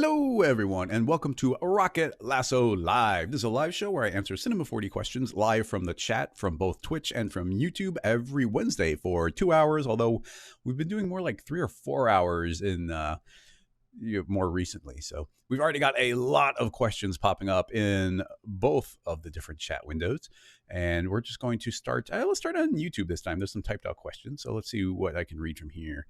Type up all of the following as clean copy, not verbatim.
Hello, everyone, and welcome to Rocket Lasso Live. This is a live show where I answer Cinema 40 questions live from the chat from both Twitch and from YouTube every Wednesday for 2 hours, although we've been doing more like 3 or 4 hours in more recently. So we've already got a lot of questions popping up in both of the different chat windows, and we're just going to start. Let's start on YouTube this time. There's some typed out questions, so let's see what I can read from here.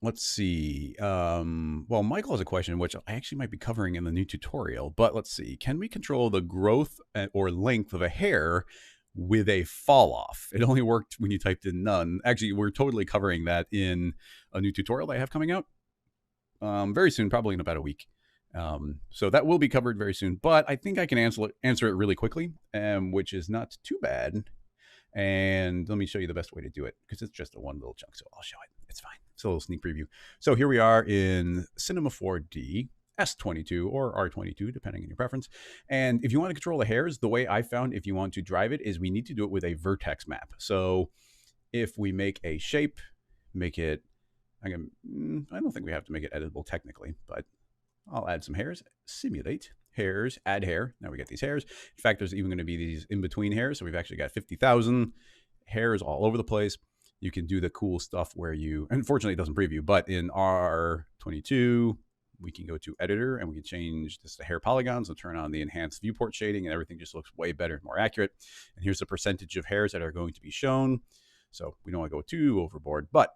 Let's see. Well, Michael has a question, which I actually might be covering in the new tutorial, but let's see. Can we control the growth or length of a hair with a fall off? It only worked when you typed in none. Actually, we're totally covering that in a new tutorial I have coming out very soon, probably in about a week. So that will be covered very soon, but I think I can answer it really quickly, which is not too bad. And let me show you the best way to do it, because it's just a one little chunk, so I'll show it. It's fine. It's a little sneak preview. So here we are in Cinema 4D, S22 or R22, depending on your preference. And if you want to control the hairs, the way I found if you want to drive it is we need to do it with a vertex map. So if we make a shape, make it, I don't think we have to make it editable technically, but I'll add some hairs, simulate. Hairs, add hair. Now we get these hairs. In fact, there's even going to be these in-between hairs. So we've actually got 50,000 hairs all over the place. You can do the cool stuff where you, unfortunately it doesn't preview, but in R22, we can go to editor and we can change this to hair polygons and turn on the enhanced viewport shading, and everything just looks way better and more accurate. And here's the percentage of hairs that are going to be shown. So we don't want to go too overboard, but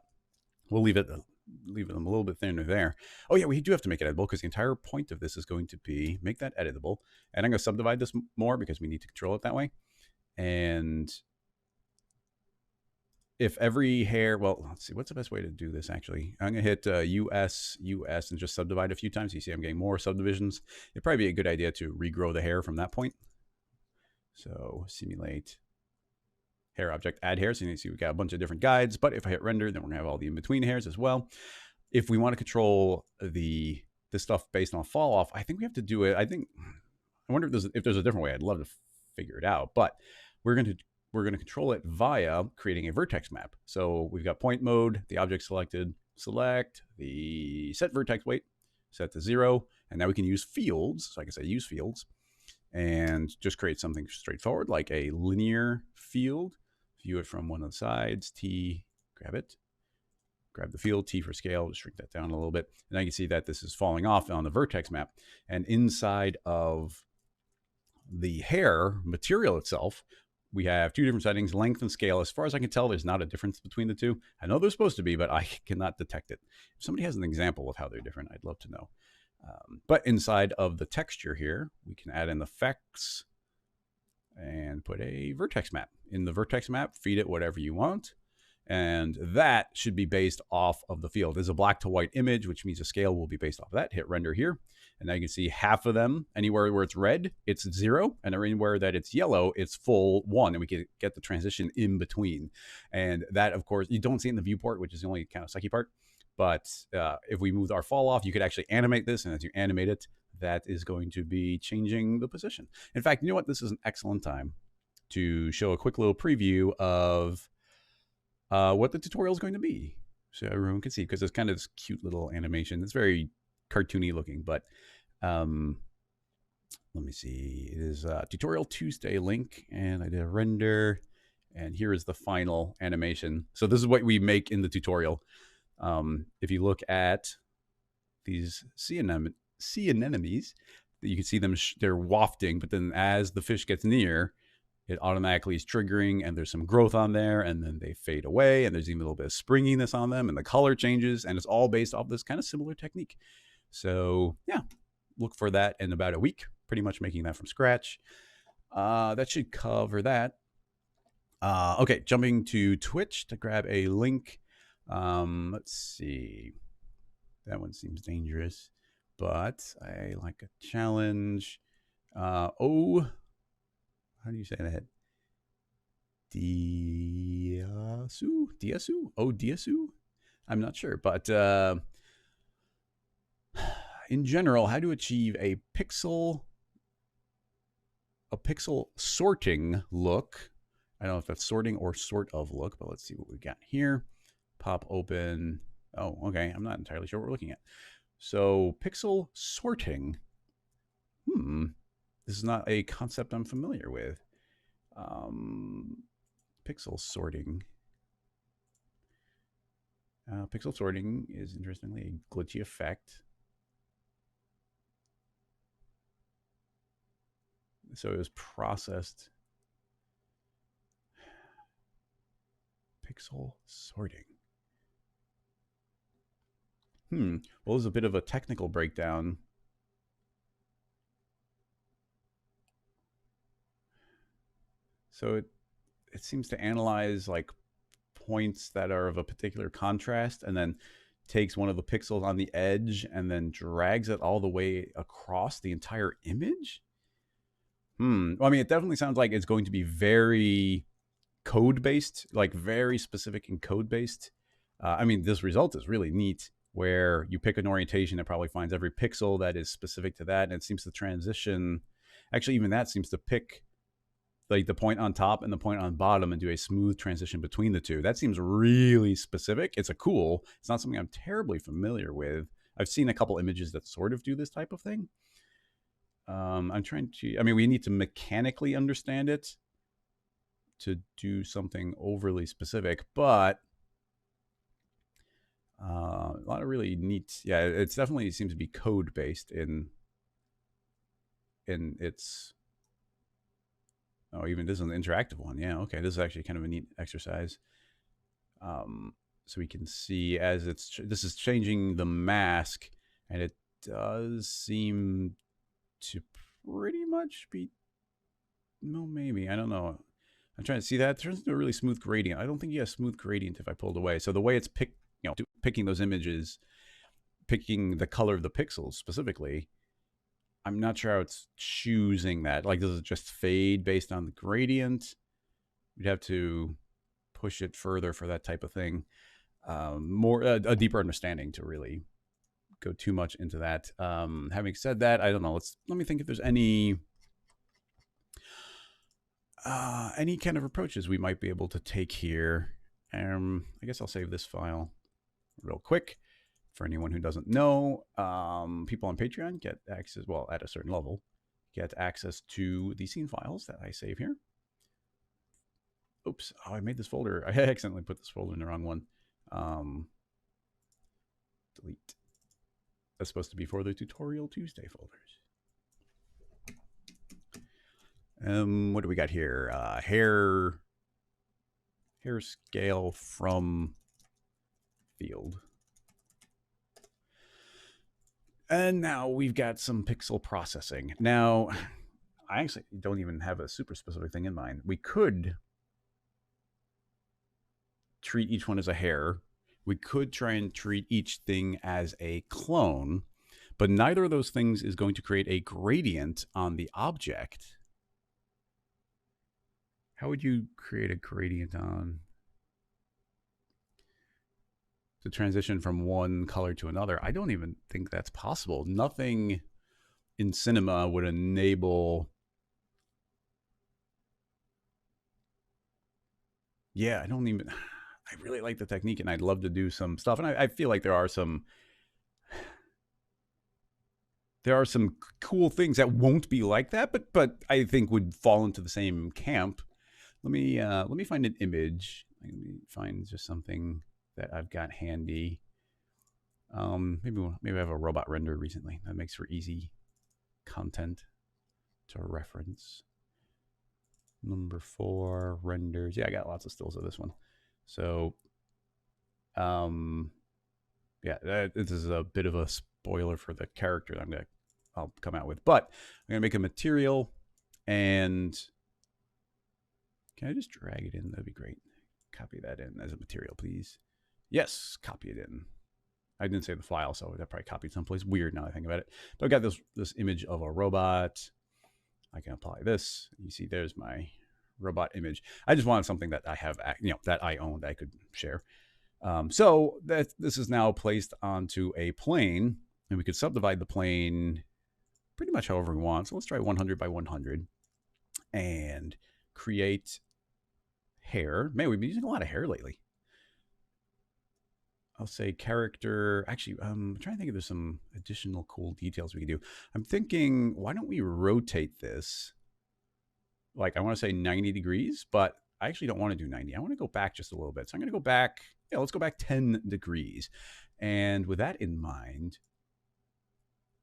we'll leave them a little bit thinner there. Oh yeah, we do have to make it editable because the entire point of this is going to be make that editable. And I'm going to subdivide this more because we need to control it that way. And if every hair, well, let's see, what's the best way to do this actually? I'm going to hit US, and just subdivide a few times. You see I'm getting more subdivisions. It'd probably be a good idea to regrow the hair from that point. So simulate hair object, add hairs. So you see we've got a bunch of different guides, but if I hit render, then we're gonna have all the in-between hairs as well. If we want to control this stuff based on fall off, I think we have to do it. I wonder if there's a different way. I'd love to figure it out, but we're going to control it via creating a vertex map. So we've got point mode, the object selected, select the set vertex weight, set to 0, and now we can use fields. So I can say use fields and just create something straightforward like a linear field. View it from one of the sides, T, grab it, grab the field, T for scale, just shrink that down a little bit. And now you can see that this is falling off on the vertex map. And inside of the hair material itself, we have two different settings, length and scale. As far as I can tell, there's not a difference between the two. I know they're supposed to be, but I cannot detect it. If somebody has an example of how they're different, I'd love to know. But inside of the texture here, we can add in effects and put a vertex map. In the vertex map, feed it whatever you want. And that should be based off of the field. There's a black to white image, which means the scale will be based off of that. Hit render here. And now you can see half of them, anywhere where it's red, it's 0. And anywhere that it's yellow, it's full 1. And we can get the transition in between. And that, of course, you don't see it in the viewport, which is the only kind of sucky part. But if we move our fall off, you could actually animate this. And as you animate it, that is going to be changing the position. In fact, you know what? This is an excellent time to show a quick little preview of what the tutorial is going to be. So everyone can see, because it's kind of this cute little animation. It's very cartoony looking, but let me see. It is Tutorial Tuesday link, and I did a render, and here is the final animation. So this is what we make in the tutorial. If you look at these sea anemones, you can see them, they're wafting, but then as the fish gets near, it automatically is triggering, and there's some growth on there, and then they fade away, and there's even a little bit of springiness on them, and the color changes, and it's all based off this kind of similar technique. So yeah, look for that in about a week, pretty much making that from scratch. That should cover that. Okay, jumping to Twitch to grab a link. Let's see. That one seems dangerous, but I like a challenge. How do you say that? Diasu? I'm not sure, but in general, how to achieve a pixel sorting look. I don't know if that's sorting or sort of look, but let's see what we got here. Pop open Oh, okay. I'm not entirely sure what we're looking at. So pixel sorting. This is not a concept I'm familiar with. Pixel sorting. Pixel sorting is interestingly a glitchy effect. So it was processed. Pixel sorting. Well, there's a bit of a technical breakdown. So it seems to analyze like points that are of a particular contrast and then takes one of the pixels on the edge and then drags it all the way across the entire image. Well, I mean, it definitely sounds like it's going to be very code based, like very specific and code based. I mean, this result is really neat where you pick an orientation that probably finds every pixel that is specific to that. And it seems to transition. Actually, even that seems to pick like the point on top and the point on bottom and do a smooth transition between the two. That seems really specific. It's it's not something I'm terribly familiar with. I've seen a couple images that sort of do this type of thing. I'm trying to, I mean, we need to mechanically understand it to do something overly specific, but a lot of really neat, yeah, it's definitely seems to be code based in its, oh, even this is an interactive one. Yeah, okay, this is actually kind of a neat exercise. So we can see as this is changing the mask, and it does seem to pretty much be, no, maybe, I don't know. I'm trying to see that. It turns into a really smooth gradient. I don't think you have smooth gradient if I pulled away. So the way it's picking those images, picking the color of the pixels specifically, I'm not sure how it's choosing that. Like, does it just fade based on the gradient? You'd have to push it further for that type of thing. More a deeper understanding to really go too much into that. Having said that, I don't know. Let me think if there's any kind of approaches we might be able to take here. I guess I'll save this file real quick. For anyone who doesn't know, people on Patreon get access, well, at a certain level, get access to the scene files that I save here. Oops, I made this folder. I accidentally put this folder in the wrong one. Delete. That's supposed to be for the Tutorial Tuesday folders. What do we got here? Hair scale from field. And now we've got some pixel processing. Now, I actually don't even have a super specific thing in mind. We could treat each one as a hair. We could try and treat each thing as a clone, but neither of those things is going to create a gradient on the object. How would you create a gradient on the transition from one color to another? I don't even think that's possible. Nothing in cinema would enable. Yeah, I really like the technique and I'd love to do some stuff. And I feel like there are some cool things that won't be like that, but I think would fall into the same camp. Let me find an image. Let me find just something that I've got handy. Maybe I have a robot render recently. That makes for easy content to reference. Number 4 renders. Yeah, I got lots of stills of this one. So, yeah, this is a bit of a spoiler for the character that I'll come out with. But I'm gonna make a material, and can I just drag it in? That'd be great. Copy that in as a material, please. Yes, copy it in. I didn't save the file, so that probably copied someplace weird now that I think about it. But I've got this image of a robot. I can apply this. You see, there's my robot image. I just wanted something that I have, that I own that I could share. So that this is now placed onto a plane, and we could subdivide the plane pretty much however we want. So let's try 100 by 100 and create hair. Man, we've been using a lot of hair lately. I'll say character. Actually, I'm trying to think if there's some additional cool details we can do. I'm thinking, why don't we rotate this? Like, I want to say 90 degrees, but I actually don't want to do 90. I want to go back just a little bit. So I'm going to go back. Yeah, let's go back 10 degrees. And with that in mind,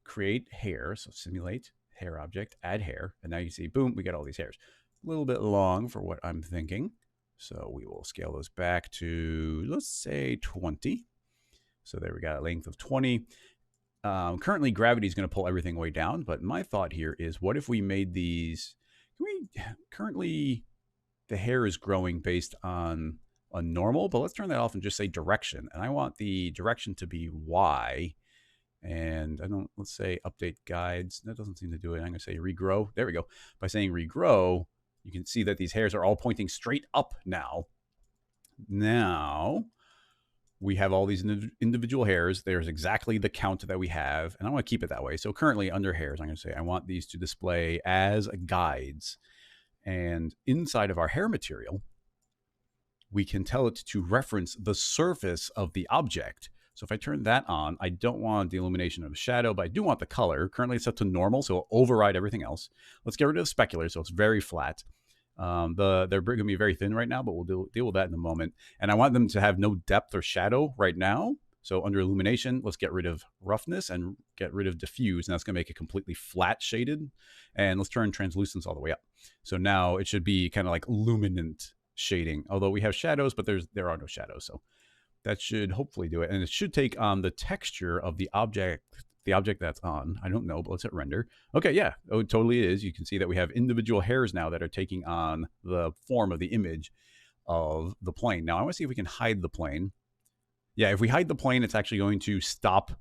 create hair. So simulate hair object, add hair. And now you see, boom, we got all these hairs. A little bit long for what I'm thinking. So we will scale those back to, let's say 20. So there we got a length of 20. Currently, gravity is going to pull everything way down. But my thought here is, what if we made these? Currently, the hair is growing based on a normal, but let's turn that off and just say direction. And I want the direction to be Y. And I don't, let's say update guides. That doesn't seem to do it. I'm going to say regrow. There we go. By saying regrow, you can see that these hairs are all pointing straight up now. Now we have all these individual hairs. There's exactly the count that we have, and I want to keep it that way. So currently under hairs, I'm going to say I want these to display as guides. And inside of our hair material, we can tell it to reference the surface of the object. So if I turn that on, I don't want the illumination of a shadow, but I do want the color. Currently it's set to normal, so it'll override everything else. Let's get rid of the specular, so it's very flat. They're going to be very thin right now, but we'll deal with that in a moment. And I want them to have no depth or shadow right now. So under illumination, let's get rid of roughness and get rid of diffuse. And that's going to make it completely flat shaded. And let's turn translucence all the way up. So now it should be kind of like luminant shading, although we have shadows, but there are no shadows. So that should hopefully do it. And it should take on the texture of the object that's on. I don't know, but let's hit render. Okay, yeah, oh, it totally is. You can see that we have individual hairs now that are taking on the form of the image of the plane. Now I want to see if we can hide the plane. Yeah, if we hide the plane, it's actually going to stop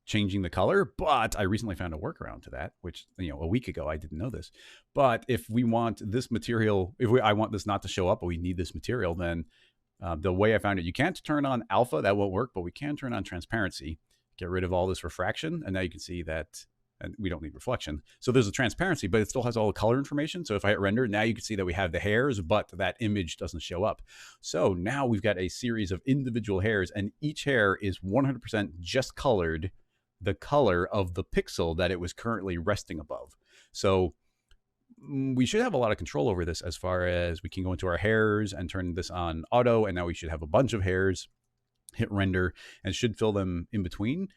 changing the color, but I recently found a workaround to that, which, a week ago I didn't know this. But if we want this material, I want this not to show up, but we need this material, then the way I found it, you can't turn on alpha, that won't work, but we can turn on transparency, get rid of all this refraction, and now you can see that, and we don't need reflection. So there's a transparency, but it still has all the color information. So if I hit render, now you can see that we have the hairs, but that image doesn't show up. So now we've got a series of individual hairs, and each hair is 100% just colored the color of the pixel that it was currently resting above. So we should have a lot of control over this, as far as we can go into our hairs and turn this on auto, and now we should have a bunch of hairs. Hit render, and it should fill them in between.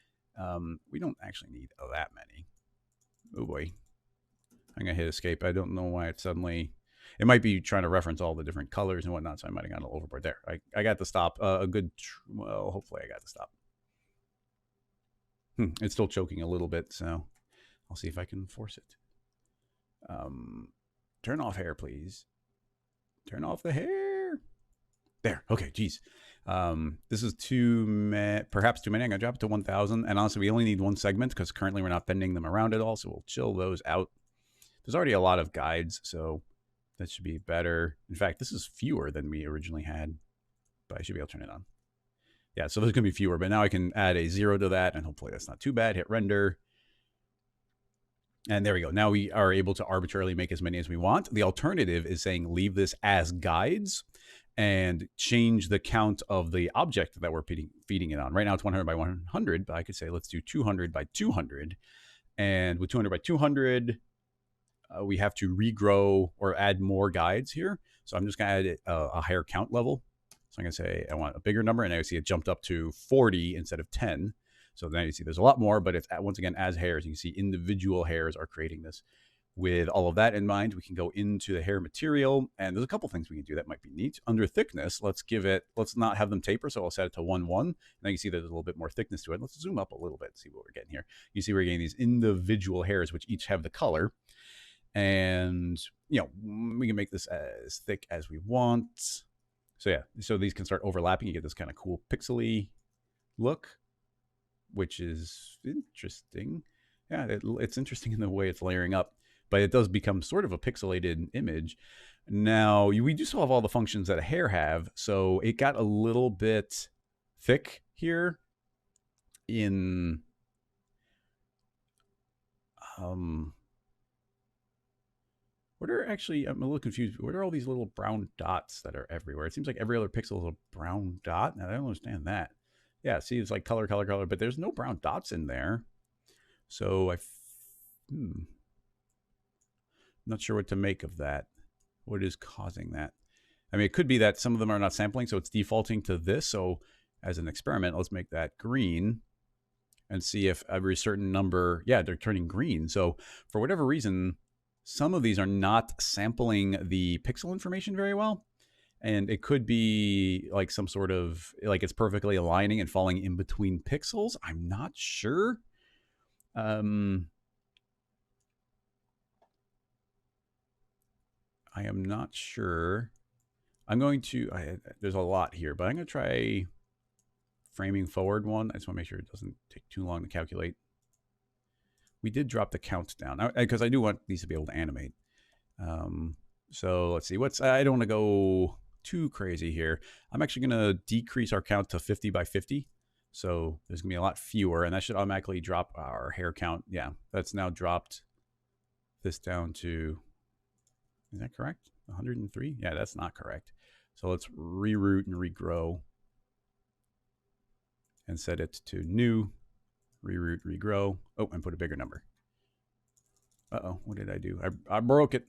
We don't actually need that many. Oh boy. I'm going to hit escape. I don't know why it it might be trying to reference all the different colors and whatnot, so I might have gone a little overboard there. I got to stop well, hopefully I got to stop. It's still choking a little bit, so I'll see if I can force it. Turn off hair, please. Turn off the hair. There. Okay, geez. This is perhaps too many. I'm going to drop it to 1,000. And honestly, we only need one segment because currently we're not bending them around at all. So we'll chill those out. There's already a lot of guides, so that should be better. In fact, this is fewer than we originally had, but I should be able to turn it on. Yeah, so there's going to be fewer, but now I can add a 0 to that, and hopefully that's not too bad. Hit render. And there we go. Now we are able to arbitrarily make as many as we want. The alternative is saying leave this as guides and change the count of the object that we're feeding it on. Right now it's 100 by 100, but I could say let's do 200 by 200. And with 200 by 200, we have to regrow or add more guides here. So I'm just going to add a higher count level. So I'm going to say I want a bigger number, and now you see it jumped up to 40 instead of 10. So now you see there's a lot more, but it's once again as hairs. You can see individual hairs are creating this. With all of that in mind, we can go into the hair material, and there's a couple things we can do that might be neat. Under thickness, let's not have them taper, so I'll set it to 1:1. Now you can see there's a little bit more thickness to it. Let's zoom up a little bit, see what we're getting here. You see we're getting these individual hairs, which each have the color. And, we can make this as thick as we want. So yeah, so these can start overlapping. You get this kind of cool pixely look, which is interesting. Yeah, it's interesting in the way it's layering up, but it does become sort of a pixelated image. Now, we do still have all the functions that a hair have, so it got a little bit thick here in I'm a little confused. What are all these little brown dots that are everywhere? It seems like every other pixel is a brown dot. Now, I don't understand that. Yeah, see, it's like color, color, color, but there's no brown dots in there. So I'm not sure what to make of that. What is causing that? I mean, it could be that some of them are not sampling, so it's defaulting to this. So as an experiment, let's make that green and see if every certain number, yeah, they're turning green. So for whatever reason, some of these are not sampling the pixel information very well. And it could be like some sort of, like it's perfectly aligning and falling in between pixels. I'm not sure. I am not sure. I'm going to, there's a lot here, but I'm going to try framing forward one. I just want to make sure it doesn't take too long to calculate. We did drop the count down because I do want these to be able to animate. So let's see. I don't want to go too crazy here. I'm actually going to decrease our count to 50 by 50. So there's going to be a lot fewer, and that should automatically drop our hair count. Yeah, that's now dropped this down to, is that correct? 103? Yeah, that's not correct. So let's reroute and regrow and set it to new, reroute, regrow. Oh, and put a bigger number. Uh-oh, what did I do? I broke it.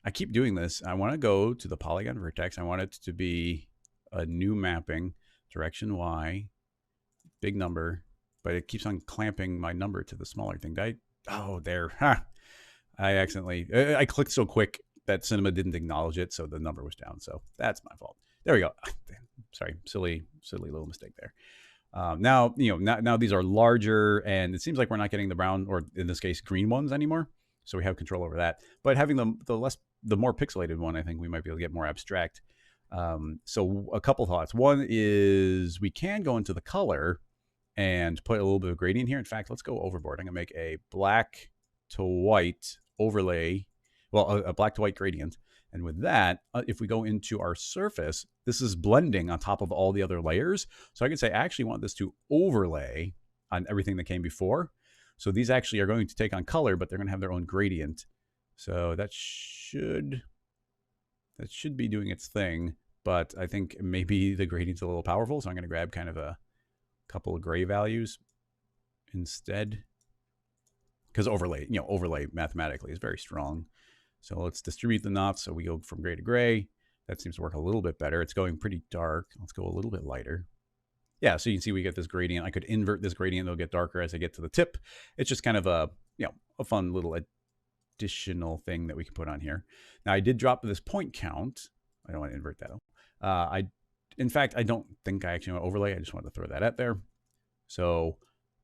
I keep doing this. I want to go to the polygon vertex. I want it to be a new mapping, direction Y, big number, but it keeps on clamping my number to the smaller thing. Oh, there. Ha! I clicked so quick that Cinema didn't acknowledge it, so the number was down. So that's my fault. There we go. Sorry, silly little mistake there. Now, now these are larger, and it seems like we're not getting the brown, or in this case, green ones anymore. So we have control over that. But having the more pixelated one, I think we might be able to get more abstract. So a couple thoughts. One is we can go into the color and put a little bit of gradient here. In fact, let's go overboard. I'm going to make a black to white overlay, well, a black to white gradient. And with that, if we go into our surface, this is blending on top of all the other layers. So I could say I actually want this to overlay on everything that came before. So these actually are going to take on color, but they're going to have their own gradient. So that should be doing its thing. But I think maybe the gradient's a little powerful. So I'm going to grab kind of a couple of gray values instead. Because overlay mathematically is very strong. So let's distribute the knots. So we go from gray to gray. That seems to work a little bit better. It's going pretty dark. Let's go a little bit lighter. Yeah, so you can see we get this gradient. I could invert this gradient. It'll get darker as I get to the tip. It's just kind of a fun little additional thing that we can put on here. Now I did drop this point count. I don't want to invert that. In fact, I don't think I actually want to overlay. I just wanted to throw that out there. So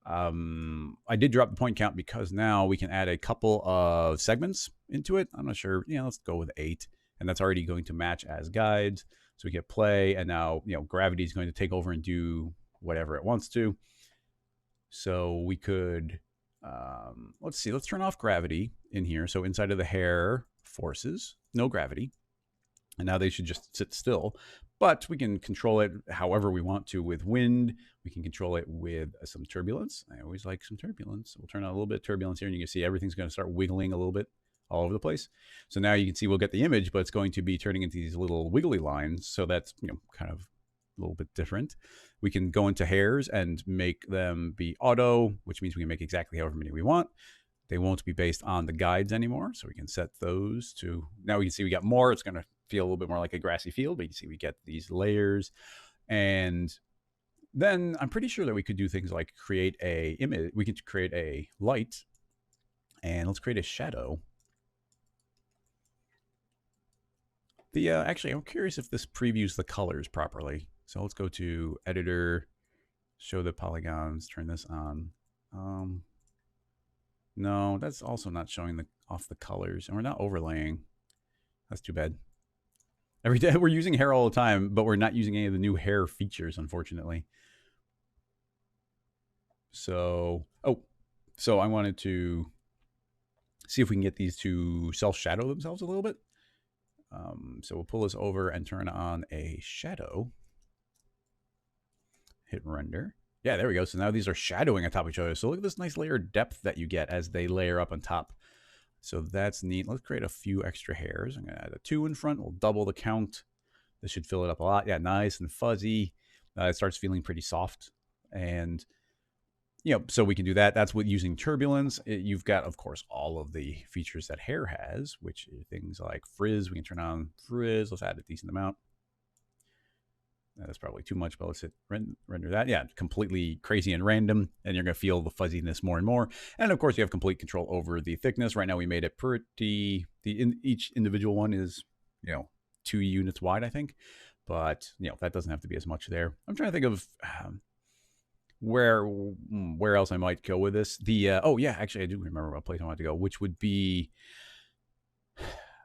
I did drop the point count because now we can add a couple of segments into it. I'm not sure. Let's go with 8. And that's already going to match as guides. So we get play, and now gravity is going to take over and do whatever it wants to. So we could, let's see, let's turn off gravity in here. So inside of the hair forces, no gravity. And now they should just sit still. But we can control it however we want to with wind. We can control it with some turbulence. I always like some turbulence. We'll turn on a little bit of turbulence here, and you can see everything's going to start wiggling a little bit all over the place. So now you can see we'll get the image, but it's going to be turning into these little wiggly lines. So that's kind of a little bit different. We can go into hairs and make them be auto, which means we can make exactly however many we want. They won't be based on the guides anymore. So we can set those to, now we can see we got more. It's going to feel a little bit more like a grassy field, but you can see we get these layers. And then I'm pretty sure that we could do things like create a image. We could create a light, and let's create a shadow. Actually, I'm curious if this previews the colors properly. So let's go to editor, show the polygons, turn this on. No, that's also not showing off the colors, and we're not overlaying. That's too bad. Every day we're using hair all the time, but we're not using any of the new hair features, unfortunately. So, so I wanted to see if we can get these to self-shadow themselves a little bit. So we'll pull this over and turn on a shadow. Hit render. Yeah, there we go. So now these are shadowing on top of each other. So look at this nice layer of depth that you get as they layer up on top. So that's neat. Let's create a few extra hairs. I'm going to add a 2 in front. We'll double the count. This should fill it up a lot. Yeah, nice and fuzzy. It starts feeling pretty soft. And so we can do that. That's with using turbulence. You've got, of course, all of the features that hair has, which are things like frizz. We can turn on frizz. Let's add a decent amount. That's probably too much, but let's hit render that. Yeah, completely crazy and random, and you're going to feel the fuzziness more and more. And of course, you have complete control over the thickness. Right now, we made it pretty. Each individual one is 2 units wide, I think, but that doesn't have to be as much there. I'm trying to think of where else I might go with this. Oh yeah, actually, I do remember what place I wanted to go, which would be.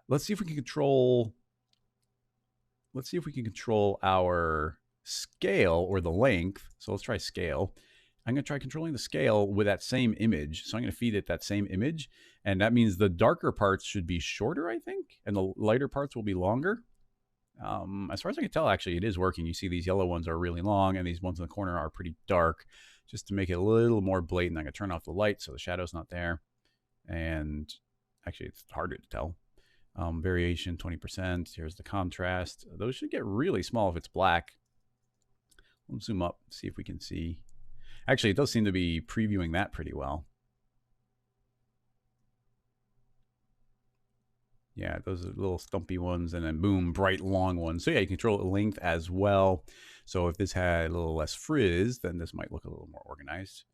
Let's see if we can control. Let's see if we can control our scale or the length. So let's try scale. I'm going to try controlling the scale with that same image. So I'm going to feed it that same image. And that means the darker parts should be shorter, I think. And the lighter parts will be longer. As far as I can tell, actually, it is working. You see these yellow ones are really long and these ones in the corner are pretty dark. Just to make it a little more blatant, I'm going to turn off the light so the shadow's not there. And actually, it's harder to tell. Variation 20%. Here's the contrast. Those should get really small if it's black. Let's zoom up, see if we can see. Actually, it does seem to be previewing that pretty well. Yeah, those are little stumpy ones, and then boom, bright long ones. So yeah, you control the length as well. So if this had a little less frizz, then this might look a little more organized.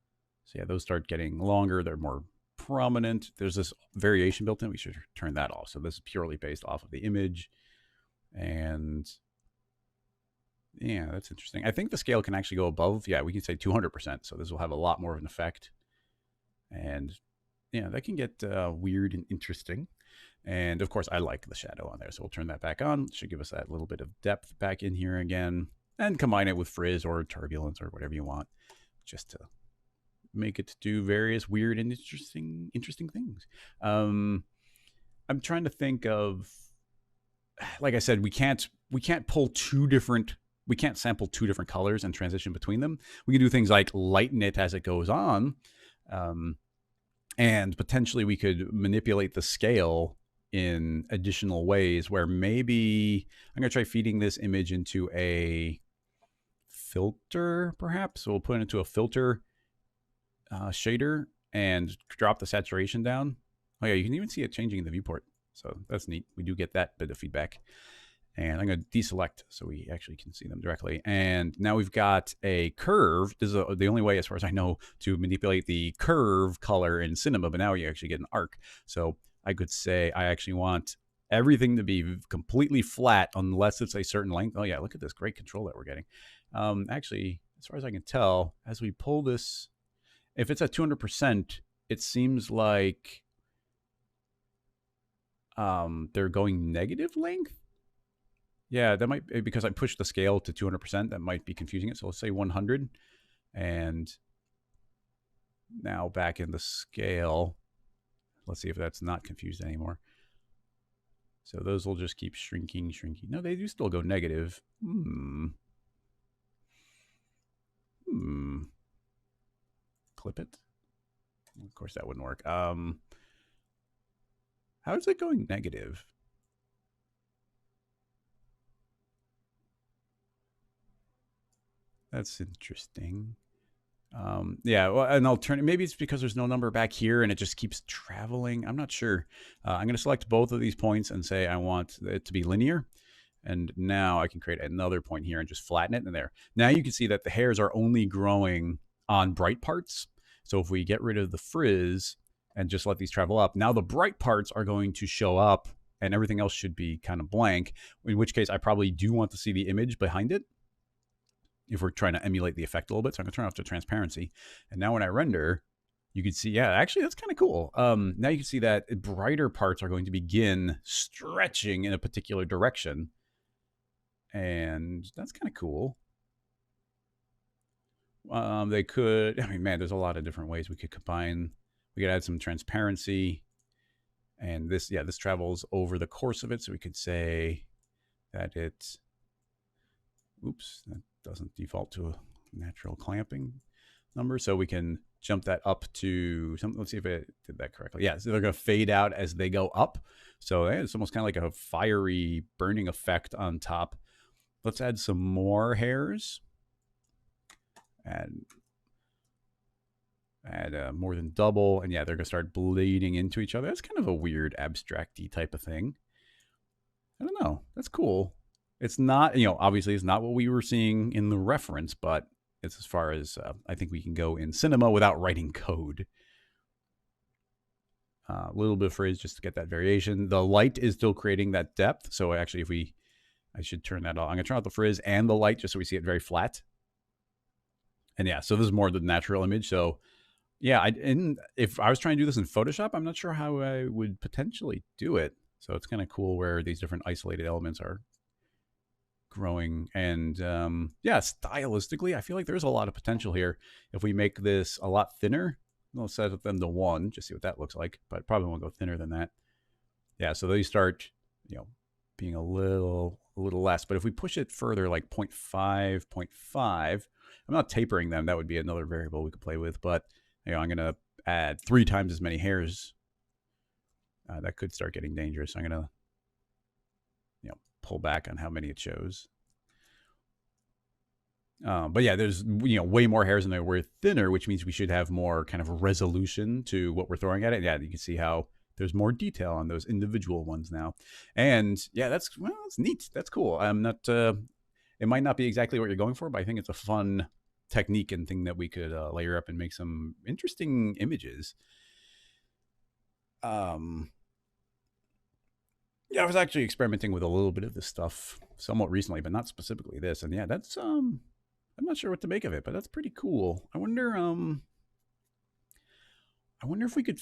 So yeah, those start getting longer. They're more prominent. There's this variation built in. We should turn that off. So this is purely based off of the image. And yeah, that's interesting. I think the scale can actually go above. Yeah, we can say 200%. So this will have a lot more of an effect. And yeah, that can get weird and interesting. And of course, I like the shadow on there. So we'll turn that back on. Should give us that little bit of depth back in here again. And combine it with frizz or turbulence or whatever you want, just to make it do various weird and interesting things. I'm trying to think of, like I said, we can't pull we can't sample 2 different colors and transition between them. We can do things like lighten it as it goes on, and potentially we could manipulate the scale in additional ways where maybe I'm going to try feeding this image into a filter, perhaps. So we'll put it into a filter shader and drop the saturation down. Oh yeah, you can even see it changing in the viewport. So that's neat. We do get that bit of feedback. And I'm going to deselect so we actually can see them directly. And now we've got a curve. This is the only way, as far as I know, to manipulate the curve color in Cinema, but now you actually get an arc. So I could say I actually want everything to be completely flat unless it's a certain length. Oh yeah, look at this great control that we're getting. Actually, as far as I can tell, as we pull this, if it's at 200%, it seems like they're going negative length. Yeah, that might be because I pushed the scale to 200%. That might be confusing it. So let's say 100. And now back in the scale, let's see if that's not confused anymore. So those will just keep shrinking. No, they do still go negative. Clip it. Of course, that wouldn't work. How is it going negative? That's interesting. Yeah, well, an alternative. Maybe it's because there's no number back here and it just keeps traveling. I'm not sure. I'm going to select both of these points and say I want it to be linear. And now I can create another point here and just flatten it in there. Now you can see that the hairs are only growing on bright parts. So if we get rid of the frizz and just let these travel up, now the bright parts are going to show up and everything else should be kind of blank, in which case I probably do want to see the image behind it if we're trying to emulate the effect a little bit. So I'm going to turn off the transparency. And now when I render, you can see, yeah, actually that's kind of cool. Now you can see that brighter parts are going to begin stretching in a particular direction. And that's kind of cool. They could, I mean, man, there's a lot of different ways we could combine. We could add some transparency. And this, yeah, this travels over the course of it. So we could say that it's, oops, that doesn't default to a natural clamping number. So we can jump that up to something. Let's see if it did that correctly. Yeah, so they're going to fade out as they go up. So it's almost kind of like a fiery burning effect on top. Let's add some more hairs. And Add more than double, and yeah, they're gonna start bleeding into each other. That's kind of a weird abstract-y type of thing. I don't know. That's cool. It's not, obviously it's not what we were seeing in the reference, but it's as far as I think we can go in cinema without writing code. A little bit of frizz just to get that variation. The light is still creating that depth. So actually, I should turn that off. I'm gonna turn off the frizz and the light just so we see it very flat. And yeah, so this is more the natural image. So yeah, if I was trying to do this in Photoshop, I'm not sure how I would potentially do it. So it's kind of cool where these different isolated elements are growing. And yeah, stylistically, I feel like there's a lot of potential here. If we make this a lot thinner, we'll set them to 1, just see what that looks like, but probably won't go thinner than that. Yeah, so they start, being a little less. But if we push it further, like 0.5, 0.5, I'm not tapering them. That would be another variable we could play with. But I'm going to add 3 times as many hairs. That could start getting dangerous. I'm going to, pull back on how many it shows. But yeah, there's way more hairs in there. We're thinner, which means we should have more kind of resolution to what we're throwing at it. Yeah, you can see how there's more detail on those individual ones now. And yeah, that's neat. That's cool. I'm not. It might not be exactly what you're going for, but I think it's a fun technique and thing that we could layer up and make some interesting images. Yeah, I was actually experimenting with a little bit of this stuff somewhat recently, but not specifically this. And yeah, that's I'm not sure what to make of it, but that's pretty cool. I wonder if we could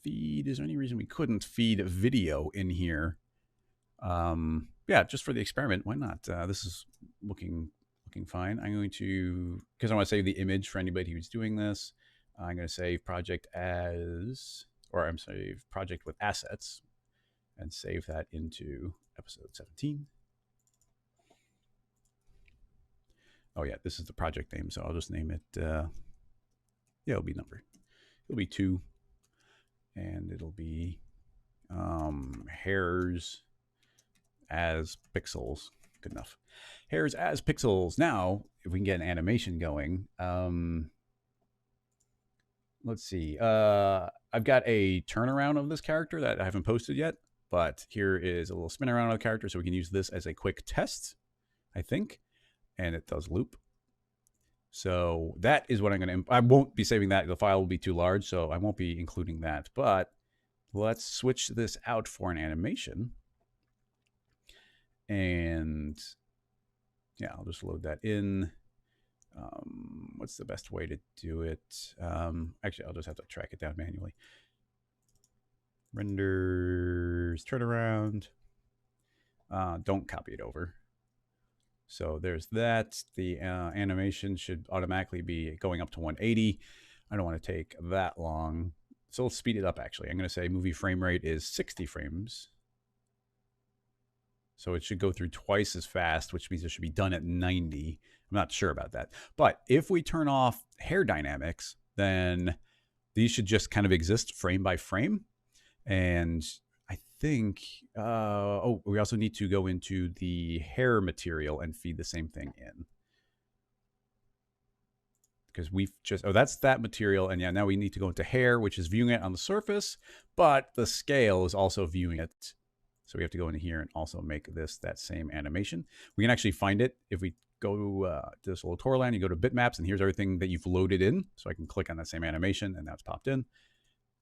feed. Is there any reason we couldn't feed a video in here? Yeah, just for the experiment. Why not? This is looking fine. I'm going to, because I want to save the image for anybody who's doing this. I'm going to save project project with assets, and save that into episode 17. Oh yeah, this is the project name, so I'll just name it. Yeah, it'll be numbered. It'll be 2, and it'll be hairs as pixels. Good enough. Hairs as pixels. Now, if we can get an animation going, let's see. I've got a turnaround of this character that I haven't posted yet, but here is a little spin around of the character, so we can use this as a quick test, I think, and it does loop. So that is what I'm going to, I won't be saving that. The file will be too large, so I won't be including that, but let's switch this out for an animation. And yeah, I'll just load that in. What's the best way to do it? Actually, I'll just have to track it down manually. Renders, turnaround. Don't copy it over. So there's that. The animation should automatically be going up to 180. I don't want to take that long. So let's speed it up, actually. I'm going to say movie frame rate is 60 frames. So it should go through twice as fast, which means it should be done at 90. I'm not sure about that. But if we turn off hair dynamics, then these should just kind of exist frame by frame. And I think, we also need to go into the hair material and feed the same thing in. Because we've just, that's that material. And yeah, now we need to go into hair, which is viewing it on the surface, but the scale is also viewing it. So we have to go into here and also make this that same animation. We can actually find it if we go to this little Torland, you go to bitmaps, and here's everything that you've loaded in. So I can click on that same animation, and that's popped in.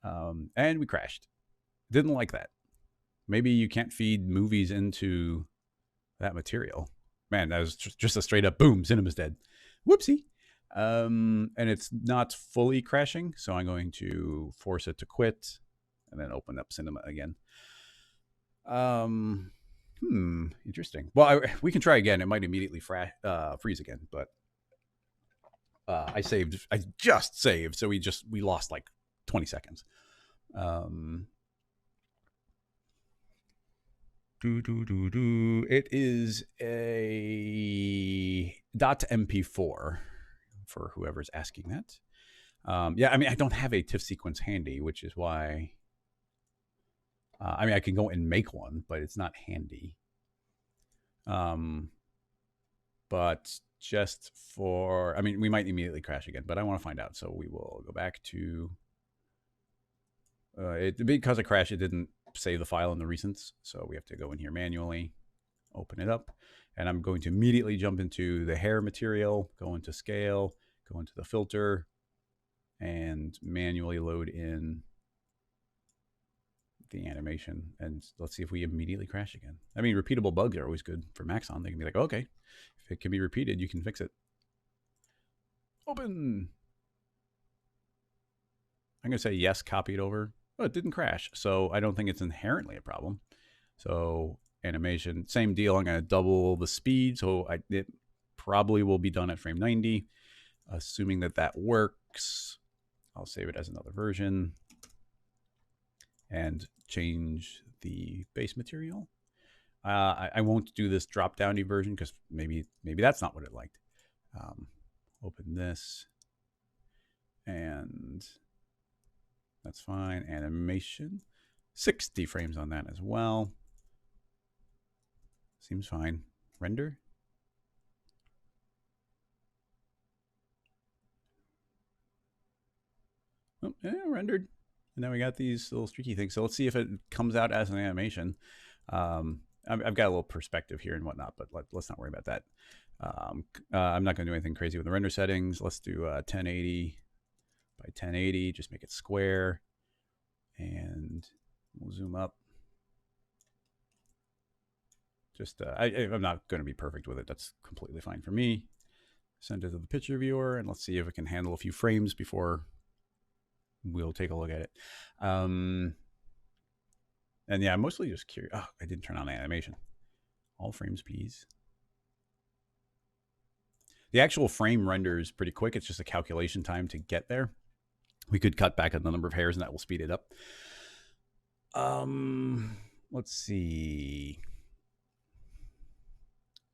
And we crashed. Didn't like that. Maybe you can't feed movies into that material. Man, that was just a straight up boom, cinema's dead. Whoopsie. And it's not fully crashing, so I'm going to force it to quit and then open up cinema again. Interesting. Well, we can try again. It might immediately freeze again, but I just saved, so we lost like 20 seconds. It is a .mp4 for whoever's asking that. Yeah, I mean, I don't have a TIFF sequence handy, which is why. I mean, I can go and make one, but it's not handy. But just for, I mean, we might immediately crash again, but I want to find out. So we will go back to, because of crash, it didn't save the file in the recents. So we have to go in here manually, open it up. And I'm going to immediately jump into the hair material, go into scale, go into the filter, and manually load in the animation. And let's see if we immediately crash again. I mean, repeatable bugs are always good for Maxon. They can be like, okay, if it can be repeated, you can fix it. Open. I'm going to say yes, copy it over. Oh, it didn't crash. So I don't think it's inherently a problem. So animation, same deal. I'm going to double the speed. So it probably will be done at frame 90. Assuming that that works, I'll save it as another version and change the base material. I won't do this drop-downy version because maybe that's not what it liked. Open this, and that's fine. Animation, 60 frames on that as well. Seems fine. Render. Oh, yeah, rendered. And then we got these little streaky things. So let's see if it comes out as an animation. I've got a little perspective here and whatnot, but let's not worry about that. I'm not going to do anything crazy with the render settings. Let's do 1080 by 1080. Just make it square. And we'll zoom up. Just I'm not going to be perfect with it. That's completely fine for me. Send it to the picture viewer, and let's see if it can handle a few frames before we'll take a look at it. And yeah, I'm mostly just curious. Oh, I didn't turn on the animation. All frames, please. The actual frame render is pretty quick. It's just a calculation time to get there. We could cut back on the number of hairs, and that will speed it up. Let's see.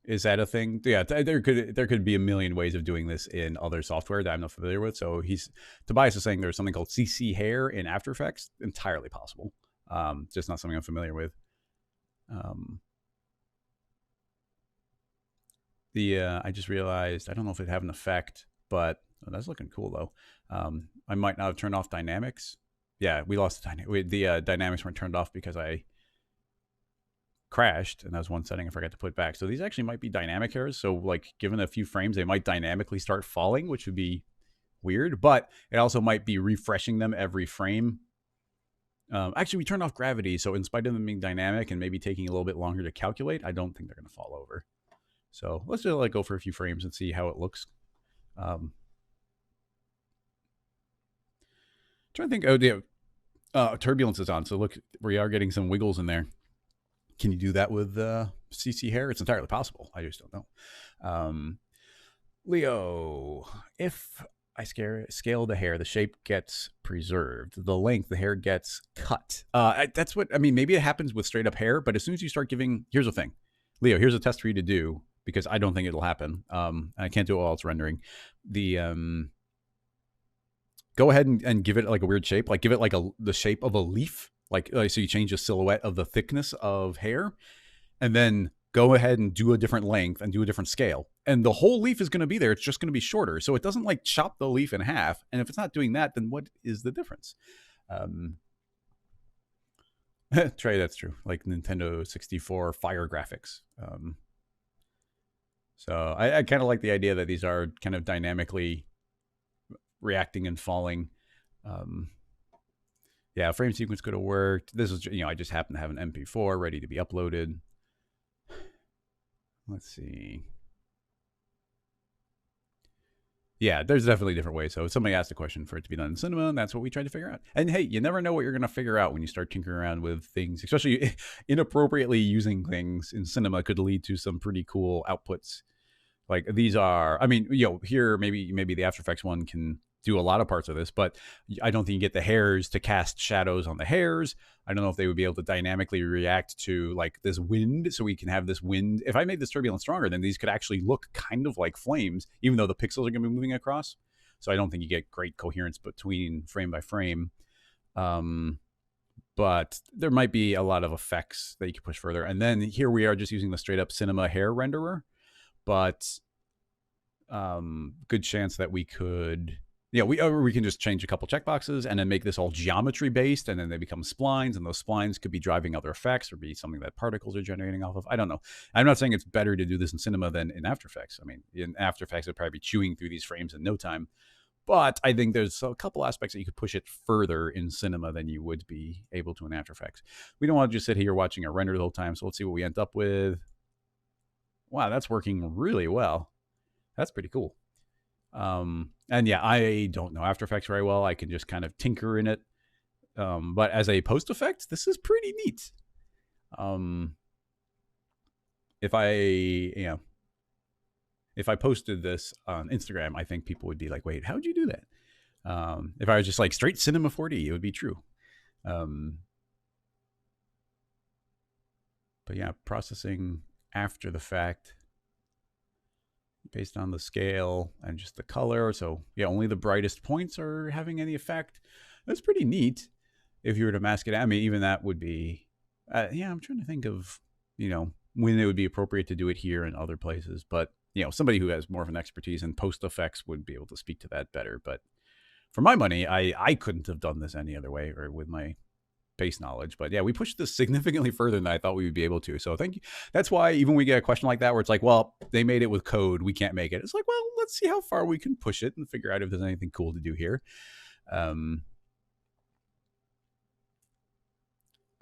Is that a thing? Yeah, there could be a million ways of doing this in other software that I'm not familiar with. So Tobias is saying there's something called CC hair in After Effects. Entirely possible. Just not something I'm familiar with. I just realized, I don't know if it have an effect, but that's looking cool though. I might not have turned off dynamics. Yeah, we lost the dynamics weren't turned off because I crashed, and that was one setting I forgot to put back. So these actually might be dynamic hairs. So like given a few frames, they might dynamically start falling, which would be weird, but it also might be refreshing them every frame. Actually, we turned off gravity, so in spite of them being dynamic and maybe taking a little bit longer to calculate, I don't think they're going to fall over. So let's just go for a few frames and see how it looks. Trying to think. Oh, yeah. Turbulence is on, so look, we are getting some wiggles in there. Can you do that with CC hair? It's entirely possible. I just don't know. Leo, if I scale the hair, the shape gets preserved. The length, the hair gets cut. That's what, I mean, maybe it happens with straight up hair, but as soon as you start giving, here's the thing. Leo, here's a test for you to do, because I don't think it'll happen. I can't do it while it's rendering. Go ahead and give it like a weird shape. Like give it like the shape of a leaf. Like so you change the silhouette of the thickness of hair, and then go ahead and do a different length and do a different scale. And the whole leaf is going to be there. It's just going to be shorter. So it doesn't like chop the leaf in half. And if it's not doing that, then what is the difference? Trey, that's true. Like Nintendo 64 Fire graphics. So I kind of like the idea that these are kind of dynamically reacting and falling. Yeah, frame sequence could have worked. This is, I just happen to have an MP4 ready to be uploaded. Let's see. Yeah, there's definitely different ways. So somebody asked a question for it to be done in cinema, and that's what we tried to figure out. And hey, you never know what you're going to figure out when you start tinkering around with things, especially inappropriately using things in cinema could lead to some pretty cool outputs. Like these are, I mean, here maybe the After Effects one can do a lot of parts of this, but I don't think you get the hairs to cast shadows on the hairs. I don't know if they would be able to dynamically react to like this wind, so we can have this wind. If I made this turbulence stronger, then these could actually look kind of like flames, even though the pixels are going to be moving across. So I don't think you get great coherence between frame by frame. But there might be a lot of effects that you could push further. And then here we are just using the straight up cinema hair renderer. But good chance that we could, we can just change a couple checkboxes and then make this all geometry based, and then they become splines, and those splines could be driving other effects or be something that particles are generating off of. I don't know. I'm not saying it's better to do this in Cinema than in After Effects. I mean, in After Effects, it'd probably be chewing through these frames in no time. But I think there's a couple aspects that you could push it further in Cinema than you would be able to in After Effects. We don't want to just sit here watching a render the whole time. So let's see what we end up with. Wow, that's working really well. That's pretty cool. And yeah, I don't know After Effects very well. I can just kind of tinker in it. But as a post effect, this is pretty neat. If I posted this on Instagram, I think people would be like, wait, how'd you do that? If I was just like straight Cinema 4D, it would be true. But yeah, processing after the fact based on the scale and just the color. So yeah, only the brightest points are having any effect. That's pretty neat. If you were to mask it, I mean, even that would be, I'm trying to think of, when it would be appropriate to do it here and other places. But, somebody who has more of an expertise in post effects would be able to speak to that better. But for my money, I couldn't have done this any other way or with my base knowledge. But yeah, we pushed this significantly further than I thought we would be able to. So thank you. That's why even we get a question like that where it's like, well, they made it with code, we can't make it. It's like, well, let's see how far we can push it and figure out if there's anything cool to do here.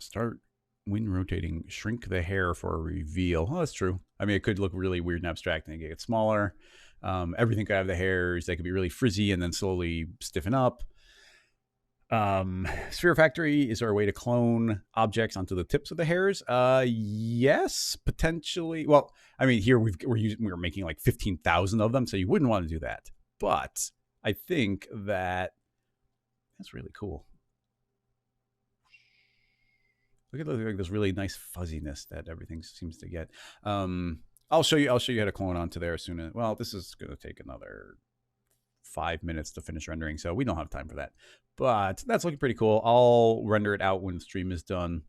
Start when rotating, shrink the hair for a reveal. Oh, that's true. I mean, it could look really weird and abstract and get smaller. Everything could have the hairs. They could be really frizzy and then slowly stiffen up. Sphere Factory, is there a way to clone objects onto the tips of the hairs? Yes, potentially. Well, I mean, here we're making like 15,000 of them, so you wouldn't want to do that. But I think that's really cool. Look at this really nice fuzziness that everything seems to get. I'll show you how to clone onto there as soon as. Well, this is going to take another 5 minutes to finish rendering, so we don't have time for that. But that's looking pretty cool. I'll render it out when the stream is done.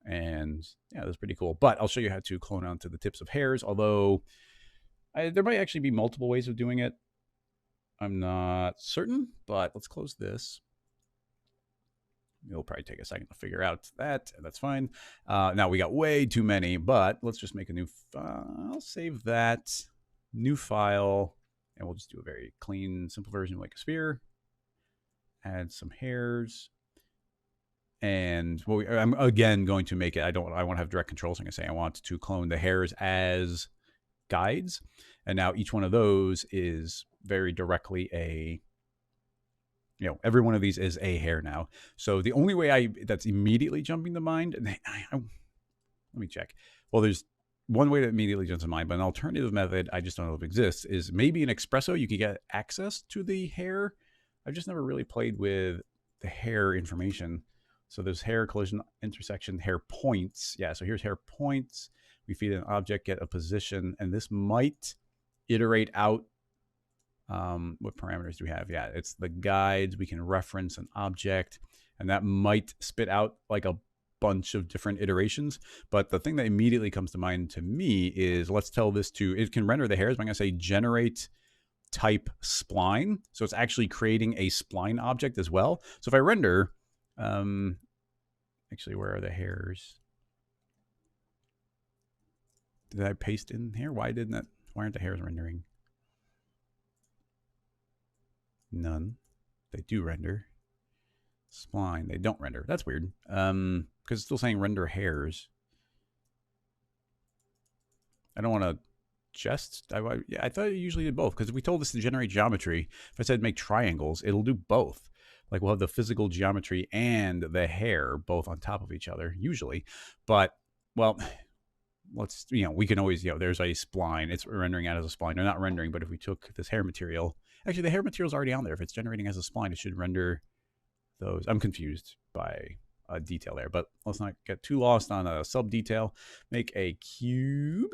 And yeah, that's pretty cool. But I'll show you how to clone onto the tips of hairs, although there might actually be multiple ways of doing it. I'm not certain, but let's close this. It'll probably take a second to figure out that. That's fine. Now we got way too many, but let's just make a new file. I'll save that. New file. And we'll just do a very clean, simple version like a sphere. Add some hairs. And I'm again going to make it, I want to have direct control. So I'm going to say I want to clone the hairs as guides. And now each one of those is very directly a, every one of these is a hair now. So the only way that's immediately jumping to mind, and let me check. Well, there's one way that immediately jumps to mind, but an alternative method, I just don't know if it exists, is maybe in Espresso, you can get access to the hair. I've just never really played with the hair information. So there's hair, collision, intersection, hair points. Yeah, so here's hair points. We feed an object, get a position, and this might iterate out. What parameters do we have? Yeah, it's the guides. We can reference an object, and that might spit out like a bunch of different iterations. But the thing that immediately comes to mind to me is, let's tell this to, it can render the hairs, but I'm going to say generate type spline. So it's actually creating a spline object as well. So if I render, actually, where are the hairs? Did I paste in here? Why aren't the hairs rendering? None. They do render. Spline, they don't render. That's weird. Because it's still saying render hairs. I don't want to just, I thought it usually did both, because if we told this to generate geometry, if I said make triangles, it'll do both. Like we'll have the physical geometry and the hair both on top of each other, usually. But, well, let's, we can always, there's a spline. It's rendering out as a spline. Or not rendering, but if we took this hair material, actually the hair material is already on there. If it's generating as a spline, it should render those. I'm confused by a detail there, but let's not get too lost on a sub detail. Make a cube,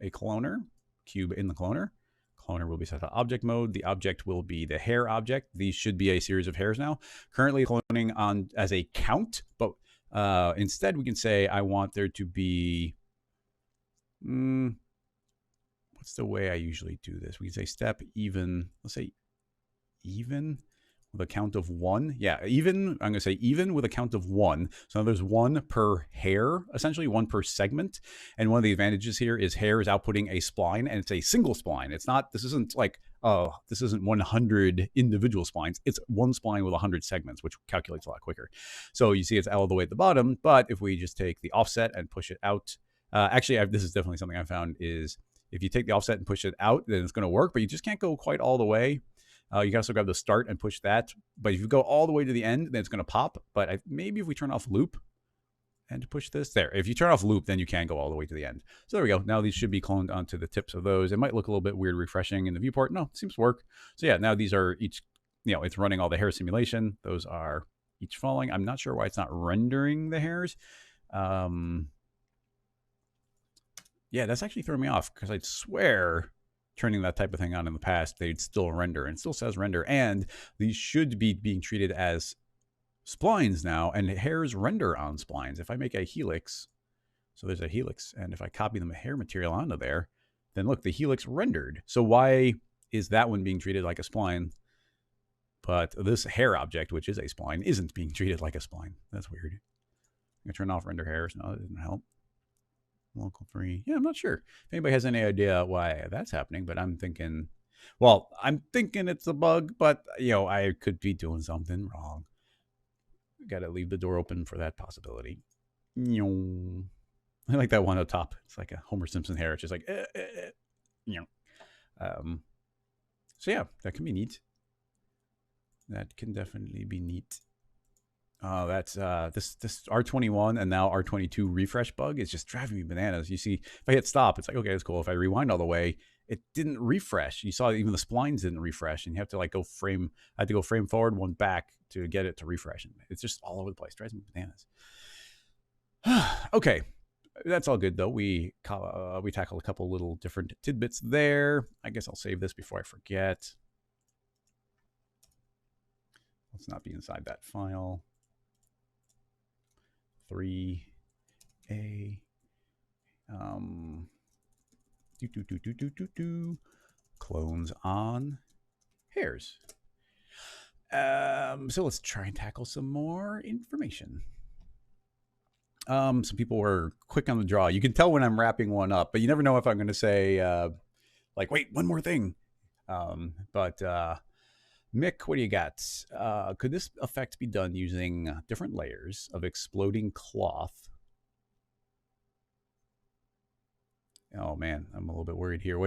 a cloner, cube in the cloner. Cloner will be set to object mode. The object will be the hair object. These should be a series of hairs now. Currently cloning on as a count, but instead we can say I want there to be, what what's the way I usually do this? We can say step even, let's say even with a count of 1. Yeah, even, I'm going to say even with a count of 1. So now there's 1 per hair, essentially 1 per segment. And one of the advantages here is hair is outputting a spline, and it's a single spline. It's not, this isn't like, oh, this isn't 100 individual splines. It's one spline with 100 segments, which calculates a lot quicker. So you see it's all the way at the bottom, but if we just take the offset and push it out, actually, this is definitely something I found is if you take the offset and push it out, then it's going to work, but you just can't go quite all the way. You can also grab the start and push that. But if you go all the way to the end, then it's going to pop. But maybe if we turn off loop and push this there, if you turn off loop, then you can go all the way to the end. So there we go. Now these should be cloned onto the tips of those. It might look a little bit weird refreshing in the viewport. No, it seems to work. So yeah, now these are each, it's running all the hair simulation. Those are each falling. I'm not sure why it's not rendering the hairs. Yeah, that's actually throwing me off because I'd swear turning that type of thing on in the past, they'd still render, and it still says render. And these should be being treated as splines now, and hairs render on splines. If I make a helix, so there's a helix, and if I copy the hair material onto there, then look, the helix rendered. So why is that one being treated like a spline, but this hair object, which is a spline, isn't being treated like a spline? That's weird. I'm gonna turn off render hairs. No, that didn't help. Local free. Yeah, I'm not sure if anybody has any idea why that's happening, but I'm thinking, well, I'm thinking it's a bug, but I could be doing something wrong. Got to leave the door open for that possibility. I like that one up top. It's like a Homer Simpson hair. It's just like, so yeah, that can be neat. That can definitely be neat. Oh, that's this R21 and now R22 refresh bug is just driving me bananas. You see, if I hit stop, it's like, okay, that's cool. If I rewind all the way, it didn't refresh. You saw even the splines didn't refresh, and you have to like go frame. I had to go frame forward, one back to get it to refresh. And it's just all over the place. Drives me bananas. Okay, that's all good though. We tackled a couple little different tidbits there. I guess I'll save this before I forget. Let's not be inside that file. 3A clones on hairs. So let's try and tackle some more information. Some people were quick on the draw. You can tell when I'm wrapping one up, but you never know if I'm going to say like, wait, one more thing. But Mick, what do you got? Could this effect be done using different layers of exploding cloth? Oh man, I'm a little bit worried here.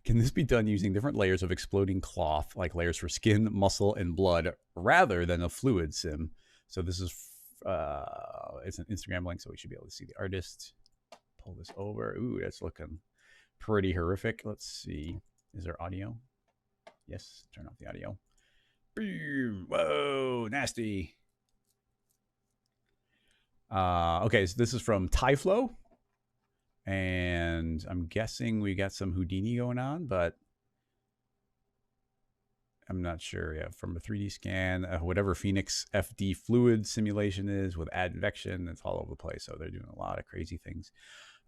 Can this be done using different layers of exploding cloth, like layers for skin, muscle, and blood, rather than a fluid sim? So this is, it's an Instagram link, so we should be able to see the artist. Pull this over. Ooh, that's looking pretty horrific. Let's see. Is there audio? Yes, turn off the audio. Whoa, nasty. Okay, so this is from Tyflow, and I'm guessing we got some Houdini going on, but I'm not sure. Yeah, from a 3D scan, whatever Phoenix FD fluid simulation is with advection, it's all over the place. So they're doing a lot of crazy things.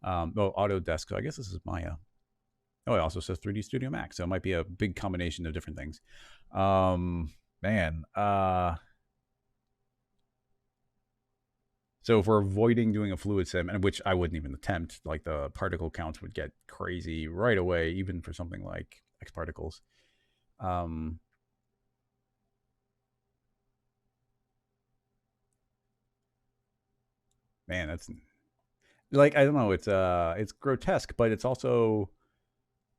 Oh, Autodesk. So I guess this is Maya. Oh, it also says 3D Studio Max, so it might be a big combination of different things. Man. So if we're avoiding doing a fluid sim, and which I wouldn't even attempt, like the particle counts would get crazy right away, even for something like X particles. Man, that's like, I don't know, it's grotesque, but it's also,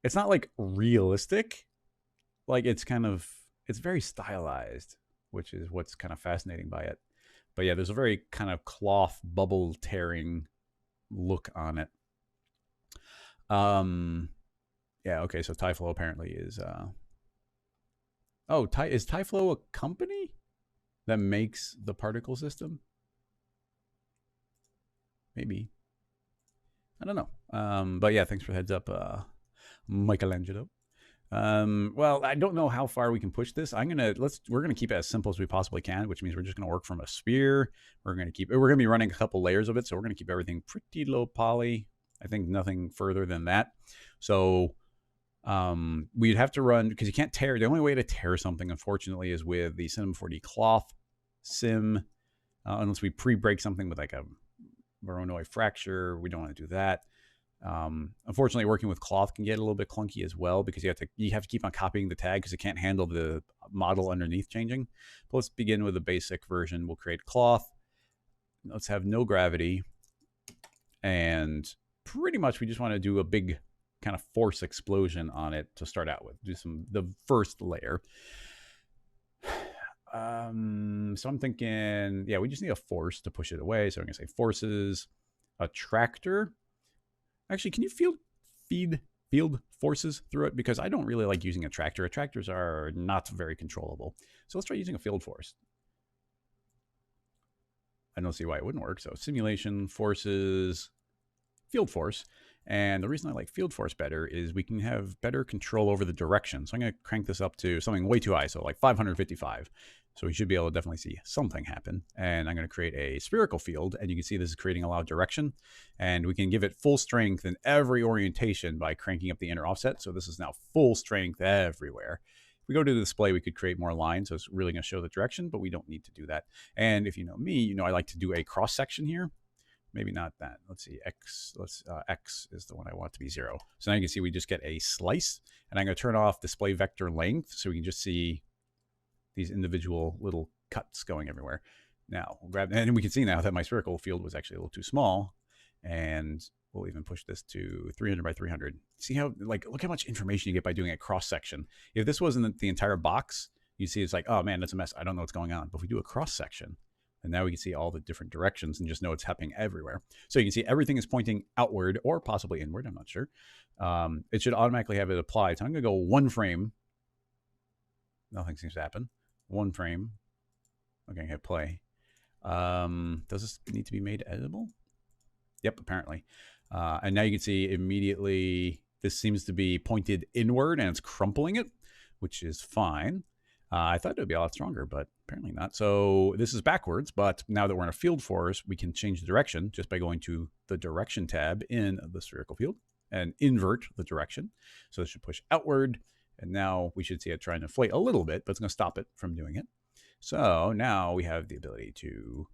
it's not like realistic. Like it's very stylized, which is what's kind of fascinating by it. But yeah, there's a very kind of cloth bubble tearing look on it. Yeah, okay, so Tyflow apparently is is Tyflow a company that makes the particle system? Maybe. I don't know. But yeah, thanks for the heads up, Michelangelo. Well, I don't know how far we can push this. We're gonna keep it as simple as we possibly can, which means we're just gonna work from a sphere. We're gonna be running a couple layers of it, so we're gonna keep everything pretty low poly. I think nothing further than that. So We'd have to run, because you can't tear. The only way to tear something, unfortunately, is with the Cinema 4D cloth sim, unless we pre-break something with like a Voronoi fracture. We don't want to do that. Unfortunately, working with cloth can get a little bit clunky as well, because you have to keep on copying the tag because it can't handle the model underneath changing. But let's begin with the basic version. We'll create cloth. Let's have no gravity, and pretty much we just want to do a big kind of force explosion on it to start out with. Do the first layer. So I'm thinking, yeah, we just need a force to push it away. So I'm gonna say forces, attractor. Actually, can you feed field forces through it? Because I don't really like using attractor. Attractors are not very controllable. So let's try using a field force. I don't see why it wouldn't work. So simulation, forces, field force. And the reason I like field force better is we can have better control over the direction. So I'm going to crank this up to something way too high, so like 555. So we should be able to definitely see something happen. And I'm going to create a spherical field, and you can see this is creating a lot of direction. And we can give it full strength in every orientation by cranking up the inner offset. So this is now full strength everywhere. If we go to the display, we could create more lines, so it's really going to show the direction, but we don't need to do that. And if you know me, you know I like to do a cross section here. Maybe not that. Let's see, X. X is the one I want to be 0. So now you can see we just get a slice, and I'm going to turn off display vector length so we can just see these individual little cuts going everywhere. Now we'll grab, and we can see now that my spherical field was actually a little too small, and we'll even push this to 300 by 300. See how, like, look how much information you get by doing a cross section. If this wasn't the entire box, you see it's like, oh man, that's a mess. I don't know what's going on. But if we do a cross section, and now we can see all the different directions and just know it's happening everywhere. So you can see everything is pointing outward or possibly inward. I'm not sure. It should automatically have it applied. So I'm going to go 1 frame. Nothing seems to happen. 1 frame. Okay, hit play. Does this need to be made editable? Yep, apparently. And now you can see immediately this seems to be pointed inward and it's crumpling it, which is fine. I thought it would be a lot stronger, but apparently not. So this is backwards, but now that we're in a field force, we can change the direction just by going to the direction tab in the spherical field and invert the direction. So this should push outward, and now we should see it trying to inflate a little bit, but it's going to stop it from doing it. So now we have the ability to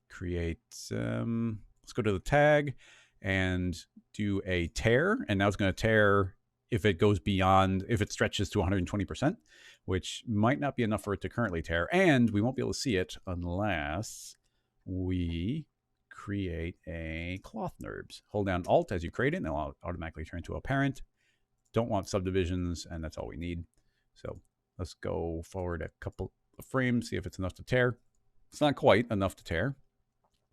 create, let's go to the tag and do a tear, and now it's going to tear if it goes beyond, if it stretches to 120%, which might not be enough for it to currently tear, and we won't be able to see it unless we create a cloth NURBS. Hold down Alt as you create it, and it'll automatically turn into a parent. Don't want subdivisions, and that's all we need. So let's go forward a couple of frames, see if it's enough to tear. It's not quite enough to tear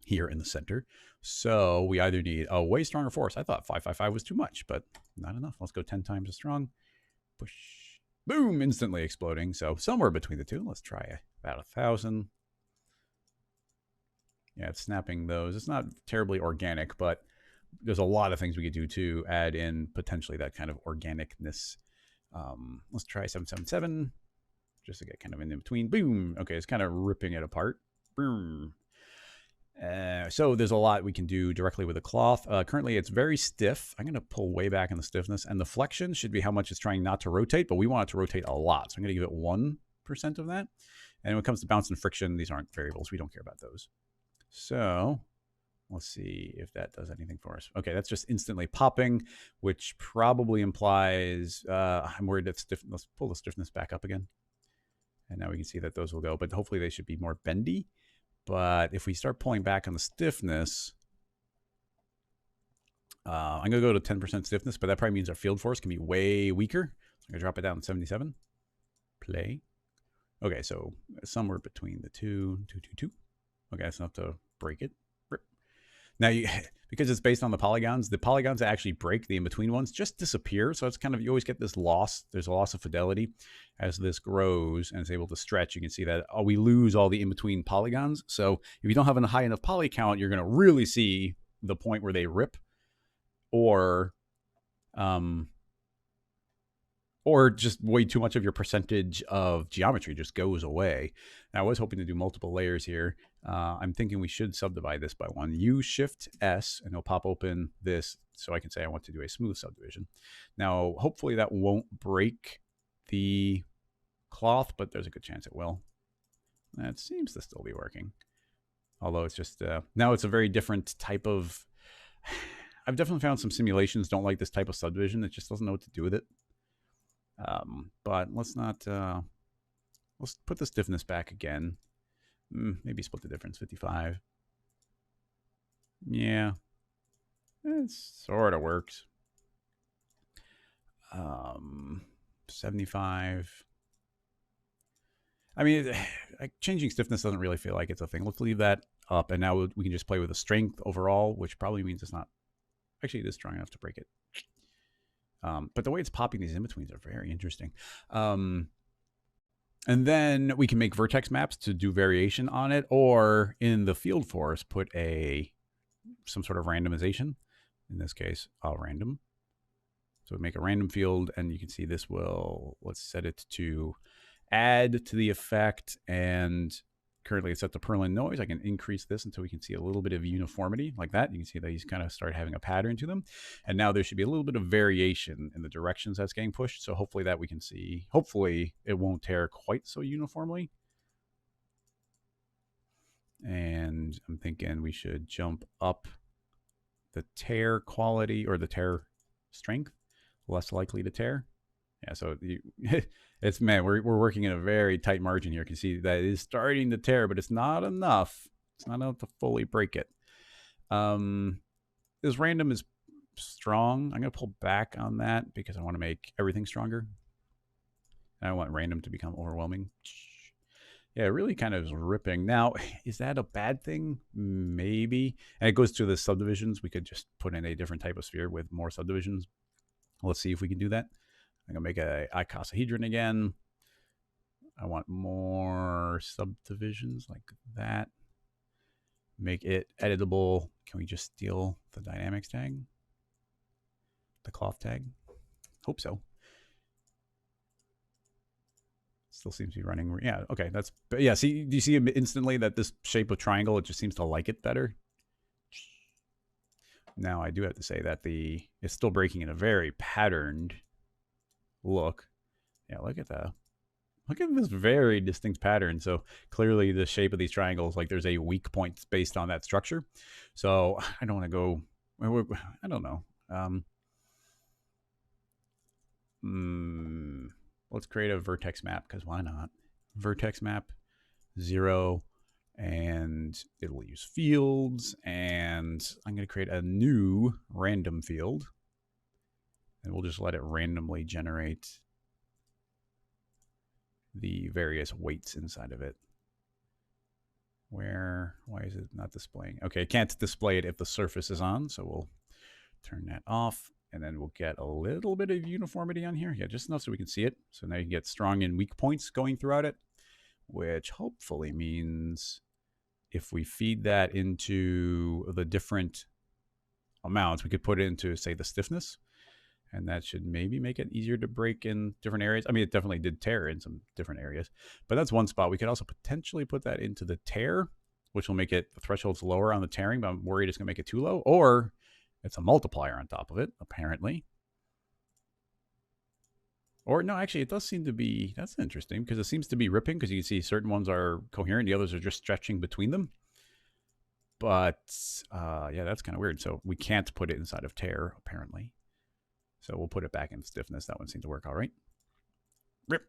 here in the center. So we either need a way stronger force. I thought 555 was too much, but not enough. Let's go 10 times as strong. Push. Boom, instantly exploding. So somewhere between the two. Let's try about 1,000. Yeah, it's snapping those. It's not terribly organic, but there's a lot of things we could do to add in potentially that kind of organicness. Let's try 777 just to get kind of in between. Boom. Okay, it's kind of ripping it apart. Boom. So there's a lot we can do directly with the cloth. Currently, it's very stiff. I'm going to pull way back in the stiffness, and the flexion should be how much it's trying not to rotate, but we want it to rotate a lot. So I'm going to give it 1% of that. And when it comes to bounce and friction, these aren't variables. We don't care about those. So let's see if that does anything for us. Okay, that's just instantly popping, which probably implies, I'm worried it's stiff. Let's pull the stiffness back up again. And now we can see that those will go, but hopefully they should be more bendy. But if we start pulling back on the stiffness, I'm going to go to 10% stiffness, but that probably means our field force can be way weaker. So I'm going to drop it down to 77. Play. Okay, so somewhere between the two. Okay, that's enough to break it. Rip. Now, because it's based on the polygons that actually break, the in-between ones just disappear. So it's kind of, you always get this loss. There's a loss of fidelity as this grows and it's able to stretch. You can see that we lose all the in-between polygons. So if you don't have a high enough poly count, you're going to really see the point where they rip, or just way too much of your percentage of geometry just goes away. Now, I was hoping to do multiple layers here. I'm thinking we should subdivide this by 1. U Shift S, and it'll pop open this so I can say I want to do a smooth subdivision. Now, hopefully that won't break the cloth, but there's a good chance it will. That seems to still be working. Although it's just, now it's a very different type of, I've definitely found some simulations don't like this type of subdivision. It just doesn't know what to do with it. But let's not, let's put the stiffness back again. Maybe split the difference, 55. Yeah, it sort of works. 75. I mean, changing stiffness doesn't really feel like it's a thing. Let's leave that up, and now we can just play with the strength overall, which probably means it's not, actually it is strong enough to break it. But the way it's popping these in-betweens are very interesting. And then we can make vertex maps to do variation on it, or in the field force, put some sort of randomization. In this case, random. So we make a random field, and you can see this will, let's set it to add to the effect, and currently it's set to Perlin noise. I can increase this until we can see a little bit of uniformity like that. You can see that he's kind of started having a pattern to them. And now there should be a little bit of variation in the directions that's getting pushed. So hopefully that we can see, hopefully it won't tear quite so uniformly. And I'm thinking we should jump up the tear quality, or the tear strength, less likely to tear. Yeah, so it's, man, we're working in a very tight margin here. You can see that it is starting to tear, but it's not enough. It's not enough to fully break it. This random is strong. I'm going to pull back on that because I want to make everything stronger. I don't want random to become overwhelming. Yeah, it really kind of is ripping. Now, is that a bad thing? Maybe. And it goes to the subdivisions. We could just put in a different type of sphere with more subdivisions. Let's see if we can do that. I'm going to make a icosahedron again. I want more subdivisions like that. Make it editable. Can we just steal the dynamics tag? The cloth tag? Hope so. Still seems to be running. Yeah, okay. But yeah, see, do you see instantly that this shape of triangle, it just seems to like it better? Now, I do have to say that it's still breaking in a very patterned look. Yeah, look at this very distinct pattern. So clearly the shape of these triangles, like there's a weak point based on that structure. So I don't want to go, I don't know. Let's create a vertex map, because why not? Vertex map 0, and it will use fields, and I'm going to create a new random field, and we'll just let it randomly generate the various weights inside of it. Why is it not displaying? Okay, it can't display it if the surface is on, so we'll turn that off, and then we'll get a little bit of uniformity on here. Yeah, just enough so we can see it. So now you can get strong and weak points going throughout it, which hopefully means if we feed that into the different amounts, we could put it into, say, the stiffness, and that should maybe make it easier to break in different areas. I mean, it definitely did tear in some different areas, but that's one spot. We could also potentially put that into the tear, which will make it, the threshold's lower on the tearing, but I'm worried it's going to make it too low, or it's a multiplier on top of it, apparently. Or no, actually, it does seem to be, that's interesting, because it seems to be ripping, because you can see certain ones are coherent, the others are just stretching between them. But yeah, that's kind of weird. So we can't put it inside of tear, apparently. So we'll put it back in stiffness. That one seemed to work all right. Rip.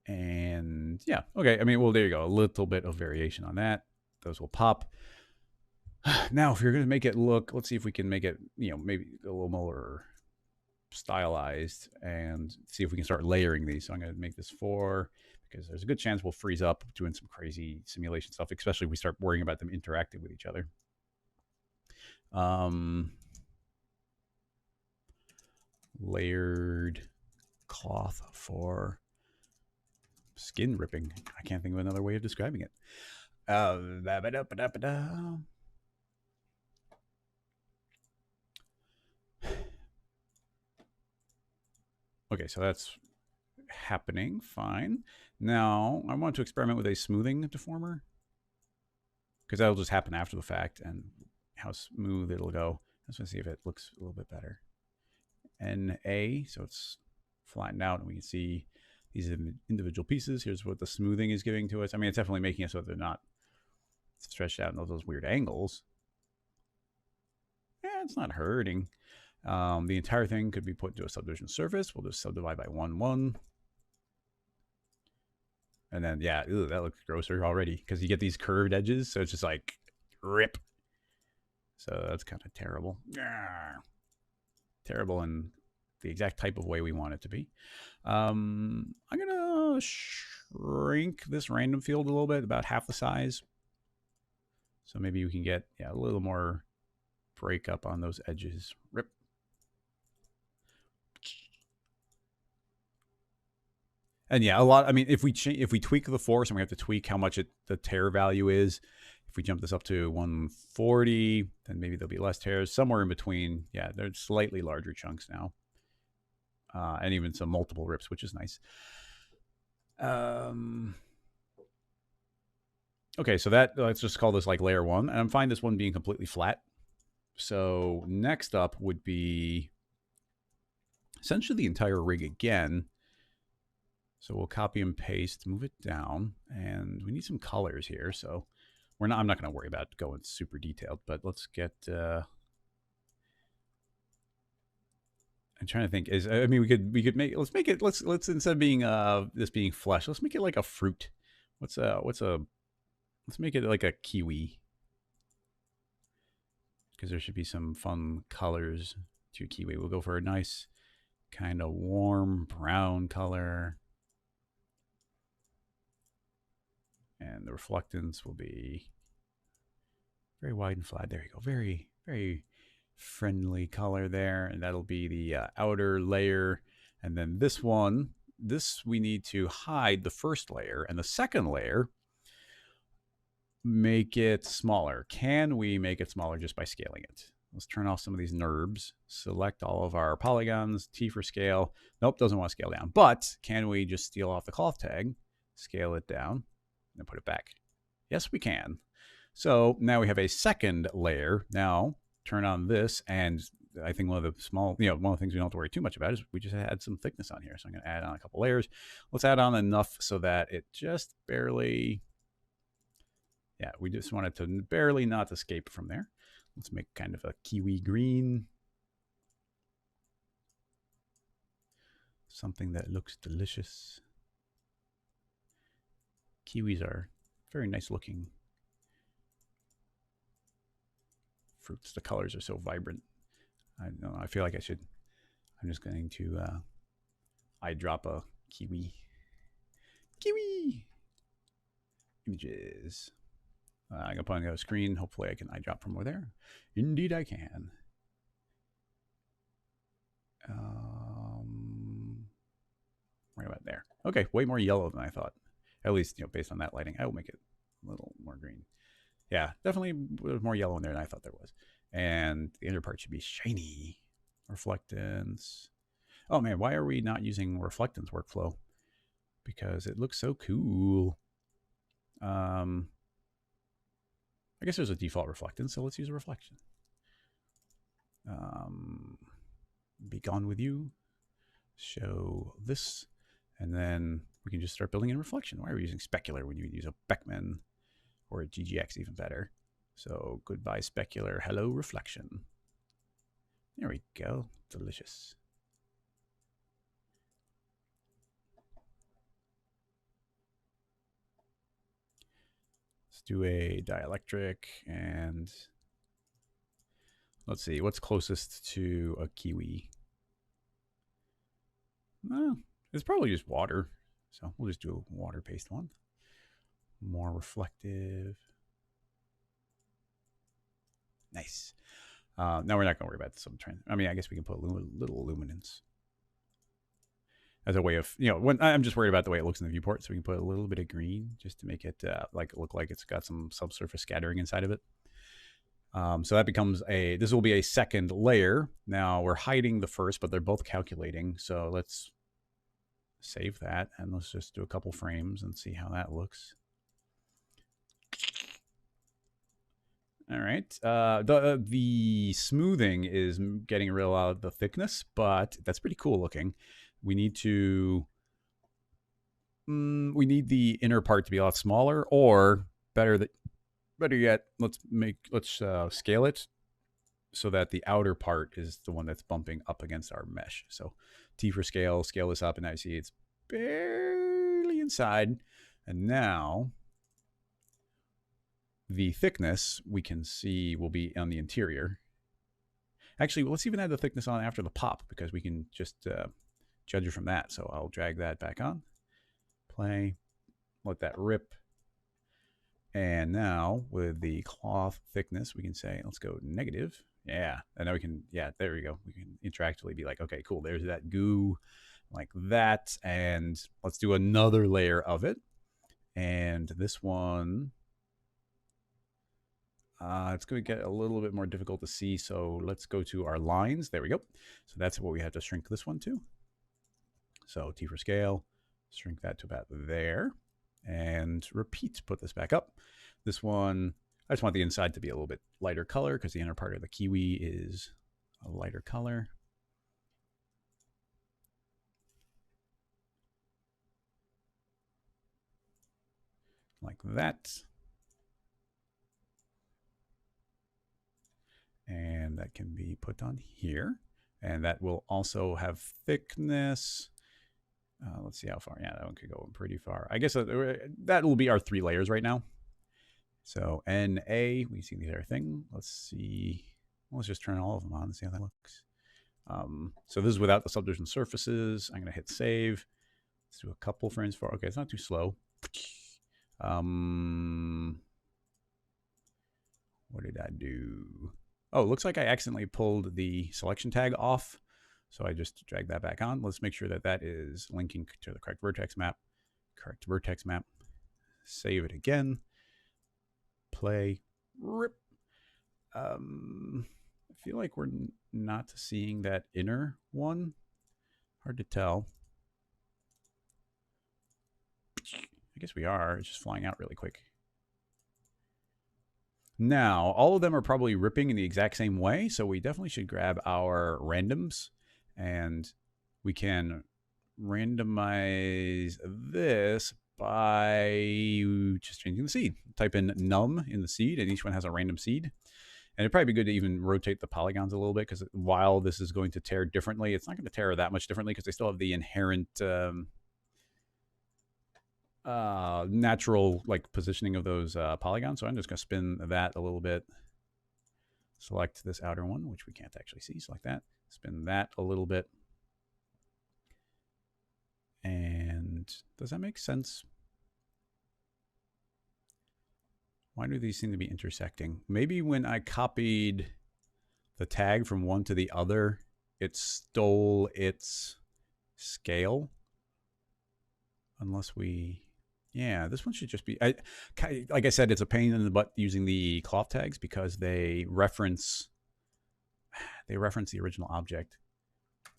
And yeah, okay. I mean, well, there you go. A little bit of variation on that. Those will pop. Now, if you're going to make it look, let's see if we can make it, maybe a little more stylized, and see if we can start layering these. So I'm going to make this 4, because there's a good chance we'll freeze up doing some crazy simulation stuff, especially if we start worrying about them interacting with each other. Layered cloth for skin ripping. I can't think of another way of describing it. Okay, so that's happening. Fine. Now I want to experiment with a smoothing deformer. because that'll just happen after the fact and how smooth it'll go. Let's just see if it looks a little bit better. NA, so it's flattened out and we can see these individual pieces. Here's what the smoothing is giving to us. I mean, it's definitely making it so they're not stretched out in those weird angles. Yeah, it's not hurting. The entire thing could be put into a subdivision surface. We'll just subdivide by 1, 1. And then, yeah, ew, that looks grosser already because you get these curved edges. So it's just like rip. So that's kind of terrible. Terrible in the exact type of way we want it to be. I'm going to shrink this random field a little bit, about half the size. So maybe we can get a little more break up on those edges. Rip. And yeah, a lot. I mean, if we tweak the force and we have to tweak how much the tear value is, if we jump this up to 140, then maybe there'll be less tears. Somewhere in between, yeah, they're slightly larger chunks now, and even some multiple rips, which is nice. Okay, so let's just call this like layer 1, and I'm fine this one being completely flat. So next up would be essentially the entire rig again. So we'll copy and paste, move it down, and we need some colors here. So I'm not going to worry about going super detailed, but let's get. I'm trying to think. Let's instead of being this being flesh, let's make it like a fruit. Let's make it like a kiwi, because there should be some fun colors to kiwi. We'll go for a nice kind of warm brown color. And the reflectance will be very wide and flat. There you go. Very, very friendly color there. And that'll be the outer layer. And then this we need to hide the first layer. And the second layer, make it smaller. Can we make it smaller just by scaling it? Let's turn off some of these NURBs. Select all of our polygons. T for scale. Nope, doesn't want to scale down. But can we just steal off the cloth tag, scale it down, and put it back? Yes, we can. So now we have a second layer. Now turn on this, and I think one of the one of the things we don't have to worry too much about is we just add some thickness on here. So I'm going to add on a couple layers. Let's add on enough so that it just barely, we just want it to barely not escape from there. Let's make kind of a kiwi green. Something that looks delicious. Kiwis are very nice looking fruits. The colors are so vibrant. I don't know. I feel like I'm just going to eyedrop a kiwi. Kiwi images. I'm going to put on the screen. Hopefully I can eyedrop from over there. Indeed I can. Right about there. Okay, way more yellow than I thought. At least, based on that lighting, I will make it a little more green. Yeah, definitely there's more yellow in there than I thought there was. And the inner part should be shiny. Reflectance. Oh man, why are we not using reflectance workflow? Because it looks so cool. I guess there's a default reflectance, so let's use a reflection. Be gone with you. Show this. And then we can just start building in reflection. Why are we using specular when you would use a Beckman or a GGX even better? So goodbye specular, hello reflection. There we go, delicious. Let's do a dielectric and let's see, what's closest to a kiwi? It's probably just water. So we'll just do a water-based one. More reflective. Nice. Now we're not going to worry about some trend. I mean, I guess we can put a little luminance as a way of, when I'm just worried about the way it looks in the viewport. So we can put a little bit of green just to make it look like it's got some subsurface scattering inside of it. So that becomes this will be a second layer. Now we're hiding the first, but they're both calculating. So let's save that and let's just do a couple frames and see how that looks. All right. The smoothing is getting rid of the thickness, but that's pretty cool looking. We need to we need the inner part to be a lot smaller, or better yet, let's scale it so that the outer part is the one that's bumping up against our mesh. So T for scale this up, and now you see it's barely inside. And now the thickness we can see will be on the interior. Actually, let's even add the thickness on after the pop, because we can just judge it from that. So I'll drag that back on, play, let that rip. And now with the cloth thickness, we can say, let's go negative. Yeah. And now we can, yeah, there we go. We can interactively be like, okay, cool. There's that goo like that. And let's do another layer of it. And this one, it's going to get a little bit more difficult to see. So let's go to our lines. There we go. So that's what we have to shrink this one to. So T for scale, shrink that to about there. And repeat, put this back up. This one, I just want the inside to be a little bit lighter color because the inner part of the kiwi is a lighter color. Like that. And that can be put on here. And that will also have thickness. Let's see how far. Yeah, that one could go pretty far. I guess that will be our 3 layers right now. So NA, we see the other thing. Let's see. Let's just turn all of them on and see how that looks. So this is without the subdivision surfaces. I'm going to hit save. Let's do a couple frames for. Okay, it's not too slow. What did I do? Oh, it looks like I accidentally pulled the selection tag off. So I just drag that back on. Let's make sure that that is linking to the correct vertex map. Correct vertex map. Save it again. Play. Rip. I feel like we're not seeing that inner one. Hard to tell. I guess we are. It's just flying out really quick. Now, all of them are probably ripping in the exact same way, so we definitely should grab our randoms, and we can randomize this by just changing the seed. Type in num in the seed, and each one has a random seed. And it'd probably be good to even rotate the polygons a little bit, because while this is going to tear differently, it's not going to tear that much differently because they still have the inherent natural like positioning of those polygons. So I'm just going to spin that a little bit. Select this outer one, which we can't actually see. Select that. Spin that a little bit. And does that make sense? Why do these seem to be intersecting? Maybe when I copied the tag from one to the other, it stole its scale. Unless we... Yeah, this one should just be... like I said, it's a pain in the butt using the cloth tags because they reference the original object.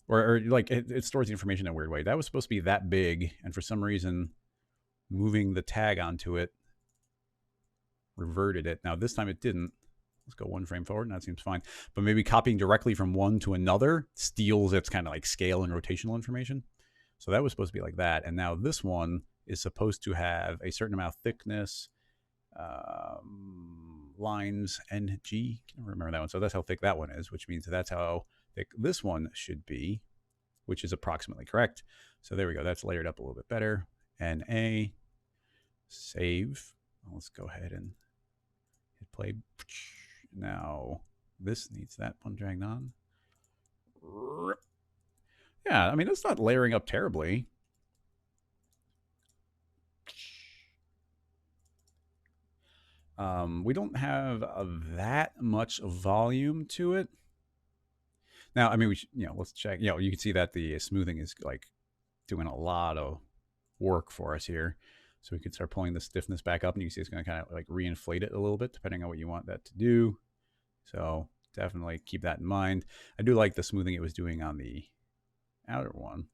Or like it stores the information in a weird way. That was supposed to be that big, and for some reason, moving the tag onto it reverted it. Now this time it didn't. Let's go 1 frame forward, and that seems fine. But maybe copying directly from one to another steals its kind of like scale and rotational information. So that was supposed to be like that. And now this one is supposed to have a certain amount of thickness, lines NG. I can't remember that one. So that's how thick that one is, which means that's how thick this one should be, which is approximately correct. So there we go. That's layered up a little bit better. NA, save. Let's go ahead and hit play. Now this needs that one dragged on. Yeah, I mean, it's not layering up terribly. We don't have that much volume to it. Now, I mean, we should, let's check. You can see that the smoothing is like doing a lot of work for us here. So we could start pulling the stiffness back up, and you can see it's going to kind of like reinflate it a little bit, depending on what you want that to do. So definitely keep that in mind. I do like the smoothing it was doing on the outer one.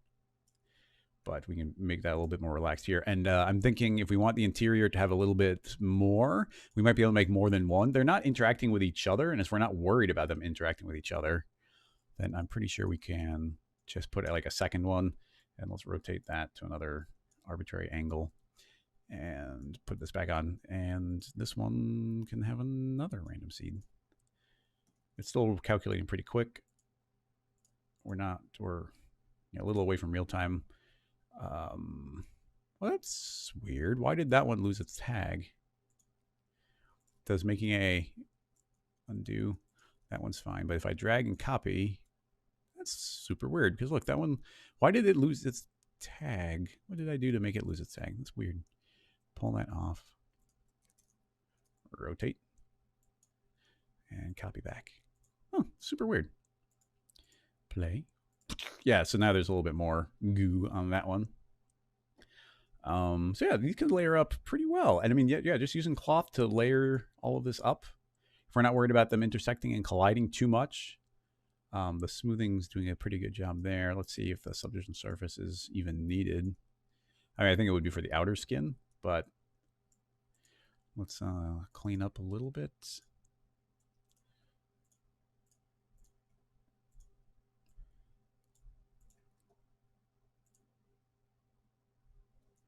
but we can make that a little bit more relaxed here. And I'm thinking if we want the interior to have a little bit more, we might be able to make more than one. They're not interacting with each other, and if we're not worried about them interacting with each other, then I'm pretty sure we can just put like a second one, and let's rotate that to another arbitrary angle and put this back on. And this one can have another random seed. It's still calculating pretty quick. We're a little away from real time. Well, that's weird. Why did that one lose its tag? Does making a undo? That one's fine. But if I drag and copy, that's super weird. Because look, that one, why did it lose its tag? What did I do to make it lose its tag? That's weird. Pull that off. Rotate. And copy back. Oh, super weird. Play. Yeah, so now there's a little bit more goo on that one. So yeah, these can layer up pretty well. And I mean, yeah, just using cloth to layer all of this up. If we're not worried about them intersecting and colliding too much, the smoothing's doing a pretty good job there. Let's see if the subdivision surface is even needed. I mean, I think it would be for the outer skin, but let's clean up a little bit.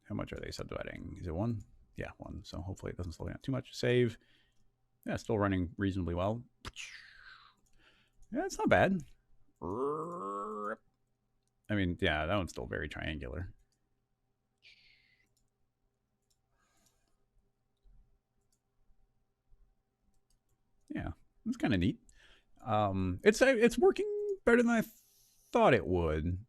How much are they subdividing? Is it 1? Yeah, 1. So hopefully it doesn't slow down too much. Save. Yeah, still running reasonably well. Yeah, it's not bad. I mean, yeah, that one's still very triangular. Yeah, it's kind of neat. It's working better than I thought it would.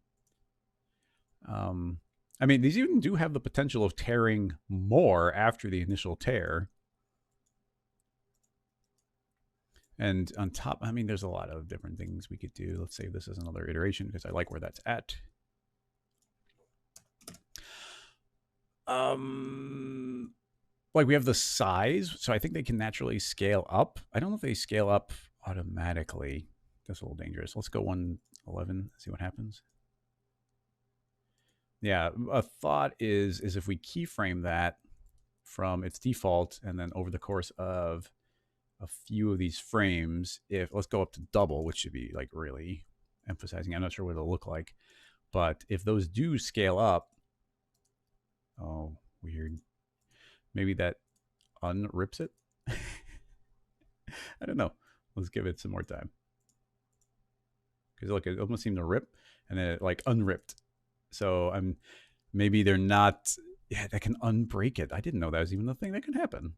I mean, these even do have the potential of tearing more after the initial tear. And on top, I mean, there's a lot of different things we could do. Let's save this as another iteration because I like where that's at. Like we have the size, so I think they can naturally scale up. I don't know if they scale up automatically. That's a little dangerous. Let's go 111, see what happens. Yeah, a thought is if we keyframe that from its default and then over the course of a few of these frames, let's go up to double, which should be like really emphasizing. I'm not sure what it'll look like, but if those do scale up, oh, weird. Maybe that unrips it. I don't know. Let's give it some more time. Because look, it almost seemed to rip and then it like unripped. So maybe they're not, yeah, that can unbreak it. I didn't know that was even the thing that can happen.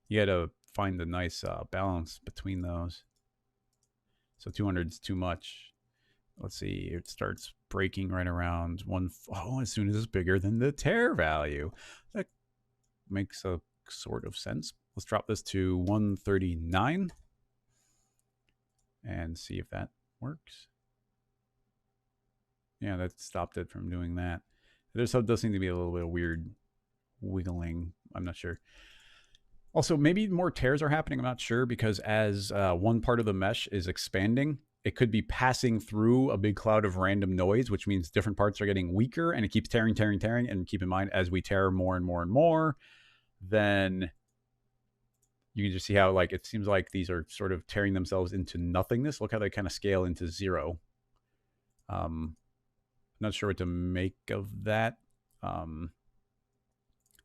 You got to find the nice balance between those. So 200 is too much. Let's see, it starts breaking right around as soon as it's bigger than the tear value. That makes a sort of sense. Let's drop this to 139 and see if that works. Yeah, that stopped it from doing that. There does seem to be a little bit of weird wiggling. I'm not sure. Also, maybe more tears are happening. I'm not sure because as one part of the mesh is expanding, it could be passing through a big cloud of random noise, which means different parts are getting weaker and it keeps tearing. And keep in mind, as we tear more and more and more, then you can just see how like it seems like these are sort of tearing themselves into nothingness. Look how they kind of scale into 0. Not sure what to make of that.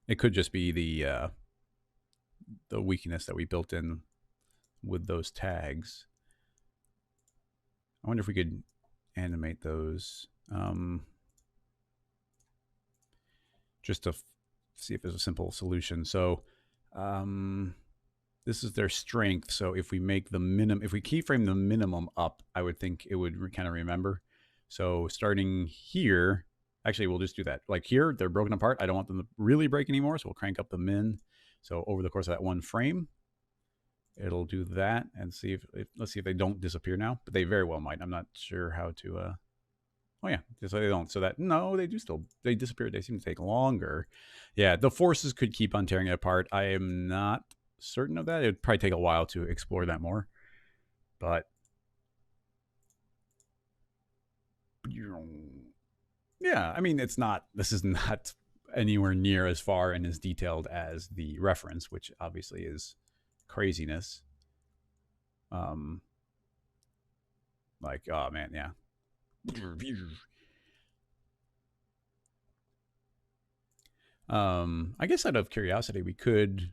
It could just be the weakness that we built in with those tags. I wonder if we could animate those just to see if there's a simple solution. So this is their strength. So if we make the if we keyframe the minimum up, I would think it would kind of remember. So starting here, actually, we'll just do that. Like here, they're broken apart. I don't want them to really break anymore, so we'll crank up the min. So over the course of that one frame, it'll do that and see if let's see if they don't disappear now, but they very well might. I'm not sure how to. Oh yeah, so they don't. So that no, they do still. They disappear. They seem to take longer. Yeah, the forces could keep on tearing it apart. I am not certain of that. It'd probably take a while to explore that more, but Yeah, I mean, this is not anywhere near as far and as detailed as the reference, which obviously is craziness. Um, like, oh man, yeah. I guess out of curiosity, we could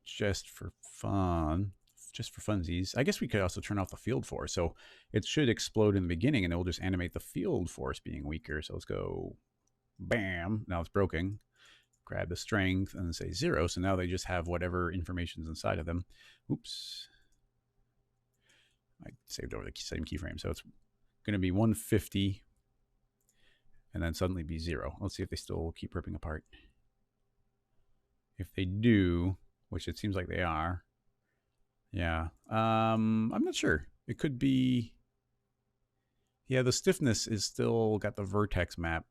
just for fun, just for funsies, I guess we could also turn off the field force. So it should explode in the beginning and it will just animate the field force being weaker. So let's go bam. Now it's broken. Grab the strength and then say 0. So now they just have whatever information's inside of them. Oops. I saved over the same keyframe. So it's going to be 150 and then suddenly be 0. Let's see if they still keep ripping apart. If they do, which it seems like they are, yeah. I'm not sure. It could be, yeah, the stiffness is still got the vertex map.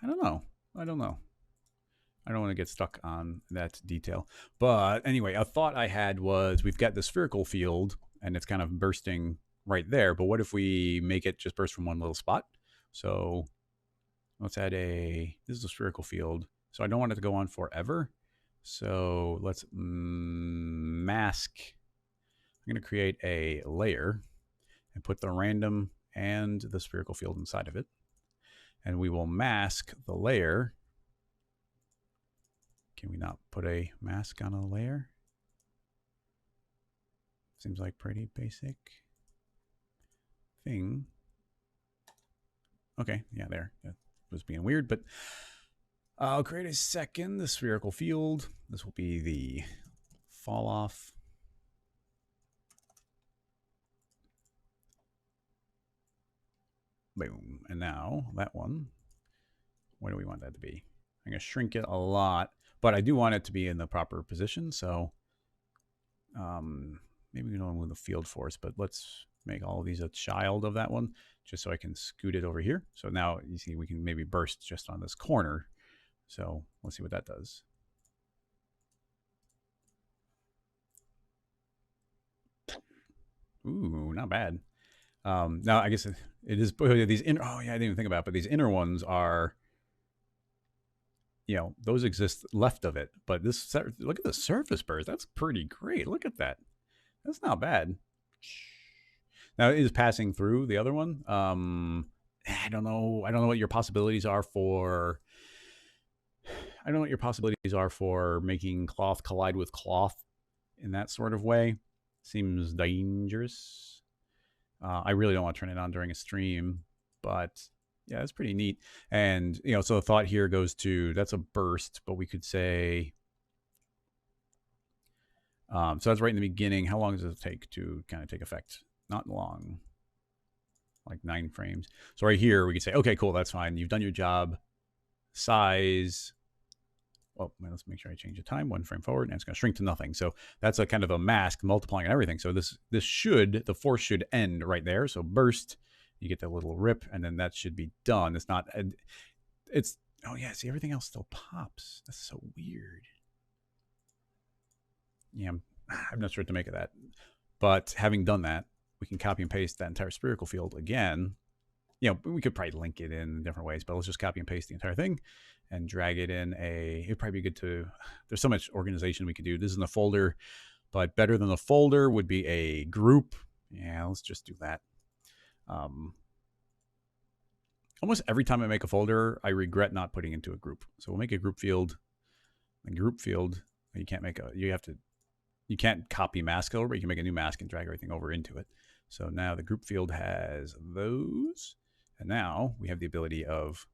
I don't know. I don't want to get stuck on that detail. But anyway, a thought I had was we've got the spherical field and it's kind of bursting right there. But what if we make it just burst from one little spot? So let's add this is a spherical field. So I don't want it to go on forever. So let's mask. I'm going to create a layer and put the random and the spherical field inside of it. And we will mask the layer. Can we not put a mask on a layer? Seems like pretty basic thing. Okay, yeah, there. That was being weird, but I'll create a second, the spherical field. This will be the fall off. Boom. And now that one, what do we want that to be? I'm going to shrink it a lot, but I do want it to be in the proper position. So maybe we don't move the field force, but let's make all of these a child of that one just so I can scoot it over here. So now you see we can maybe burst just on this corner. So let's see what that does. Ooh, not bad. Now I guess it is these inner. Oh yeah, I didn't even think about it, but these inner ones are, you know, those exist left of it. But this, look at the surface burst. That's pretty great. Look at that. That's not bad. Now it is passing through the other one. I don't know. I don't know what your possibilities are for. I don't know what your possibilities are for making cloth collide with cloth in that sort of way. Seems dangerous. I really don't want to turn it on during a stream, but yeah, it's pretty neat. And, you know, so the thought here goes to, that's a burst, but we could say, so that's right in the beginning. How long does it take to kind of take effect? Not long, like 9 frames. So right here, we could say, okay, cool, that's fine. You've done your job. Size. Oh, let's make sure I change the time 1 frame forward, and it's going to shrink to nothing. So that's a kind of a mask multiplying and everything. So the force should end right there. So burst, you get that little rip, and then that should be done. It's not, oh yeah, see, everything else still pops. That's so weird. Yeah, I'm not sure what to make of that. But having done that, we can copy and paste that entire spherical field again. You know, we could probably link it in different ways, but let's just copy and paste the entire thing and drag it in it'd probably be good to, there's so much organization we could do. This is in the folder, but better than the folder would be a group. Yeah, let's just do that. Almost every time I make a folder, I regret not putting into a group. So we'll make a group field. A group field, you can't copy mask over, but you can make a new mask and drag everything over into it. So now the group field has those. And now we have the ability of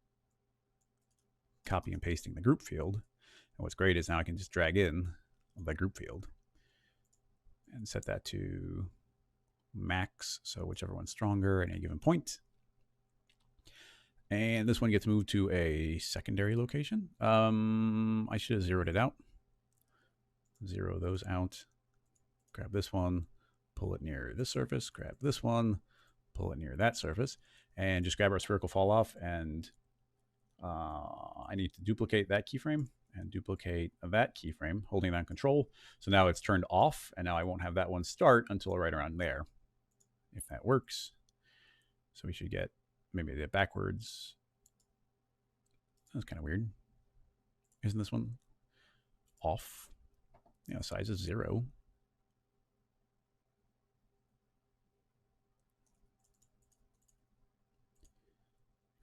copy and pasting the group field. And what's great is now I can just drag in the group field and set that to max. So whichever one's stronger at any given point. And this one gets moved to a secondary location. I should have zeroed it out. Zero those out. Grab this one, pull it near this surface, grab this one, pull it near that surface, and just grab our spherical fall off. And I need to duplicate that keyframe and duplicate that keyframe, holding that control. So now it's turned off, and now I won't have that one start until right around there, if that works. So we should get maybe that backwards. That's kind of weird. Isn't this one off? Yeah, size is 0.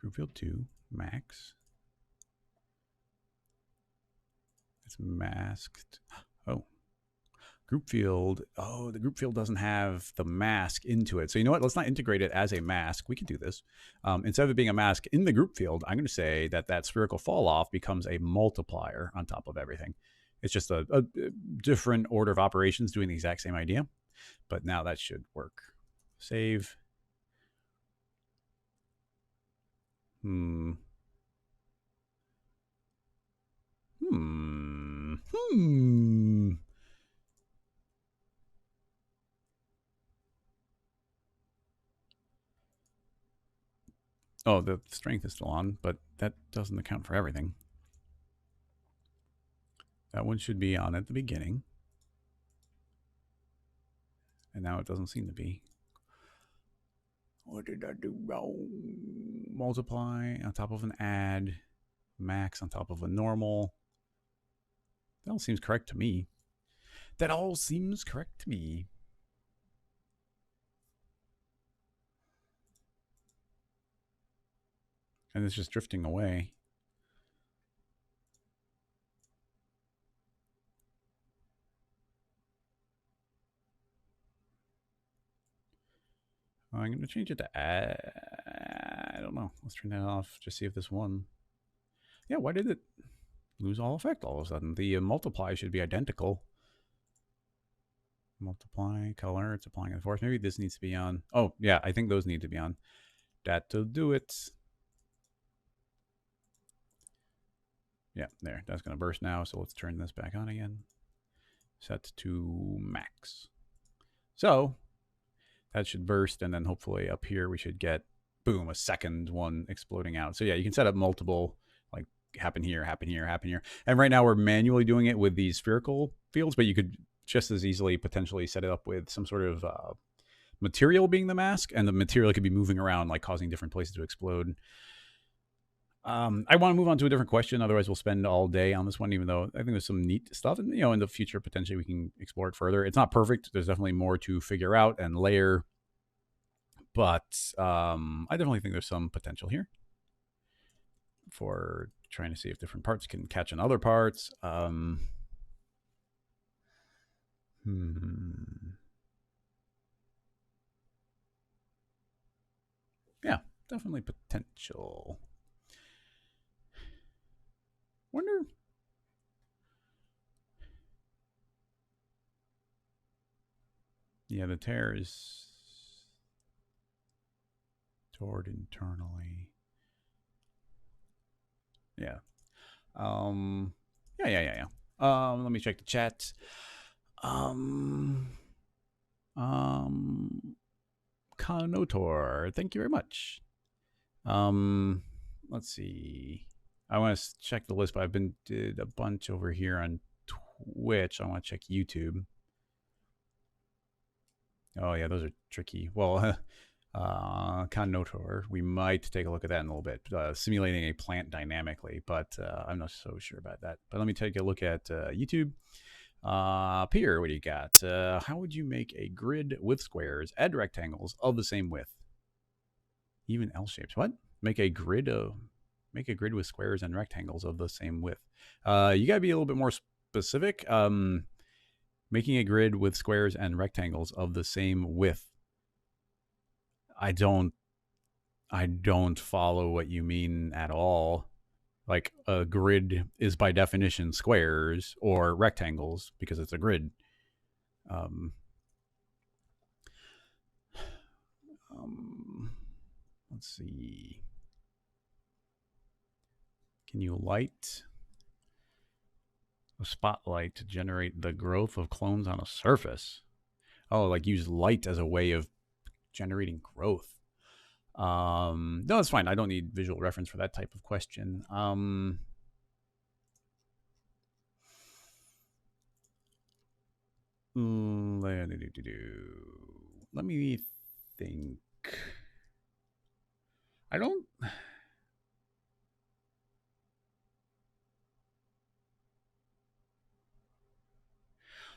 Group field 2, max. It's masked. Oh, group field. Oh, the group field doesn't have the mask into it. So you know what? Let's not integrate it as a mask. We can do this. Instead of it being a mask in the group field, I'm going to say that that spherical fall off becomes a multiplier on top of everything. It's just a different order of operations doing the exact same idea. But now that should work. Save. Hmm. Oh, the strength is still on, but that doesn't account for everything. That one should be on at the beginning. And now it doesn't seem to be. What did I do wrong? Multiply on top of an add. Max on top of a normal. That all seems correct to me. That all seems correct to me. And it's just drifting away. I'm going to change it to add. I don't know. Let's turn that off. Just see if this one. Yeah, why did it lose all effect all of a sudden? The multiply should be identical. Multiply, color, it's applying the force. Maybe this needs to be on. Oh, yeah, I think those need to be on. That'll do it. Yeah, there. That's going to burst now. So let's turn this back on again. Set to max. So that should burst. And then hopefully up here we should get, boom, a second one exploding out. So yeah, you can set up multiple, like happen here, happen here, happen here. And right now we're manually doing it with these spherical fields, but you could just as easily potentially set it up with some sort of material being the mask, and the material could be moving around, like causing different places to explode. I want to move on to a different question. Otherwise, we'll spend all day on this one, even though I think there's some neat stuff. And, in the future, potentially we can explore it further. It's not perfect. There's definitely more to figure out and layer. But I definitely think there's some potential here for trying to see if different parts can catch on other parts. Yeah, definitely potential. Wonder. Yeah, the tear is stored internally. Yeah. Yeah. Let me check the chat. Kanotor, thank you very much. Let's see. I want to check the list, but I've been did a bunch over here on Twitch. I want to check YouTube. Oh yeah, those are tricky. Well, Kanotor, we might take a look at that in a little bit. Simulating a plant dynamically, but I'm not so sure about that. But let me take a look at YouTube. Peter, what do you got? How would you make a grid with squares and rectangles of the same width? Even L shapes. What? Make a grid with squares and rectangles of the same width. You gotta be a little bit more specific. Making a grid with squares and rectangles of the same width. I don't follow what you mean at all. Like a grid is by definition squares or rectangles because it's a grid. Let's see. Can you light a spotlight to generate the growth of clones on a surface? Oh, like use light as a way of generating growth. No, that's fine. I don't need visual reference for that type of question. Let me think. I don't.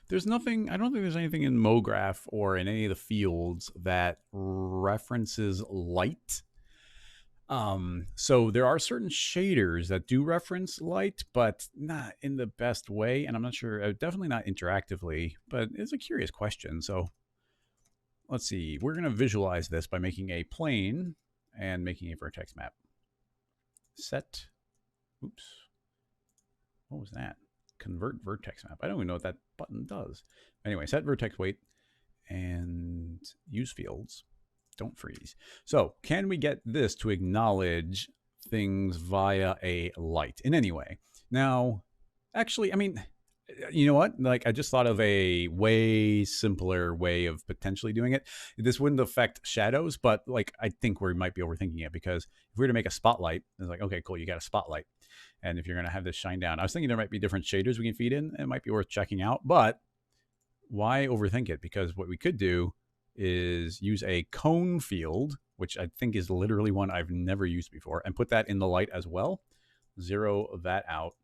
There's nothing. I don't think there's anything in MoGraph or in any of the fields that references light. So there are certain shaders that do reference light, but not in the best way. And I'm not sure, definitely not interactively, but it's a curious question. So let's see. We're going to visualize this by making a plane and making a vertex map. Set. Oops. What was that? Convert vertex map. I don't even know what that button does. Anyway, set vertex weight and use fields. Don't freeze. So can we get this to acknowledge things via a light in any way? Now, actually, I mean, you know what? Like, I just thought of a way simpler way of potentially doing it. This wouldn't affect shadows, but like, I think we might be overthinking it, because if we were to make a spotlight, it's like, okay, cool, you got a spotlight. And if you're going to have this shine down, I was thinking there might be different shaders we can feed in. It might be worth checking out, but why overthink it? Because what we could do is use a cone field, which I think is literally one I've never used before, and put that in the light as well. Zero that out.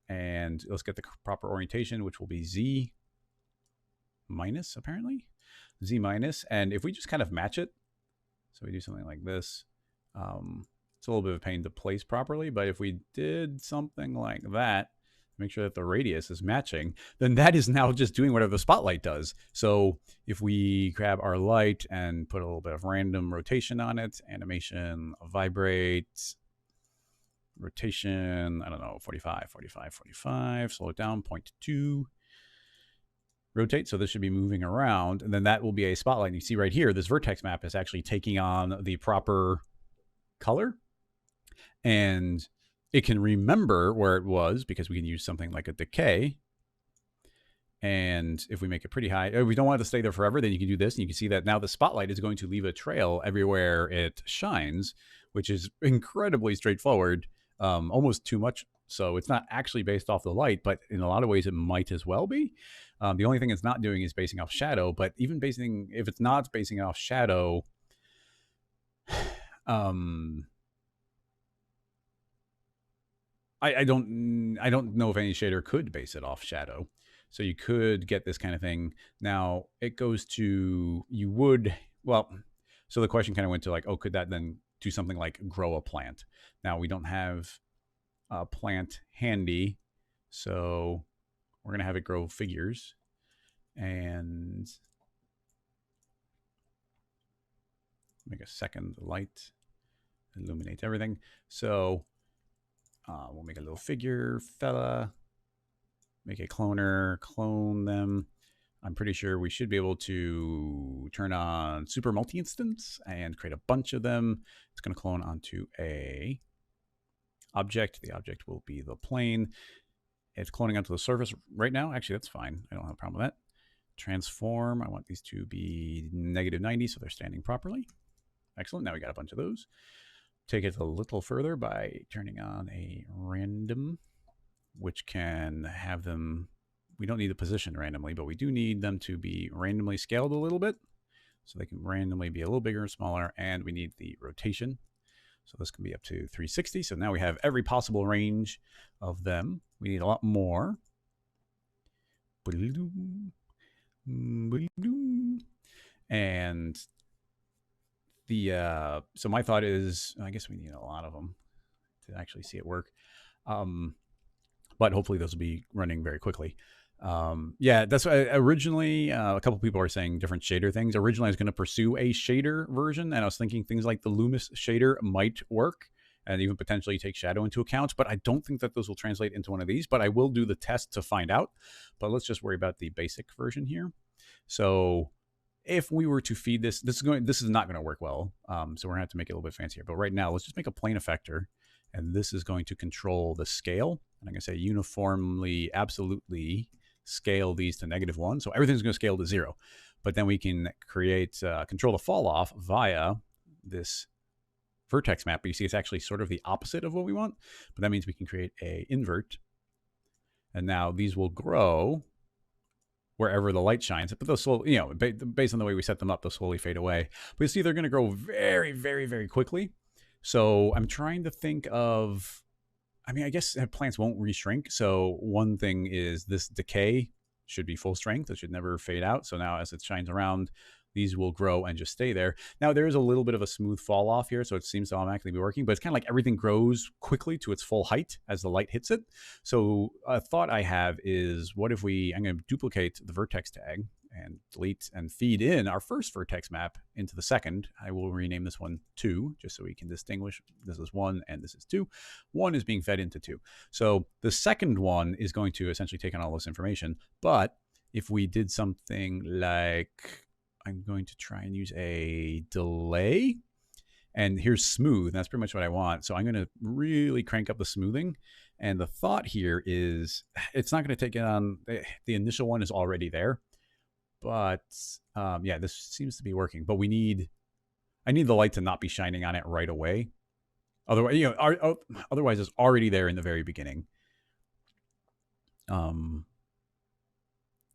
And let's get the proper orientation, which will be Z minus, apparently. Z minus. And if we just kind of match it, so we do something like this, it's a little bit of a pain to place properly, but if we did something like that, make sure that the radius is matching, then that is now just doing whatever the spotlight does. So if we grab our light and put a little bit of random rotation on it, animation, vibrate, rotation, I don't know, 45, 45, 45, slow it down, 0.2, rotate. So this should be moving around, and then that will be a spotlight. And you see right here, this vertex map is actually taking on the proper color, and it can remember where it was because we can use something like a decay. And if we make it pretty high, if we don't want it to stay there forever, then you can do this, and you can see that now the spotlight is going to leave a trail everywhere it shines, which is incredibly straightforward, almost too much. So it's not actually based off the light, but in a lot of ways it might as well be. The only thing it's not doing is basing off shadow, but even if it's not basing off shadow, I don't know if any shader could base it off shadow. So you could get this kind of thing. Now it goes to, so the question kind of went to like, oh, could that then do something like grow a plant? Now we don't have a plant handy, so we're going to have it grow figures, and make a second light, illuminate everything. So we'll make a little figure fella, make a cloner, clone them. I'm pretty sure we should be able to turn on super multi-instance and create a bunch of them. It's going to clone onto a object. The object will be the plane. It's cloning onto the surface right now. Actually, that's fine. I don't have a problem with that. Transform. I want these to be -90, so they're standing properly. Excellent. Now we got a bunch of those. Take it a little further by turning on a random, which can have them, we don't need the position randomly, but we do need them to be randomly scaled a little bit. So they can randomly be a little bigger or smaller, and we need the rotation. So this can be up to 360. So now we have every possible range of them. We need a lot more. And so my thought is, I guess we need a lot of them to actually see it work. But hopefully those will be running very quickly. Yeah, that's originally a couple people are saying different shader things. Originally, I was going to pursue a shader version, and I was thinking things like the Loomis shader might work and even potentially take shadow into account. But I don't think that those will translate into one of these. But I will do the test to find out. But let's just worry about the basic version here. So if we were to feed this, this is not going to work well. So we're going to have to make it a little bit fancier. But right now, let's just make a plane effector, and this is going to control the scale. And I'm going to say uniformly, absolutely scale these to -1. So everything's going to scale to 0. But then we can create, control the fall off via this vertex map. But you see, it's actually sort of the opposite of what we want. But that means we can create a invert. And now these will grow wherever the light shines. But they'll slowly, based on the way we set them up, they'll slowly fade away. But you see, they're going to grow very, very, very quickly. So I'm trying to think of, I mean, I guess plants won't reshrink. So one thing is this decay should be full strength. It should never fade out. So now as it shines around, these will grow and just stay there. Now there is a little bit of a smooth fall off here, so it seems to automatically be working, but it's kind of like everything grows quickly to its full height as the light hits it. So a thought I have is, what if I'm going to duplicate the vertex tag and delete and feed in our first vertex map into the second. I will rename this one 2, just so we can distinguish. This is 1 and this is 2. 1 is being fed into 2. So the second one is going to essentially take on all this information. But if we did something like, I'm going to try and use a delay, and here's smooth. That's pretty much what I want. So I'm going to really crank up the smoothing. And the thought here is, it's not going to take it on, the initial one is already there. But yeah, this seems to be working. But I need the light to not be shining on it right away. Otherwise, otherwise it's already there in the very beginning.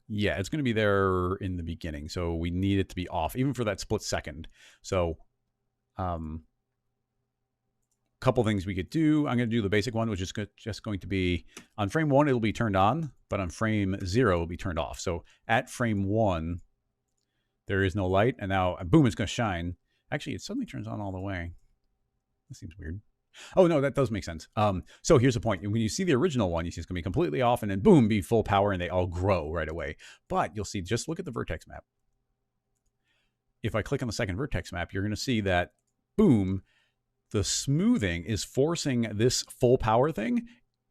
Yeah, it's going to be there in the beginning. So we need it to be off, even for that split second. So couple things we could do. I'm going to do the basic one, which is just going to be on frame 1, it'll be turned on, but on frame 0, it'll be turned off. So at frame 1, there is no light, and now boom, it's going to shine. Actually, it suddenly turns on all the way. That seems weird. Oh, no, that does make sense. So here's the point. When you see the original one, you see it's going to be completely off, and then boom, be full power, and they all grow right away. But you'll see, just look at the vertex map. If I click on the second vertex map, you're going to see that, boom, the smoothing is forcing this full power thing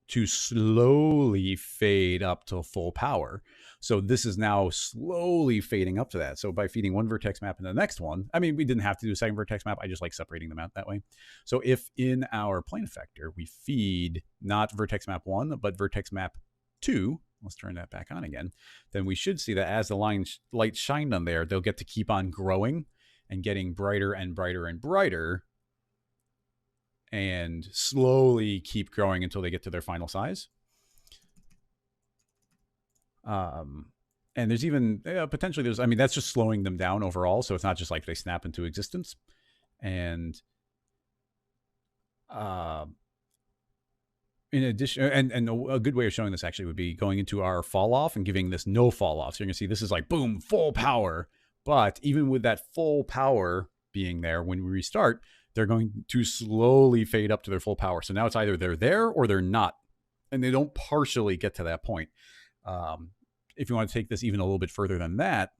to slowly fade up to full power. So this is now slowly fading up to that. So by feeding one vertex map in the next one, I mean, we didn't have to do a second vertex map. I just like separating them out that way. So if in our plane effector, we feed not vertex map 1, but vertex map 2, let's turn that back on again, then we should see that as the light shined on there, they'll get to keep on growing and getting brighter and brighter and brighter, and slowly keep growing until they get to their final size. And there's even potentially I mean, that's just slowing them down overall. So it's not just like they snap into existence. And in addition, and a good way of showing this actually would be going into our fall off and giving this no fall off. So you're gonna see this is like boom, full power. But even with that full power being there, when we restart, they're going to slowly fade up to their full power. So now it's either they're there or they're not, and they don't partially get to that point. If you want to take this even a little bit further than that,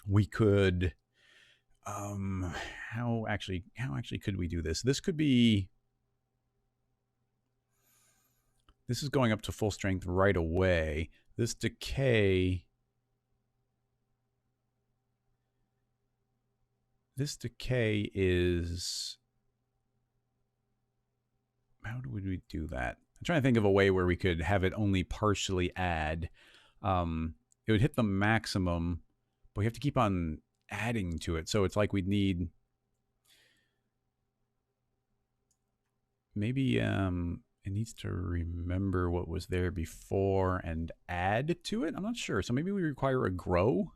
we could, how actually could we do this? This is going up to full strength right away. This decay is, how would we do that? I'm trying to think of a way where we could have it only partially add. It would hit the maximum, but we have to keep on adding to it. So it's like we'd need, maybe it needs to remember what was there before and add to it. I'm not sure. So maybe we require a grow.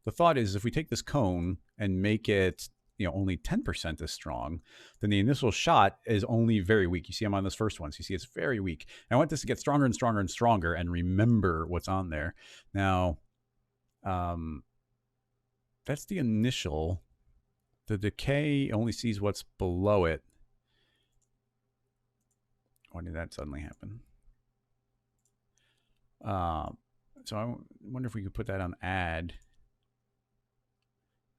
The thought is, if we take this cone and make it, only 10% as strong, then the initial shot is only very weak. You see I'm on this first one, so you see it's very weak. And I want this to get stronger and stronger and stronger and remember what's on there. Now, that's the initial. The decay only sees what's below it. Why did that suddenly happen? So I wonder if we could put that on add.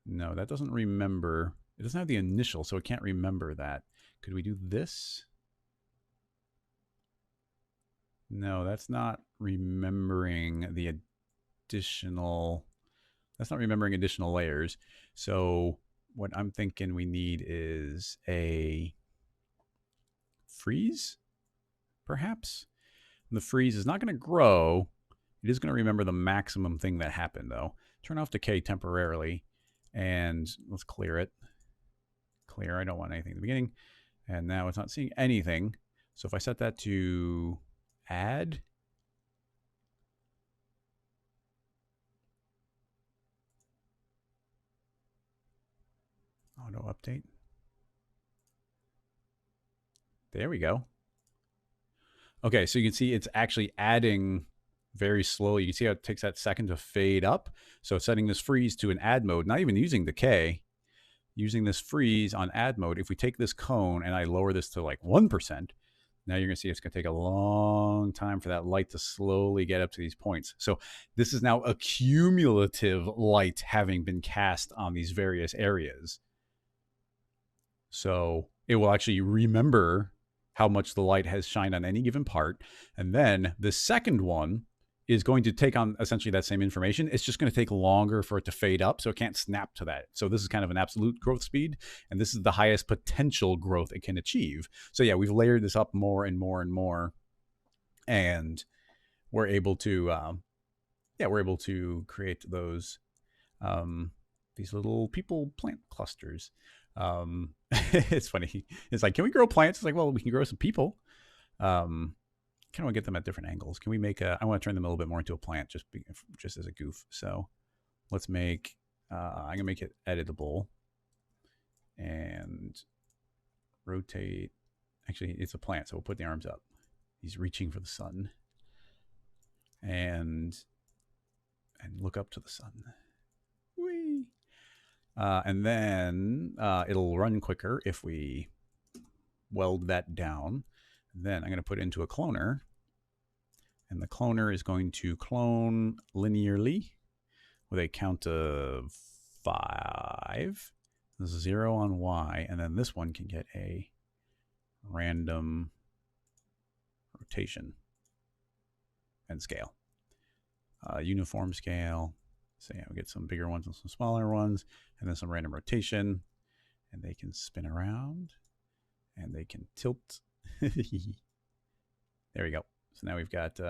No, that doesn't remember. It doesn't have the initial, so it can't remember that. Could we do this? No, that's not remembering the additional. That's not remembering additional layers. So what I'm thinking we need is a freeze, perhaps. And the freeze is not going to grow. It is going to remember the maximum thing that happened, though. Turn off decay temporarily. And let's clear it. Clear, I don't want anything at the beginning. And now it's not seeing anything. So if I set that to add, auto update. There we go. Okay, so you can see it's actually adding very slowly. You can see how it takes that second to fade up. So setting this freeze to an add mode, not even using the K, using this freeze on add mode. If we take this cone and I lower this to like 1%, now you're going to see it's going to take a long time for that light to slowly get up to these points. So this is now a cumulative light having been cast on these various areas. So it will actually remember how much the light has shined on any given part. And then the second one is going to take on essentially that same information. It's just going to take longer for it to fade up, so it can't snap to that. So this is kind of an absolute growth speed, and this is the highest potential growth it can achieve. So yeah, we've layered this up more and more and more, and we're able to create those these little people plant clusters. It's funny. It's like, can we grow plants? It's like, well, we can grow some people. Kind of get them at different angles. Can we make a? I want to turn them a little bit more into a plant, just as a goof. So let's make. I'm gonna make it editable and rotate. Actually, it's a plant, so we'll put the arms up. He's reaching for the sun, and look up to the sun. Whee! And then it'll run quicker if we weld that down. Then I'm going to put it into a cloner, and the cloner is going to clone linearly with a count of 5, 0 on Y, and then this one can get a random rotation and scale. Uniform scale. So yeah, we get some bigger ones and some smaller ones, and then some random rotation, and they can spin around, and they can tilt. There we go. So now we've got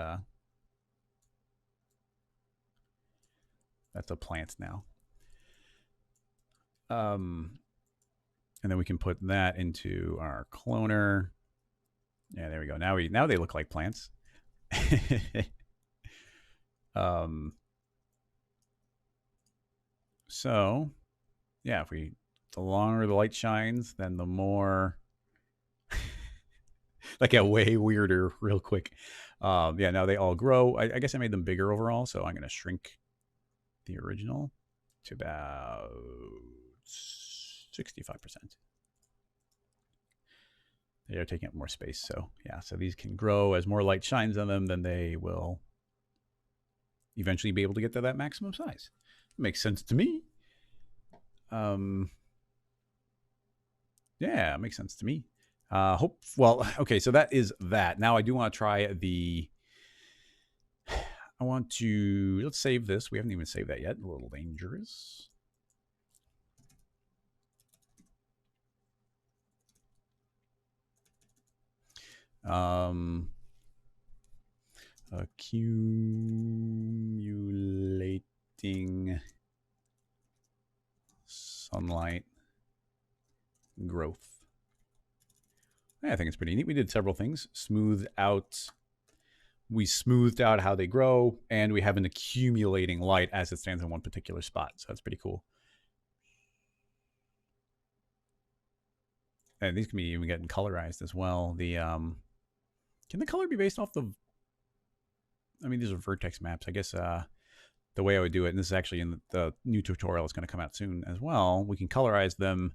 that's a plant now. And then we can put that into our cloner. Yeah, there we go. Now they look like plants. So yeah, the longer the light shines, then the more like a way weirder real quick. Yeah, now they all grow. I guess I made them bigger overall, so I'm going to shrink the original to about 65%. They are taking up more space, so yeah, so these can grow as more light shines on them, then they will eventually be able to get to that maximum size. Makes sense to me. Yeah, it makes sense to me. Well, okay, so that is that. Now I do want to try let's save this. We haven't even saved that yet. A little dangerous. Accumulating sunlight growth. I think it's pretty neat. We did several things. We smoothed out how they grow, and we have an accumulating light as it stands in one particular spot. So that's pretty cool. And these can be even getting colorized as well. Can the color be based off the? I mean, these are vertex maps. I guess the way I would do it, and this is actually in the new tutorial that's going to come out soon as well. We can colorize them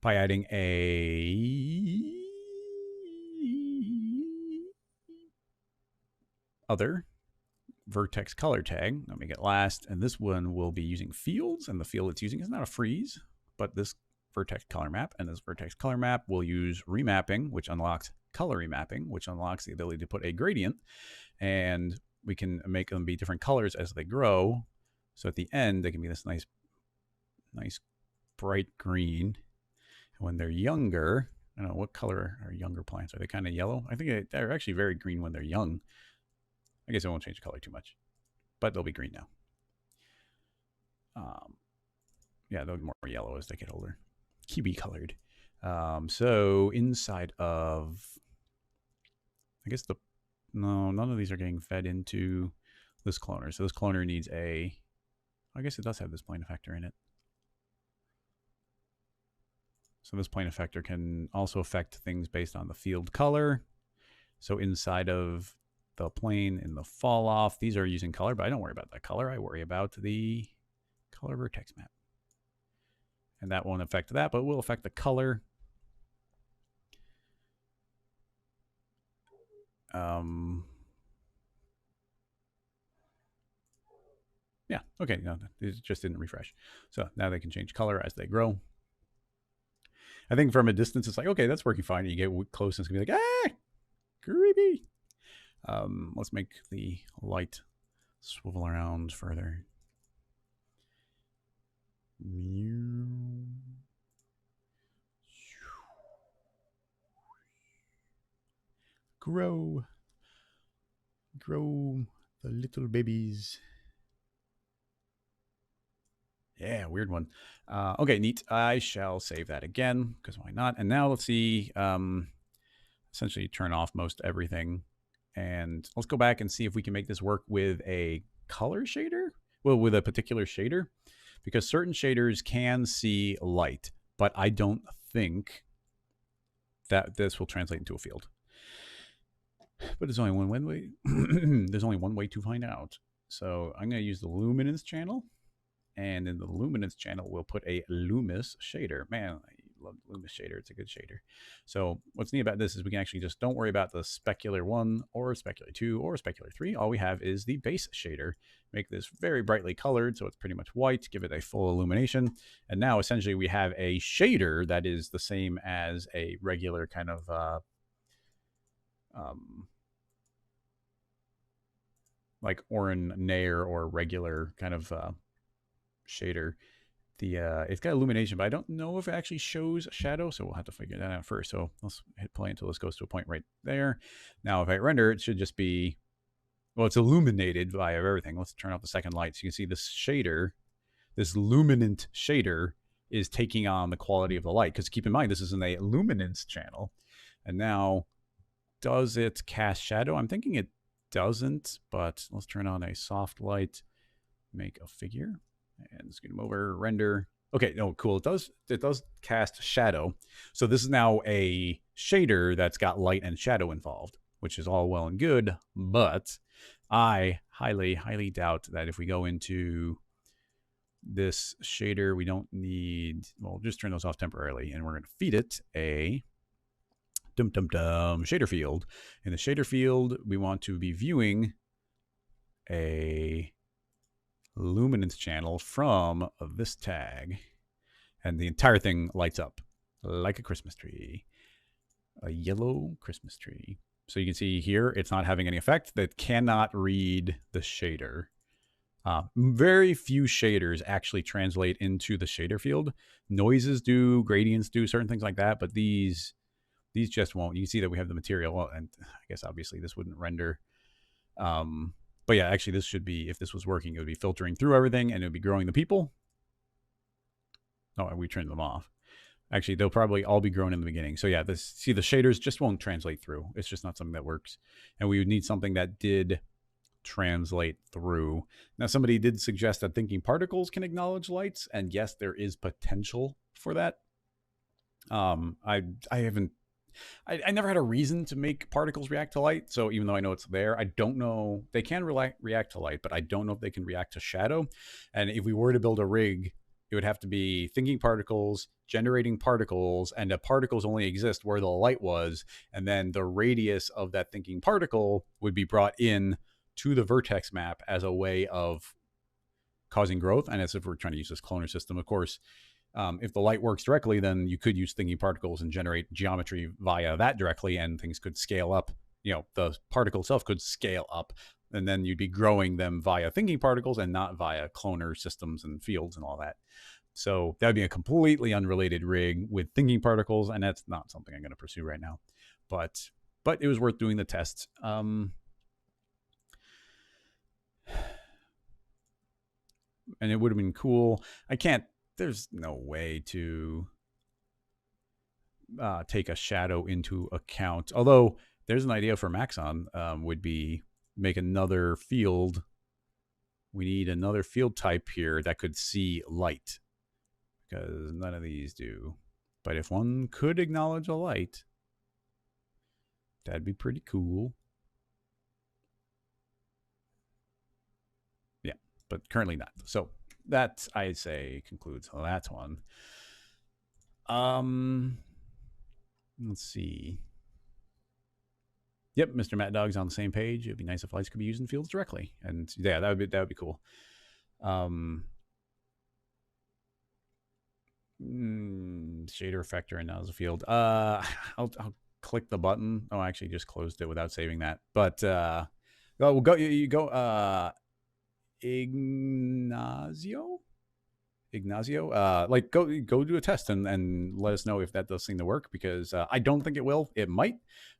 by adding a other vertex color tag. Let me get last, and this one will be using fields, and the field it's using is not a freeze, but this vertex color map, and this vertex color map will use remapping, which unlocks color remapping, which unlocks the ability to put a gradient, and we can make them be different colors as they grow. So at the end, they can be this nice bright green. And when they're younger, I don't know, what color are younger plants? Are they kind of yellow? I think they're actually very green when they're young. I guess I won't change the color too much, but they'll be green now. Yeah, they'll be more yellow as they get older. Kiwi colored. So inside of, I guess none of these are getting fed into this cloner. So this cloner needs I guess it does have this plane effector in it. So this plane effector can also affect things based on the field color. So inside of the plane in the fall off, these are using color, but I don't worry about that color. I worry about the color vertex map. And that won't affect that, but will affect the color. Yeah, okay, no, it just didn't refresh. So now they can change color as they grow. I think from a distance, it's like, okay, that's working fine. You get close, and it's gonna be like, ah, creepy. Let's make the light swivel around further. Grow the little babies. Yeah, weird one. Okay, neat. I shall save that again, because why not? And now let's see, essentially turn off most everything. And let's go back and see if we can make this work with a color shader. Well, with a particular shader, because certain shaders can see light, but I don't think that this will translate into a field. But there's only one way. There's only one way to find out. So I'm going to use the luminance channel. And in the luminance channel, we'll put a Loomis shader. Man, I love Loomis shader. It's a good shader. So what's neat about this is we can actually just don't worry about the specular 1 or specular 2 or specular 3. All we have is the base shader. Make this very brightly colored, so it's pretty much white. Give it a full illumination. And now essentially we have a shader that is the same as a regular kind of like Orin Nair or regular kind of shader. It's got illumination, but I don't know if it actually shows shadow, so we'll have to figure that out first. So let's hit play until this goes to a point right there. Now if I render, it should just be, well, it's illuminated via everything. Let's turn off the second light so you can see this shader, this luminant shader, is taking on the quality of the light, because keep in mind this is in a luminance channel. And now does it cast shadow? I'm thinking it doesn't, but let's turn on a soft light, make a figure, and scoot them over, render. Okay, no, cool. It does cast shadow. So this is now a shader that's got light and shadow involved, which is all well and good, but I highly, highly doubt that if we go into this shader, we don't need, well, just turn those off temporarily, and we're going to feed it a shader field. In the shader field, we want to be viewing a luminance channel from this tag, and the entire thing lights up like a Christmas tree, a yellow Christmas tree. So you can see here, it's not having any effect. That cannot read the shader. Very few shaders actually translate into the shader field. Noises do, gradients do, certain things like that, but these just won't. You can see that we have the material, well, and I guess obviously this wouldn't render. But yeah, actually this should be, if this was working, it would be filtering through everything and it would be growing the people. Oh, we turned them off. Actually, they'll probably all be grown in the beginning. So yeah, see the shaders just won't translate through. It's just not something that works. And we would need something that did translate through. Now, somebody did suggest that thinking particles can acknowledge lights. And yes, there is potential for that. I never had a reason to make particles react to light. So even though I know it's there, I don't know. They can react to light, but I don't know if they can react to shadow. And if we were to build a rig, it would have to be thinking particles, generating particles, and the particles only exist where the light was. And then the radius of that thinking particle would be brought in to the vertex map as a way of causing growth. And as if we're trying to use this cloner system, of course, if the light works directly, then you could use thinking particles and generate geometry via that directly, and things could scale up. You know, the particle itself could scale up, and then you'd be growing them via thinking particles and not via cloner systems and fields and all that. So that would be a completely unrelated rig with thinking particles, and that's not something I'm going to pursue right now. But it was worth doing the tests. And it would have been cool. There's no way to take a shadow into account. Although there's an idea for Maxon, would be make another field. We need another field type here that could see light, because none of these do. But if one could acknowledge a light, that'd be pretty cool. Yeah, but currently not. So that, I'd say, concludes that one. Let's see. Yep, Mr. Matt Dog's on the same page. It'd be nice if lights could be used in fields directly, and yeah, that would be cool. Shader effector and now as a field. I'll click the button. Oh, I actually just closed it without saving that. But we'll go. You go. Ignacio. Like go do a test and let us know if that does seem to work, because I don't think it will. It might.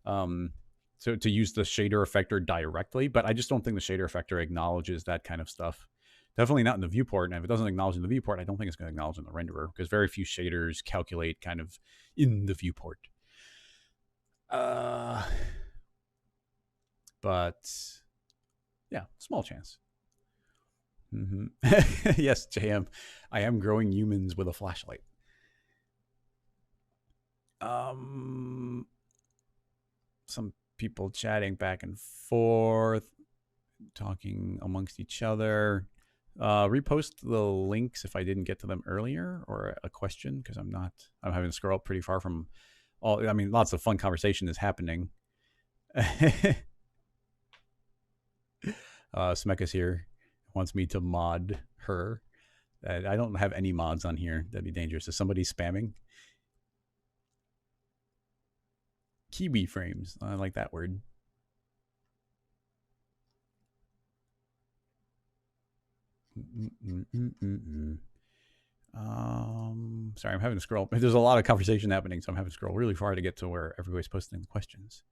So to use the shader effector directly, but I just don't think the shader effector acknowledges that kind of stuff. Definitely not in the viewport. And if it doesn't acknowledge in the viewport, I don't think it's going to acknowledge in the renderer, because very few shaders calculate kind of in the viewport. But yeah, small chance. Yes, JM, I am growing humans with a flashlight. Some people chatting back and forth, talking amongst each other. Repost the links if I didn't get to them earlier, or a question, because I'm having to scroll up pretty far from all. I mean, lots of fun conversation is happening. Smeka's here, wants me to mod her. I don't have any mods on here. That'd be dangerous. Is somebody spamming? Kiwi frames. I like that word. Sorry, I'm having to scroll. There's a lot of conversation happening, so I'm having to scroll really far to get to where everybody's posting the questions.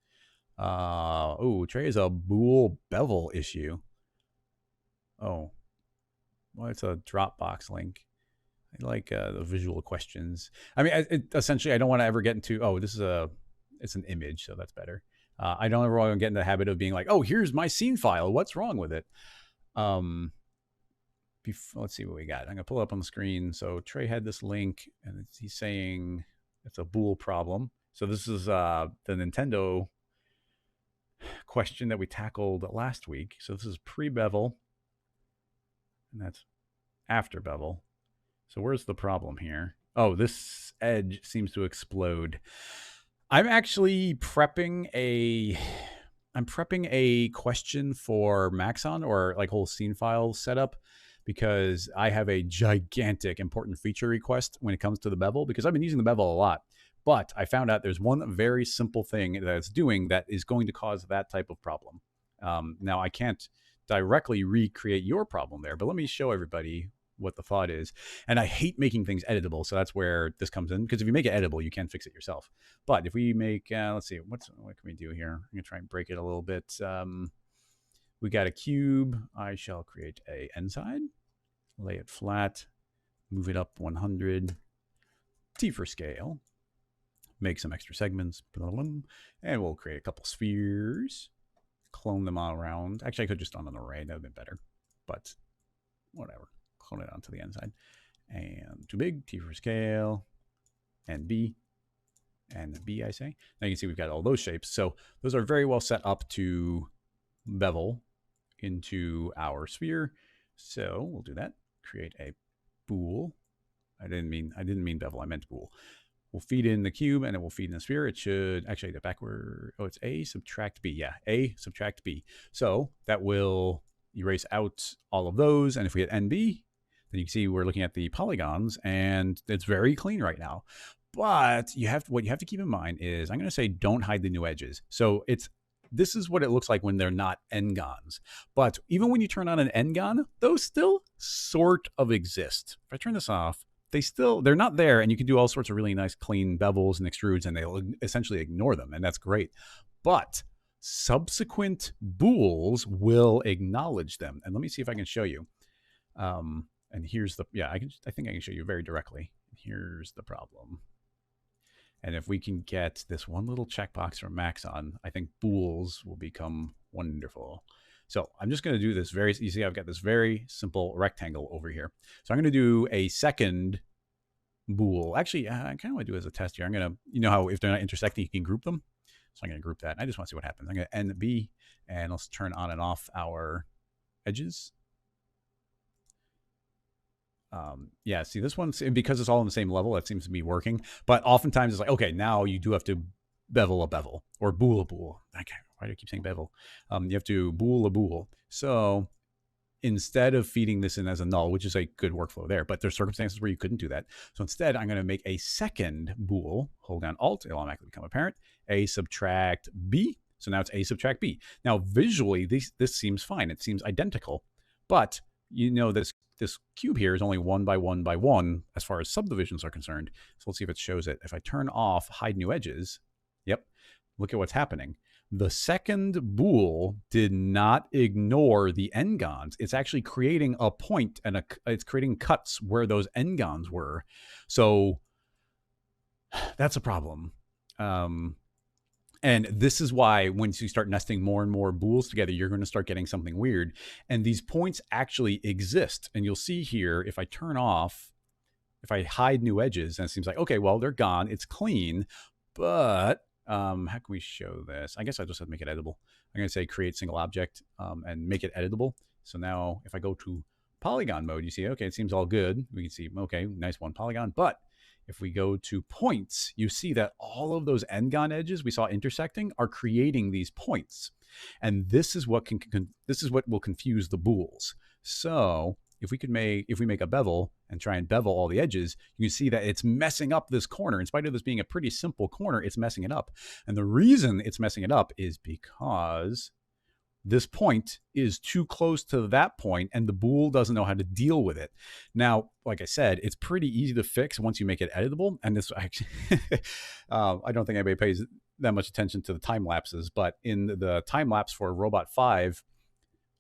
Trey is a Boole Bevel issue. Oh, well, it's a Dropbox link. I like the visual questions. I mean, essentially, I don't want to ever get into, it's an image, so that's better. I don't ever want to get in the habit of being like, oh, here's my scene file. What's wrong with it? Let's see what we got. I'm going to pull it up on the screen. So Trey had this link, and he's saying it's a Boole problem. So this is the Nintendo question that we tackled last week. So this is pre-bevel, and that's after bevel. So where's the problem here? Oh, this edge seems to explode. I'm actually prepping a question for Maxon, or like whole scene file setup, because I have a gigantic important feature request when it comes to the bevel, because I've been using the bevel a lot. But I found out there's one very simple thing that it's doing that is going to cause that type of problem. Now, I can't directly recreate your problem there, but let me show everybody what the thought is. And I hate making things editable, so that's where this comes in, because if you make it editable, you can fix it yourself. But if we make, let's see, what can we do here? I'm gonna try and break it a little bit. We got a cube. I shall create a end side, lay it flat, move it up 100, T for scale, make some extra segments, and we'll create a couple spheres, clone them all around. Actually, I could just on an array, that would have been better, but whatever. Clone it onto the end side. And too big, T for scale, and B, and B, I say. Now you can see we've got all those shapes. So those are very well set up to bevel into our sphere. So we'll do that. Create a Boole. I didn't mean bevel, I meant Boole. We'll feed in the cube, and it will feed in the sphere. It should actually the backward. Oh, it's A subtract B. Yeah, A subtract B. So that will erase out all of those. And if we hit NB, then you can see we're looking at the polygons, and it's very clean right now. But what you have to keep in mind is, I'm going to say don't hide the new edges. So this is what it looks like when they're not n-gons. But even when you turn on an n-gon, those still sort of exist. If I turn this off, they're not there, and you can do all sorts of really nice clean bevels and extrudes, and they'll essentially ignore them, and that's great. But subsequent Booles will acknowledge them. And let me see if I can show you. And here's I think I can show you very directly. Here's the problem. And if we can get this one little checkbox from Maxon, I think Booles will become wonderful. So I'm just going to do this you see I've got this very simple rectangle over here. So I'm going to do a second boole. Actually, I kind of want to do it as a test here. I'm going to, you know how if they're not intersecting, you can group them. So I'm going to group that. I just want to see what happens. I'm going to end B, and let's turn on and off our edges. Yeah, see this one, because it's all on the same level, that seems to be working. But oftentimes it's like, okay, now you do have to bevel a bevel or boole a boole. Okay, why do I keep saying bevel? You have to boole a boole. So instead of feeding this in as a null, which is a good workflow there, but there's circumstances where you couldn't do that. So instead, I'm going to make a second boole, hold down Alt, it'll automatically become apparent, A subtract B. So now it's A subtract B. Now visually, this seems fine. It seems identical, but you know this cube here is only 1 by 1 by 1 as far as subdivisions are concerned. So let's see if it shows it. If I turn off hide new edges, yep, look at what's happening. The second boole did not ignore the n-gons. It's actually creating a point, and it's creating cuts where those n-gons were. So that's a problem. And this is why once you start nesting more and more booles together, you're going to start getting something weird. And these points actually exist. And you'll see here, if I turn off, if I hide new edges, and it seems like, okay, well, they're gone. It's clean. But how can we show this? I guess I just have to make it editable. I'm going to say create single object and make it editable. So now if I go to polygon mode, you see, okay, it seems all good. We can see, okay, nice one polygon. But if we go to points, you see that all of those n-gon edges we saw intersecting are creating these points. And this is what will confuse the booles. So if we make a bevel and try and bevel all the edges, you can see that it's messing up this corner. In spite of this being a pretty simple corner, it's messing it up. And the reason it's messing it up is because this point is too close to that point, and the boole doesn't know how to deal with it. Now, like I said, it's pretty easy to fix once you make it editable. And this actually, I don't think anybody pays that much attention to the time lapses, but in the time lapse for Robot 5,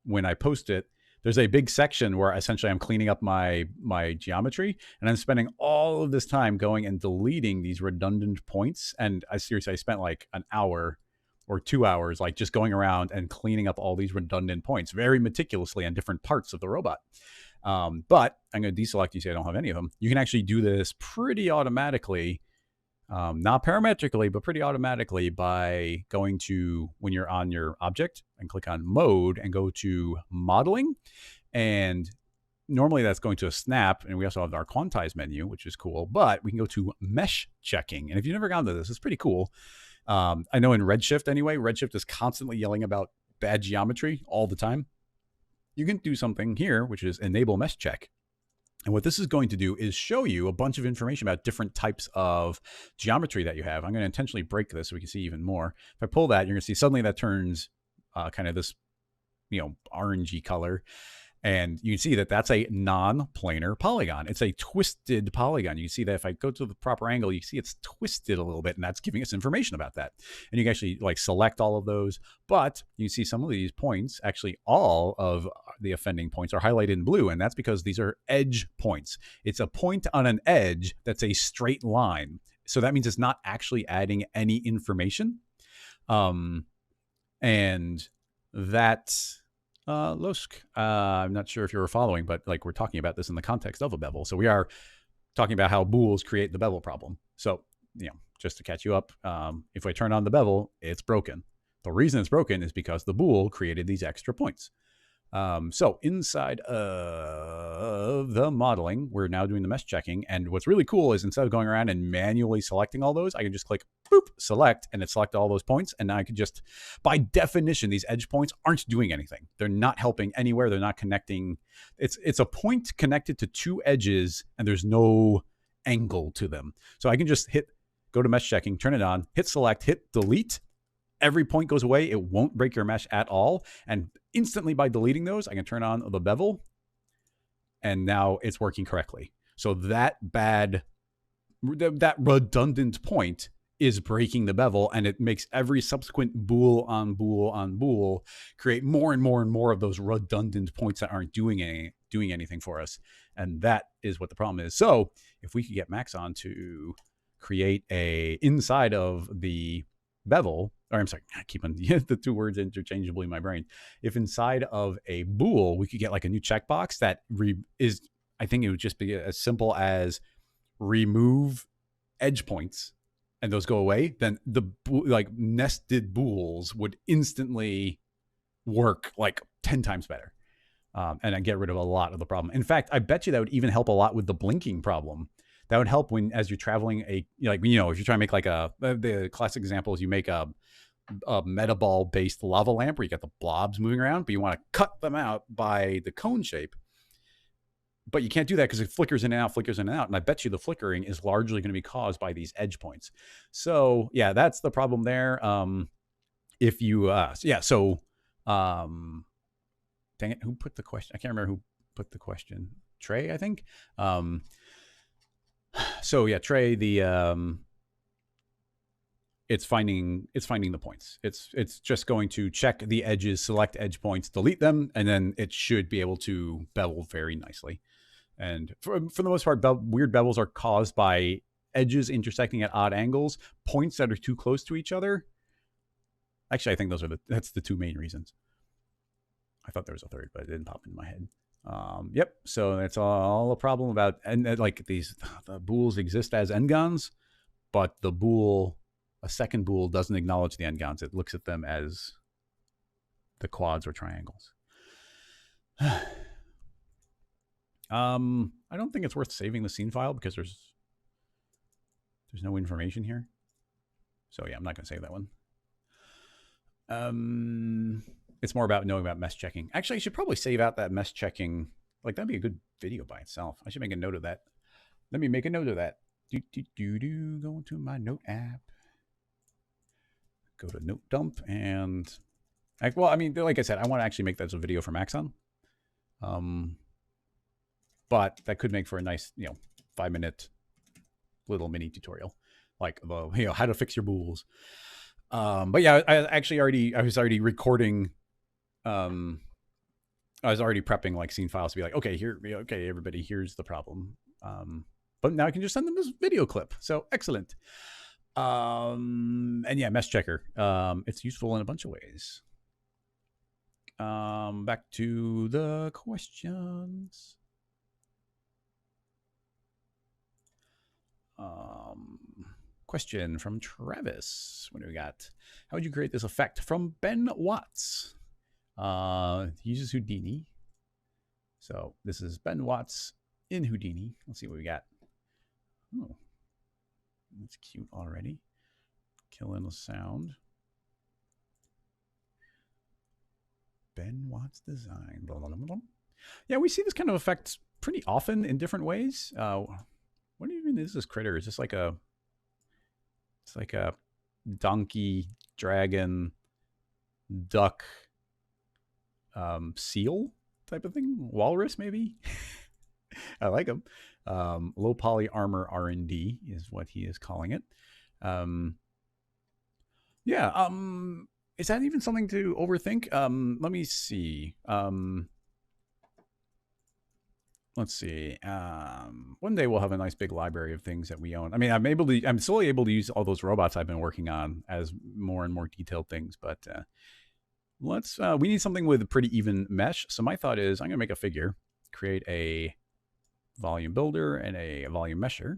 when I post it, there's a big section where essentially I'm cleaning up my geometry, and I'm spending all of this time going and deleting these redundant points. And I spent like an hour or 2 hours, like just going around and cleaning up all these redundant points very meticulously on different parts of the robot. But I'm going to deselect, you see I don't have any of them. You can actually do this pretty automatically, not parametrically, but pretty automatically by going to, when you're on your object, and click on mode and go to modeling. And normally that's going to a snap, and we also have our quantize menu, which is cool, but we can go to mesh checking. And if you've never gone to this, it's pretty cool. I know in Redshift anyway, Redshift is constantly yelling about bad geometry all the time. You can do something here, which is enable mesh check. And what this is going to do is show you a bunch of information about different types of geometry that you have. I'm going to intentionally break this so we can see even more. If I pull that, you're going to see suddenly that turns kind of this, orangey color. And you can see that that's a non-planar polygon. It's a twisted polygon. You can see that if I go to the proper angle, you see it's twisted a little bit, and that's giving us information about that. And you can actually select all of those, but you can see some of these points, actually all of the offending points are highlighted in blue, and that's because these are edge points. It's a point on an edge that's a straight line. So that means it's not actually adding any information. And that... Losk, I'm not sure if you were following, but we're talking about this in the context of a bevel. So we are talking about how booles create the bevel problem. So, just to catch you up, if I turn on the bevel, it's broken. The reason it's broken is because the boole created these extra points. So inside of the modeling, we're now doing the mesh checking. And what's really cool is instead of going around and manually selecting all those, I can just click, boop, select, and it select all those points. And now I can just, by definition, these edge points aren't doing anything. They're not helping anywhere. They're not connecting. It's a point connected to two edges, and there's no angle to them. So I can just go to mesh checking, turn it on, hit select, hit delete. Every point goes away. It won't break your mesh at all. And instantly by deleting those, I can turn on the bevel, and now it's working correctly. So that redundant point is breaking the bevel, and it makes every subsequent boole on boole on boole create more and more and more of those redundant points that aren't doing anything for us. And that is what the problem is. So if we could get Maxon to create inside of the bevel, or I'm sorry, I keep on the two words interchangeably in my brain. If inside of a boole, we could get a new checkbox that is, I think it would just be as simple as remove edge points and those go away, then the like nested booles would instantly work like 10 times better. And I get rid of a lot of the problem. In fact, I bet you that would even help a lot with the blinking problem. That would help when, as you're traveling if you're trying to make like the classic example is you make a metaball based lava lamp where you got the blobs moving around, but you want to cut them out by the cone shape. But you can't do that because it flickers in and out, flickers in and out. And I bet you the flickering is largely going to be caused by these edge points. So yeah, that's the problem there. If you, dang it, who put the question? I can't remember who put the question. Trey, I think. So yeah, Trey, it's finding the points. It's just going to check the edges, select edge points, delete them, and then it should be able to bevel very nicely. And for the most part, weird bevels are caused by edges intersecting at odd angles, points that are too close to each other. Actually, I think that's the two main reasons. I thought there was a third, but it didn't pop into my head. Yep. So that's all a problem about, and like the booles exist as n-gons, but a second boole doesn't acknowledge the n-gons. It looks at them as the quads or triangles. I don't think it's worth saving the scene file because there's no information here. So yeah, I'm not going to save that one. It's more about knowing about mesh checking. Actually, I should probably save out that mesh checking. Like that'd be a good video by itself. I should make a note of that. Let me make a note of that. Go into my note app. Go to note dump and well, I mean, like I said, I want to actually make that as a video from Axon. But that could make for a nice, 5-minute little mini tutorial, like how to fix your booles. But yeah, I was already recording. I was already prepping like scene files to be like, okay, everybody, here's the problem. But now I can just send them this video clip. So excellent. And yeah, mesh checker. It's useful in a bunch of ways. Back to the questions. Question from Travis. What do we got? How would you create this effect? From Ben Watts. Uses Houdini. So this is Ben Watts in Houdini. Let's see what we got. Oh, that's cute already. Killing the sound. Ben Watts design. Blah, blah, blah, blah. Yeah, we see this kind of effect pretty often in different ways. What even is this critter? Is this like a donkey, dragon, duck, seal type of thing? Walrus, maybe? I like him. Low poly armor R&D is what he is calling it. Yeah. Is that even something to overthink? Let me see. Let's see. One day we'll have a nice big library of things that we own. I mean, I'm slowly able to use all those robots I've been working on as more and more detailed things, but we need something with a pretty even mesh. So my thought is I'm going to make a figure, create a volume builder and a volume mesher,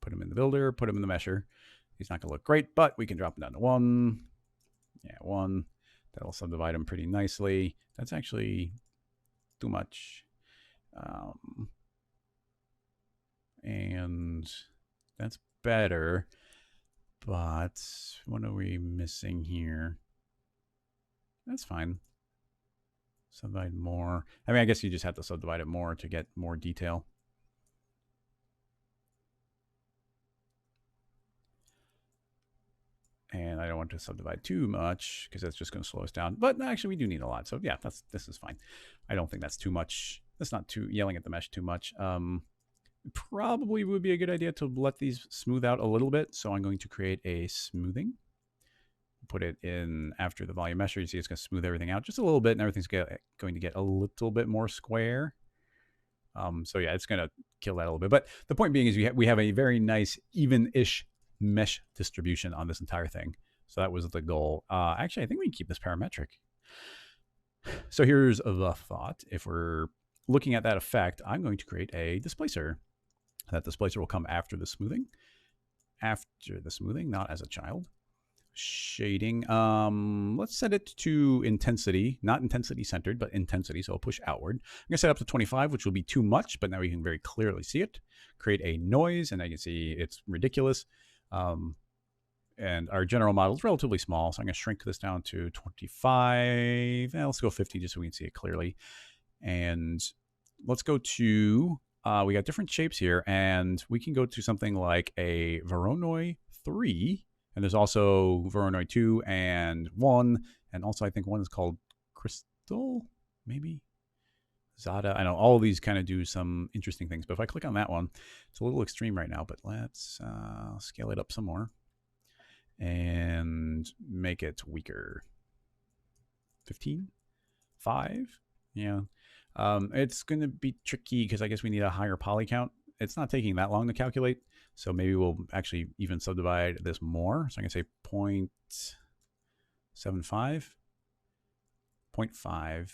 put him in the builder, put him in the mesher. He's not going to look great, but we can drop him down to 1. Yeah, 1. That'll subdivide him pretty nicely. That's actually too much. And that's better, but what are we missing here? That's fine. Subdivide more. I mean, I guess you just have to subdivide it more to get more detail. And I don't want to subdivide too much because that's just going to slow us down. But actually, we do need a lot. So yeah, this is fine. I don't think that's too much. That's not too yelling at the mesh too much. Probably would be a good idea to let these smooth out a little bit. So I'm going to create a smoothing. Put it in after the volume mesher. You see it's going to smooth everything out just a little bit, and everything's going to get a little bit more square. So yeah, it's going to kill that a little bit. But the point being is we have a very nice even-ish mesh distribution on this entire thing. So that was the goal. Actually, I think we can keep this parametric. So here's the thought. If we're looking at that effect, I'm going to create a displacer. That displacer will come after the smoothing. After the smoothing, not as a child. Shading, let's set it to intensity, not intensity centered, but intensity, so I'll push outward. I'm gonna set up to 25, which will be too much, but now we can very clearly see it. Create a noise, and I can see it's ridiculous. And our general model is relatively small, so I'm gonna shrink this down to 25. Let's go 50 just so we can see it clearly. And let's go to, we got different shapes here, and we can go to something like a Voronoi 3, and there's also Voronoi 2 and 1, and also I think one is called Crystal, maybe? Zada. I know all of these kind of do some interesting things, but if I click on that one, it's a little extreme right now, but let's scale it up some more and make it weaker. 15? 5? Yeah. It's going to be tricky because I guess we need a higher poly count. It's not taking that long to calculate, so maybe we'll actually even subdivide this more. So I'm going to say 0.75, 0.5.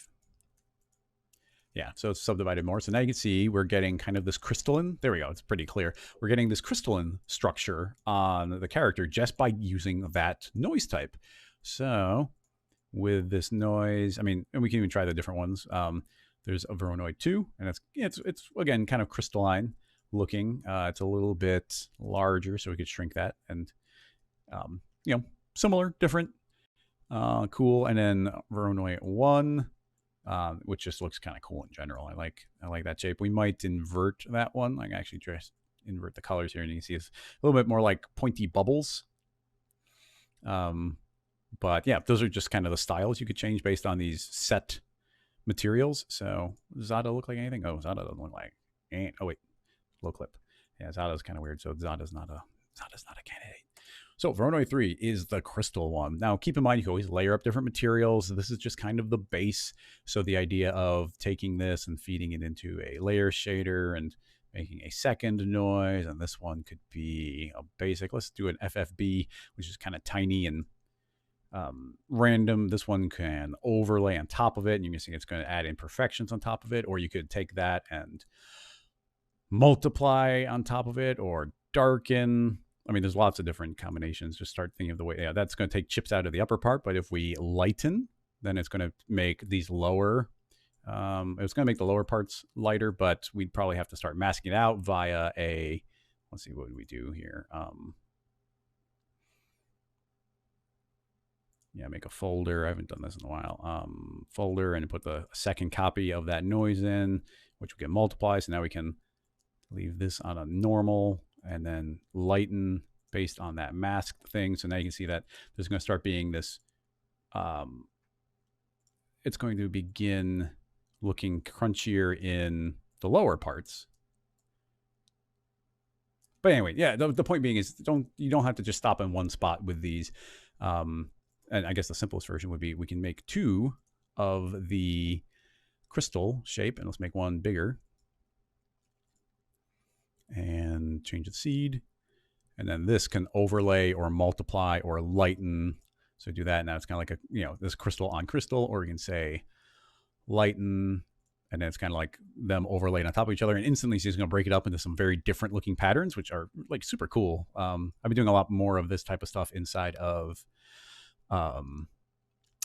Yeah, so it's subdivided more. So now you can see we're getting kind of this crystalline. There we go. It's pretty clear. We're getting this crystalline structure on the character just by using that noise type. So with this noise, I mean, and we can even try the different ones. There's a Voronoi 2, and it's again kind of crystalline looking. It's a little bit larger, so we could shrink that, and you know, similar, different, cool. And then Voronoi 1, which just looks kind of cool in general. I like that shape. We might invert that one. I can actually just invert the colors here, and you can see it's a little bit more like pointy bubbles. But yeah, those are just kind of the styles you could change based on these set materials. So does Zada look like anything? Oh, Zada doesn't look like. Oh wait, low clip. Yeah, Zada's kind of weird. So Zada's not a candidate. So Voronoi 3 is the crystal one. Now keep in mind you can always layer up different materials. This is just kind of the base. So the idea of taking this and feeding it into a layer shader and making a second noise, and this one could be a basic. Let's do an FFB, which is kind of tiny and random. This one can overlay on top of it, and you can see it's going to add imperfections on top of it, or you could take that and multiply on top of it, or darken. I mean, there's lots of different combinations. Just start thinking of the way, yeah, that's going to take chips out of the upper part, but if we lighten, then it's going to make these lower, it's going to make the lower parts lighter, but we'd probably have to start masking it out via a, let's see, what would we do here? Yeah, make a folder. I haven't done this in a while. Folder, and put the second copy of that noise in, which will get multiplied. So now we can leave this on a normal and then lighten based on that masked thing. So now you can see that there's going to start being this, it's going to begin looking crunchier in the lower parts. But anyway, yeah, the point being is you don't have to just stop in one spot with these. And I guess the simplest version would be we can make 2 of the crystal shape, and let's make one bigger. And change the seed. And then this can overlay or multiply or lighten. So do that. Now it's kind of like a, you know, this crystal on crystal, or you can say lighten, and then it's kind of like them overlaid on top of each other, and instantly it's going to break it up into some very different looking patterns, which are like super cool. I've been doing a lot more of this type of stuff inside of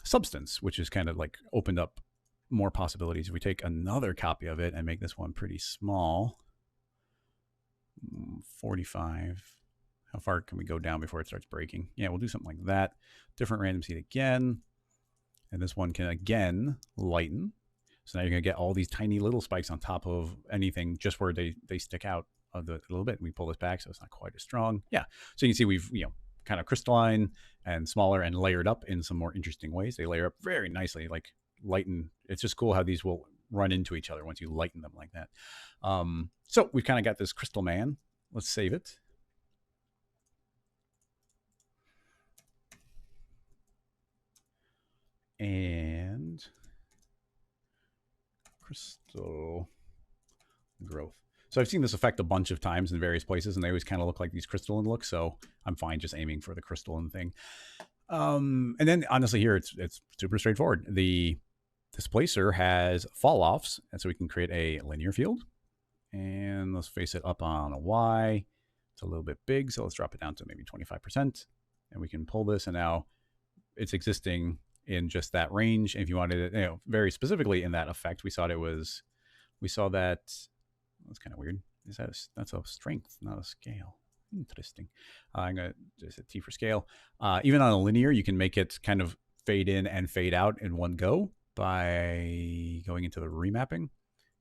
Substance, which is kind of like opened up more possibilities. If we take another copy of it and make this one pretty small, 45. How far can we go down before it starts breaking? Yeah, we'll do something like that. Different random seed again. And this one can again lighten. So now you're going to get all these tiny little spikes on top of anything just where they stick out a little bit. We pull this back so it's not quite as strong. Yeah. So you can see we've, you know, kind of crystalline and smaller and layered up in some more interesting ways. They layer up very nicely, like lighten. It's just cool how these will run into each other once you lighten them like that. So we've kind of got this crystal man. Let's save it. And crystal growth. So I've seen this effect a bunch of times in various places, and they always kind of look like these crystalline looks. So I'm fine just aiming for the crystalline thing. And then honestly here, it's super straightforward. The displacer has fall offs, and so we can create a linear field. And let's face it up on a Y. It's a little bit big, so let's drop it down to maybe 25%. And we can pull this, and now it's existing in just that range. And if you wanted it, very specifically in that effect, we saw that, that's kind of weird. That's a strength, not a scale. Interesting. I'm going to just hit T for scale. Even on a linear, you can make it kind of fade in and fade out in one go by going into the remapping,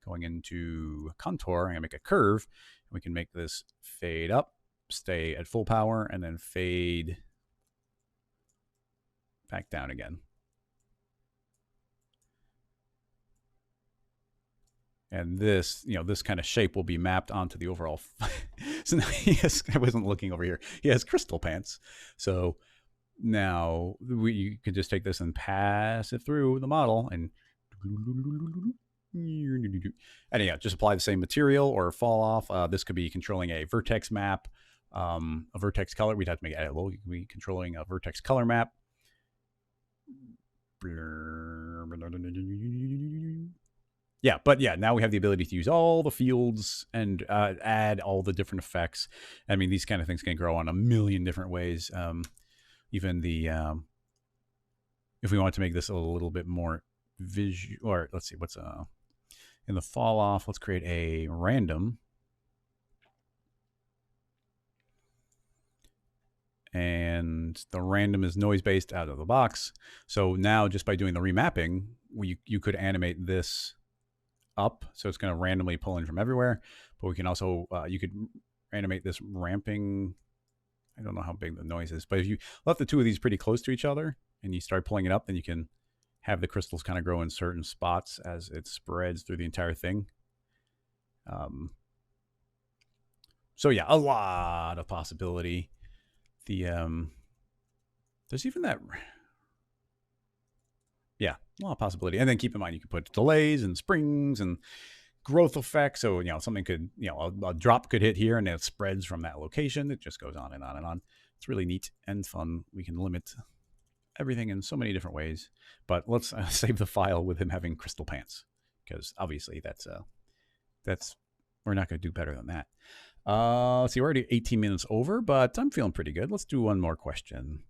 going into contour. I'm going to make a curve. And we can make this fade up, stay at full power, and then fade back down again. And this, this kind of shape will be mapped onto the overall. So now I wasn't looking over here. He has crystal pants. So now you can just take this and pass it through the model and anyhow, just apply the same material or fall off. This could be controlling a vertex map, a vertex color. We'd have to make it editable. You could be controlling a vertex color map. Yeah, but yeah, now we have the ability to use all the fields and add all the different effects. I mean, these kind of things can grow on a million different ways. Even the, if we want to make this a little bit more visual, or let's see, what's in the fall off, let's create a random. And the random is noise based out of the box. So now just by doing the remapping, you could animate this up, so it's going to randomly pull in from everywhere. But we can also you could animate this ramping. I don't know how big the noise is, but if you left the two of these pretty close to each other and you start pulling it up, then you can have the crystals kind of grow in certain spots as it spreads through the entire thing. So yeah, a lot of possibility. The there's even that. Yeah, a lot of possibility. And then keep in mind, you can put delays and springs and growth effects. So, something could, a drop could hit here and it spreads from that location. It just goes on and on and on. It's really neat and fun. We can limit everything in so many different ways. But let's save the file with him having crystal pants, because obviously that's we're not going to do better than that. Let's see, we're already 18 minutes over, but I'm feeling pretty good. Let's do one more question.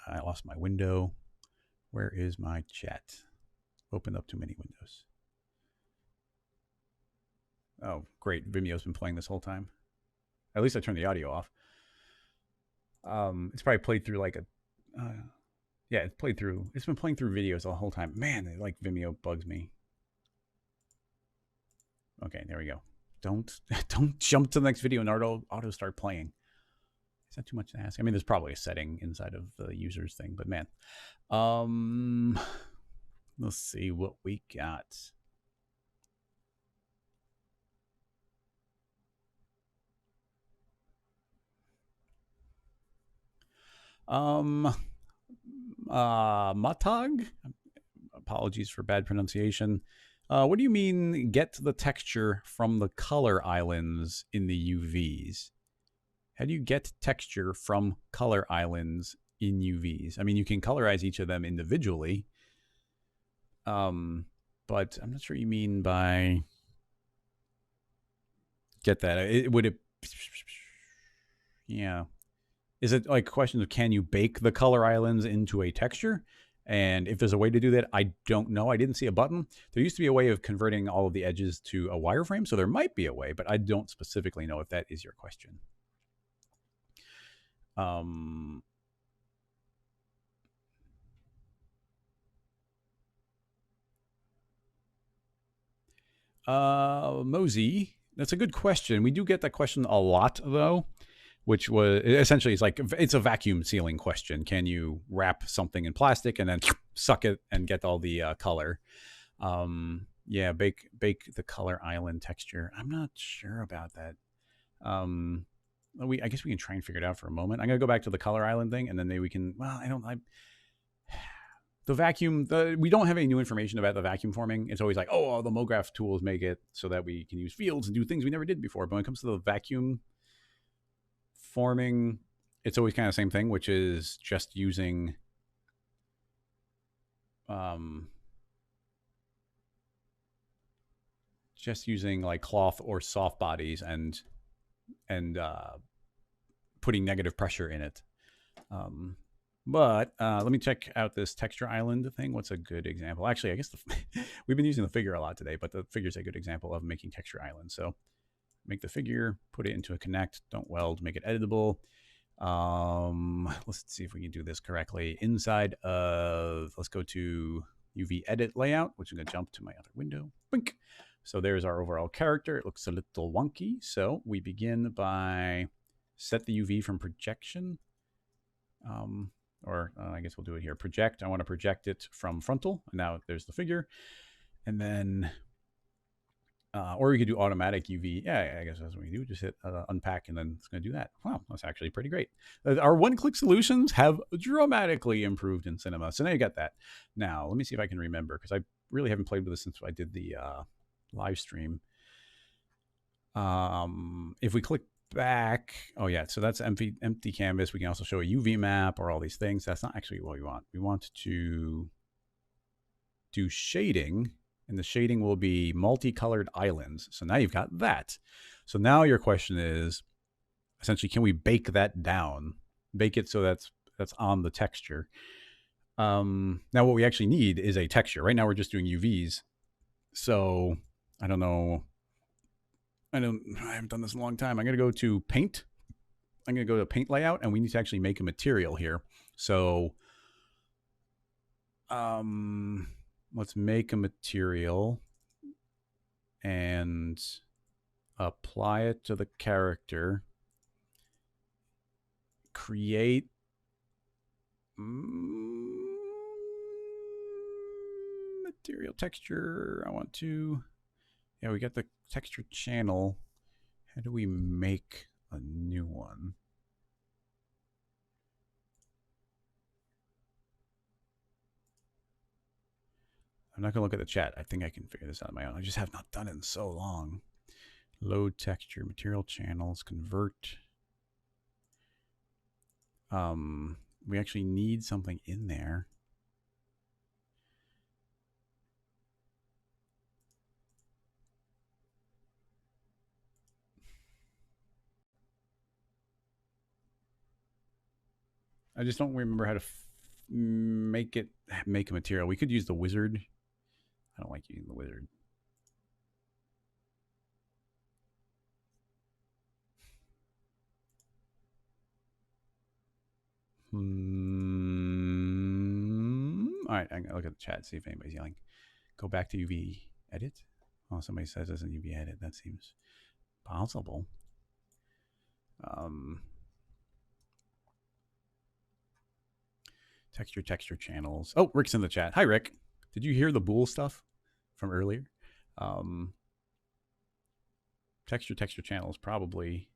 I lost my window. Where is my chat? Opened up too many windows. Oh, great. Vimeo's been playing this whole time. At least I turned the audio off. It's probably played through like a... yeah, it's played through... It's been playing through videos the whole time. Man, like Vimeo bugs me. Okay, there we go. Don't jump to the next video and auto start playing. Is that too much to ask? I mean, there's probably a setting inside of the user's thing, but man. Let's see what we got. Matag? Apologies for bad pronunciation. What do you mean get the texture from the color islands in the UVs? How do you get texture from color islands in UVs? I mean, you can colorize each of them individually, but I'm not sure you mean by get that. Would it? Yeah. Is it like questions of can you bake the color islands into a texture? And if there's a way to do that, I don't know. I didn't see a button. There used to be a way of converting all of the edges to a wireframe, so there might be a way, but I don't specifically know if that is your question. Mosey, that's a good question. We do get that question a lot, though, which was essentially it's a vacuum sealing question. Can you wrap something in plastic and then suck it and get all the color? Yeah, bake the color island texture. I'm not sure about that. I guess we can try and figure it out for a moment. I'm gonna go back to the color island thing, and then maybe we can. Well, the vacuum. We don't have any new information about the vacuum forming. It's always like, oh, the MoGraph tools make it so that we can use fields and do things we never did before. But when it comes to the vacuum forming, it's always kind of the same thing, which is just using just using like cloth or soft bodies and putting negative pressure in it. But let me check out this texture island thing. What's a good example? Actually, I guess we've been using the figure a lot today, but the figure's a good example of making texture islands. So make the figure, put it into a connect, don't weld, make it editable. Let's see if we can do this correctly. Inside of, let's go to UV edit layout, which is going to jump to my other window. Boink. So there's our overall character. It looks a little wonky. So we begin by set the UV from projection. I guess we'll do it here. Project. I want to project it from frontal. Now there's the figure. And then, or we could do automatic UV. Yeah, I guess that's what we do. Just hit unpack and then it's going to do that. Wow, that's actually pretty great. Our one-click solutions have dramatically improved in cinema. So now you got that. Now, let me see if I can remember, because I really haven't played with this since I did the live stream. If we click back, oh yeah, so that's empty canvas. We can also show a UV map or all these things. That's not actually what we want. We want to do shading, and the shading will be multicolored islands. So now you've got that. So now your question is, essentially, can we bake that down? Bake it so that's on the texture. Now what we actually need is a texture. Right now we're just doing UVs. So I don't know. I haven't done this in a long time. I'm going to go to paint. I'm going to go to paint layout, and we need to actually make a material here. So let's make a material and apply it to the character. Create material texture. I want to, yeah, we got the texture channel. How do we make a new one? I'm not gonna look at the chat. I think I can figure this out on my own. I just have not done it in so long. Load texture, material channels, convert. We actually need something in there. I just don't remember how to make a material. We could use the wizard. I don't like using the wizard. All right, I'm gonna look at the chat, see if anybody's yelling. Go back to UV edit. Oh, somebody says it's an UV edit. That seems possible. Texture channels. Oh, Rick's in the chat. Hi, Rick. Did you hear the Boole stuff from earlier? Texture channels probably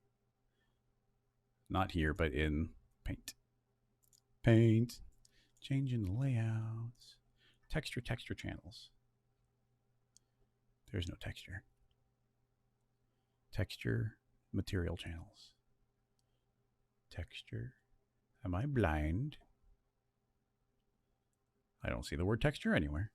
not here, but in paint. Paint. Changing the layouts. Texture channels. There's no texture. Texture, material channels. Texture. Am I blind? I don't see the word texture anywhere.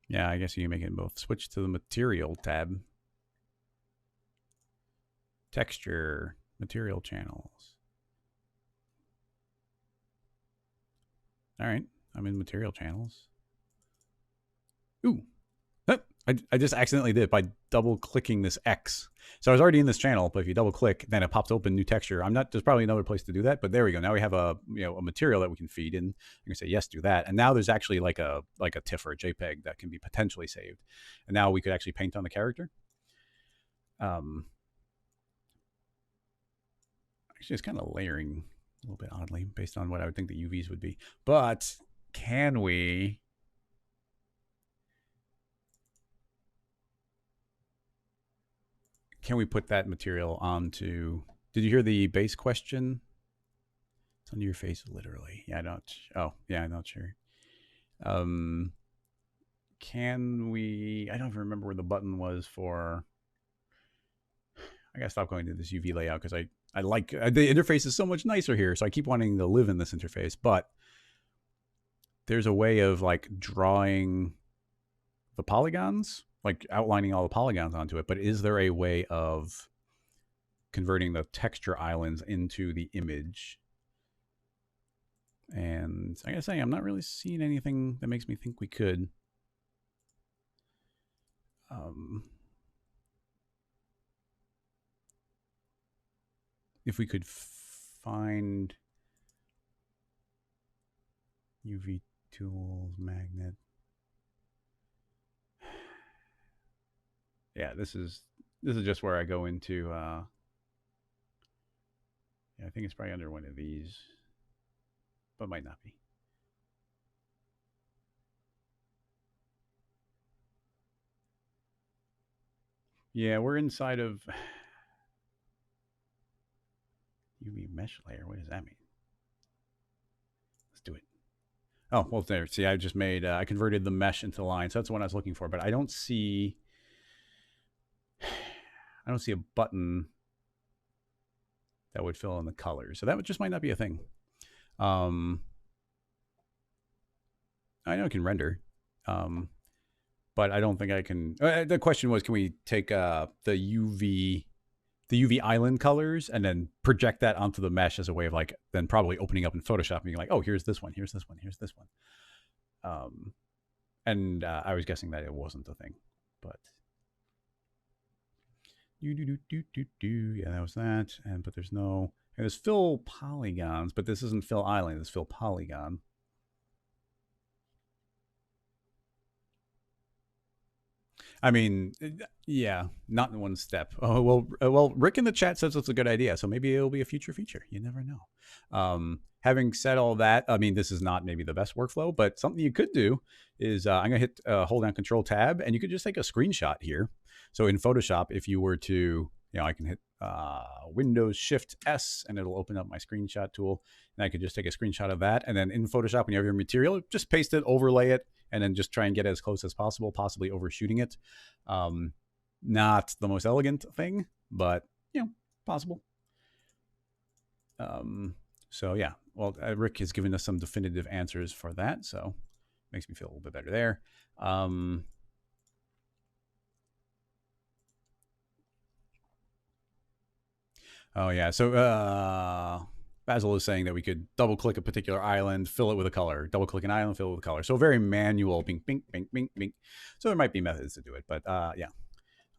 Yeah, I guess you can make it both. Switch to the material tab. Texture, material channels. All right, I'm in material channels. Ooh, I just accidentally did it by double clicking this X. So I was already in this channel, but if you double click, then it pops open new texture. There's probably another place to do that, but there we go. Now we have a material that we can feed in. I'm gonna say yes, do that. And now there's actually like a TIFF or a JPEG that can be potentially saved. And now we could actually paint on the character. Actually, it's kind of layering a little bit oddly based on what I would think the UVs would be. But can we put that material onto, did you hear the base question? It's on your face, literally. Yeah, I don't, oh, yeah, I'm not sure. can we? I don't even remember where the button was for. I gotta stop going to this UV layout because I like the interface is so much nicer here, so I keep wanting to live in this interface. But there's a way of like drawing the polygons, like outlining all the polygons onto it. But is there a way of converting the texture islands into the image? And I gotta say, I'm not really seeing anything that makes me think we could. If we could find UV tools, magnet. Yeah, this is just where I go into. Yeah, I think it's probably under one of these, but might not be. Yeah, we're inside of UV mesh layer. What does that mean? Let's do it. Oh, well, there. See, I just made, I converted the mesh into the line. So that's the one I was looking for, but I don't see a button that would fill in the colors. So that just might not be a thing. I know it can render, but I don't think I can. The question was, can we take the UV island colors and then project that onto the mesh as a way of like then probably opening up in Photoshop and being like, oh, here's this one, here's this one, here's this one. And I was guessing that it wasn't a thing, but yeah, that was that. And but there's no, and there's fill polygons, but this isn't fill island, it's fill polygon. I mean, yeah, not in one step. Oh well, Rick in the chat says it's a good idea, so maybe it'll be a future feature. You never know. Having said all that, I mean, this is not maybe the best workflow, but something you could do is I'm gonna hit hold down Control Tab, and you could just take a screenshot here. So in Photoshop, if you were to, I can hit Windows Shift S, and it'll open up my screenshot tool, and I could just take a screenshot of that, and then in Photoshop, when you have your material, just paste it, overlay it, and then just try and get as close as possible, possibly overshooting it. Not the most elegant thing, but possible. So yeah, well, Rick has given us some definitive answers for that, so makes me feel a little bit better there. Oh yeah, so Basil is saying that we could double click a particular island, fill it with a color, double click an island, fill it with a color. So very manual, bing, bing, bing, bing, bing. So there might be methods to do it, but yeah,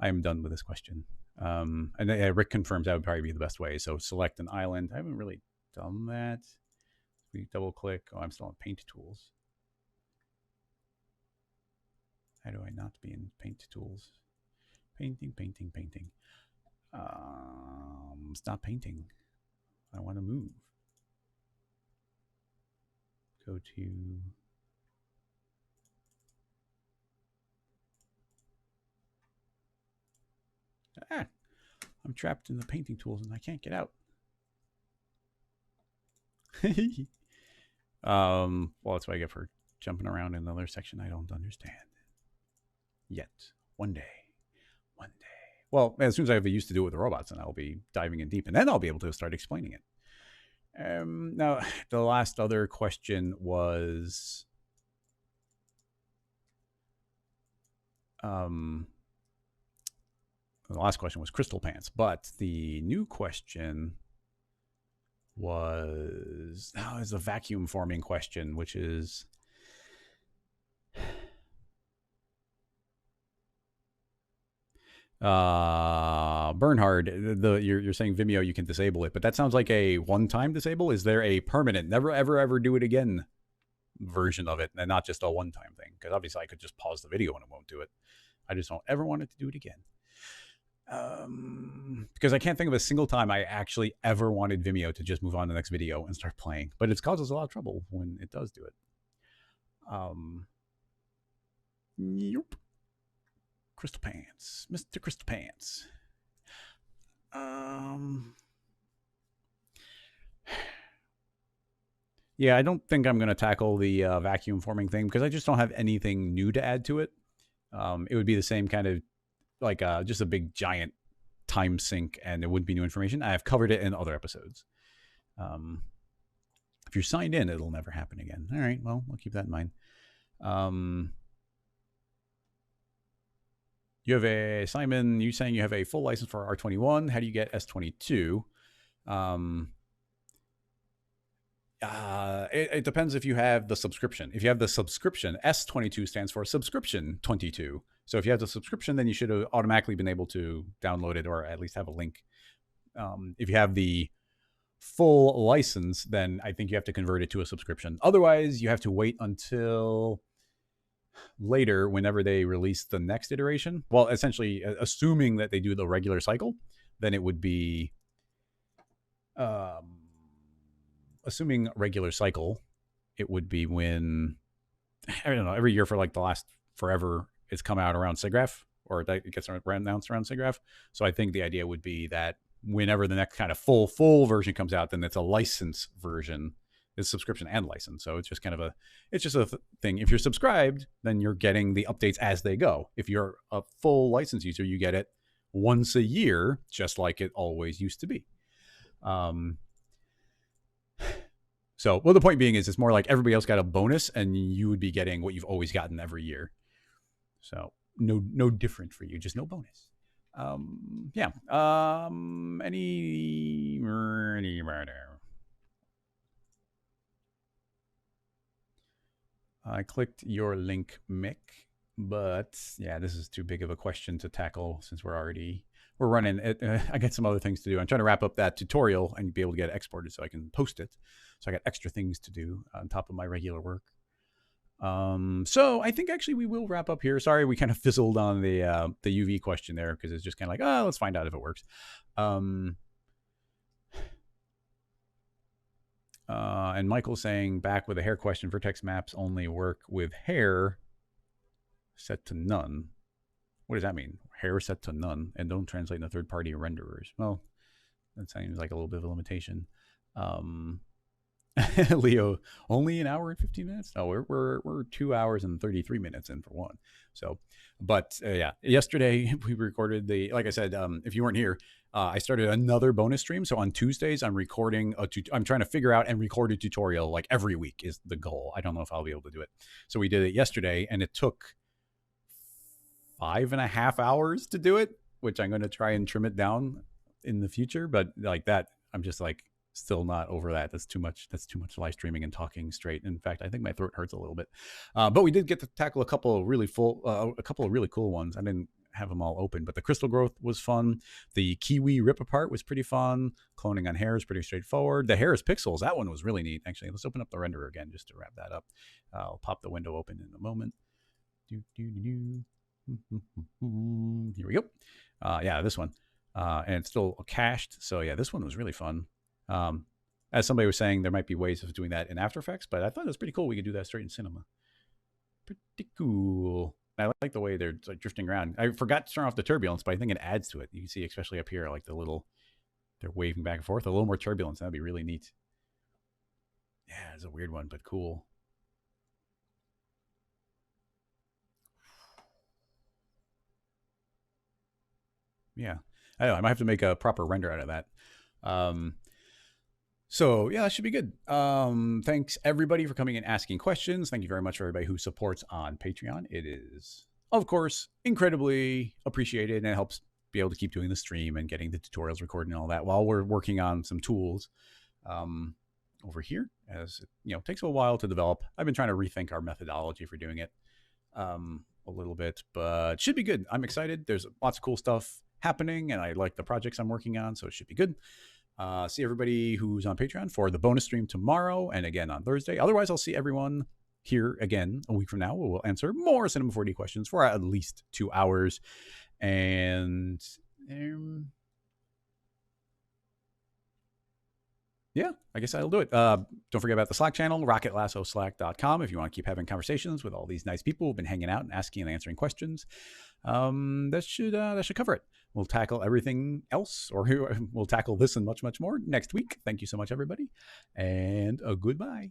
I am done with this question. And Rick confirms that would probably be the best way. So select an island. I haven't really done that. We double click. Oh, I'm still on Paint Tools. How do I not be in Paint Tools? Painting, painting, painting. Stop painting. I want to move. Go to I'm trapped in the painting tools and I can't get out. Well, that's what I get for jumping around in another section I don't understand. Yet. One day. Well, as soon as I have used to do it with the robots, and I'll be diving in deep, and then I'll be able to start explaining it. Now, the last other question was, the last question was crystal pants, but the new question was, is a vacuum forming question, which is, Bernhard, you're saying Vimeo, you can disable it, but that sounds like a one-time disable. Is there a permanent, never ever do it again version of it, and not just a one-time thing? Because obviously I could just pause the video and it won't do it. I just don't ever want it to do it again. Because I can't think of a single time I actually ever wanted Vimeo to just move on to the next video and start playing, but it causes a lot of trouble when it does do it. Yep. Crystal Pants, Mr. Crystal Pants. Yeah, I don't think I'm going to tackle the vacuum forming thing because I just don't have anything new to add to it. It would be the same kind of like just a big giant time sink, and there wouldn't be new information. I have covered it in other episodes. Um, if you're signed in, it'll never happen again. All right, well, I'll keep that in mind. You have a Simon. You saying you have a full license for R21? How do you get S22? It depends if you have the subscription. If you have the subscription, S22 stands for subscription 22. So if you have the subscription, then you should have automatically been able to download it or at least have a link. If you have the full license, then I think you have to convert it to a subscription. Otherwise, you have to wait until later whenever they release the next iteration. Well, essentially, assuming that they do the regular cycle, then it would be assuming regular cycle, it would be when, I don't know, every year for like the last forever, it's come out around SIGGRAPH, or it gets announced around SIGGRAPH. So I think the idea would be that whenever the next kind of full version comes out, then it's a license version. It's subscription and license. So it's just kind of a thing. If you're subscribed, then you're getting the updates as they go. If you're a full license user, you get it once a year, just like it always used to be. So, well, the point being is it's more like everybody else got a bonus and you would be getting what you've always gotten every year. So no different for you, just no bonus. Yeah. Any I clicked your link, Mick, but yeah, this is too big of a question to tackle since we're running it. I got some other things to do. I'm trying to wrap up that tutorial and be able to get it exported so I can post it. So I got extra things to do on top of my regular work. So I think actually we will wrap up here. Sorry, we kind of fizzled on the UV question there because it's just kind of like, oh, let's find out if it works. And Michael's saying back with a hair question, Vertex maps only work with hair set to none. What does that mean? Hair set to none and don't translate into third-party renderers. Well, that seems like a little bit of a limitation. Leo, only an hour and 15 minutes? No, we're 2 hours and 33 minutes in for one. So, but yeah, yesterday we recorded like I said, if you weren't here, I started another bonus stream. So on Tuesdays, I'm recording I'm trying to figure out and record a tutorial like every week is the goal. I don't know if I'll be able to do it. So we did it yesterday and it took 5.5 hours to do it, which I'm going to try and trim it down in the future. But like that, I'm just like, still not over that. That's too much live streaming and talking straight. In fact, I think my throat hurts a little bit. But we did get to tackle a couple of really cool ones. I didn't have them all open, but the crystal growth was fun. The Kiwi rip apart was pretty fun. Cloning on hair is pretty straightforward. The hair is pixels. That one was really neat. Actually, let's open up the renderer again just to wrap that up. I'll pop the window open in a moment. Here we go. Yeah, this one. And it's still cached. So yeah, this one was really fun. As somebody was saying, there might be ways of doing that in After Effects, but I thought it was pretty cool. We could do that straight in Cinema. Pretty cool. I like the way they're like drifting around. I forgot to turn off the turbulence, but I think it adds to it. You can see, especially up here, like they're waving back and forth. A little more turbulence. That'd be really neat. Yeah, it's a weird one, but cool. Yeah, I know. I might have to make a proper render out of that. So yeah, that should be good. Thanks everybody for coming and asking questions. Thank you very much for everybody who supports on Patreon. It is, of course, incredibly appreciated, and it helps be able to keep doing the stream and getting the tutorials recorded and all that while we're working on some tools over here, as it takes a while to develop. I've been trying to rethink our methodology for doing it a little bit, but should be good. I'm excited. There's lots of cool stuff happening, and I like the projects I'm working on, so it should be good. See everybody who's on Patreon for the bonus stream tomorrow and again on Thursday. Otherwise, I'll see everyone here again a week from now. We'll answer more Cinema 4D questions for at least 2 hours. And yeah, I guess that'll do it. Don't forget about the Slack channel, rocketlassoslack.com, if you want to keep having conversations with all these nice people who've been hanging out and asking and answering questions. That should cover it. We'll tackle everything else, or we'll tackle this and much, much more next week. Thank you so much, everybody, and a goodbye.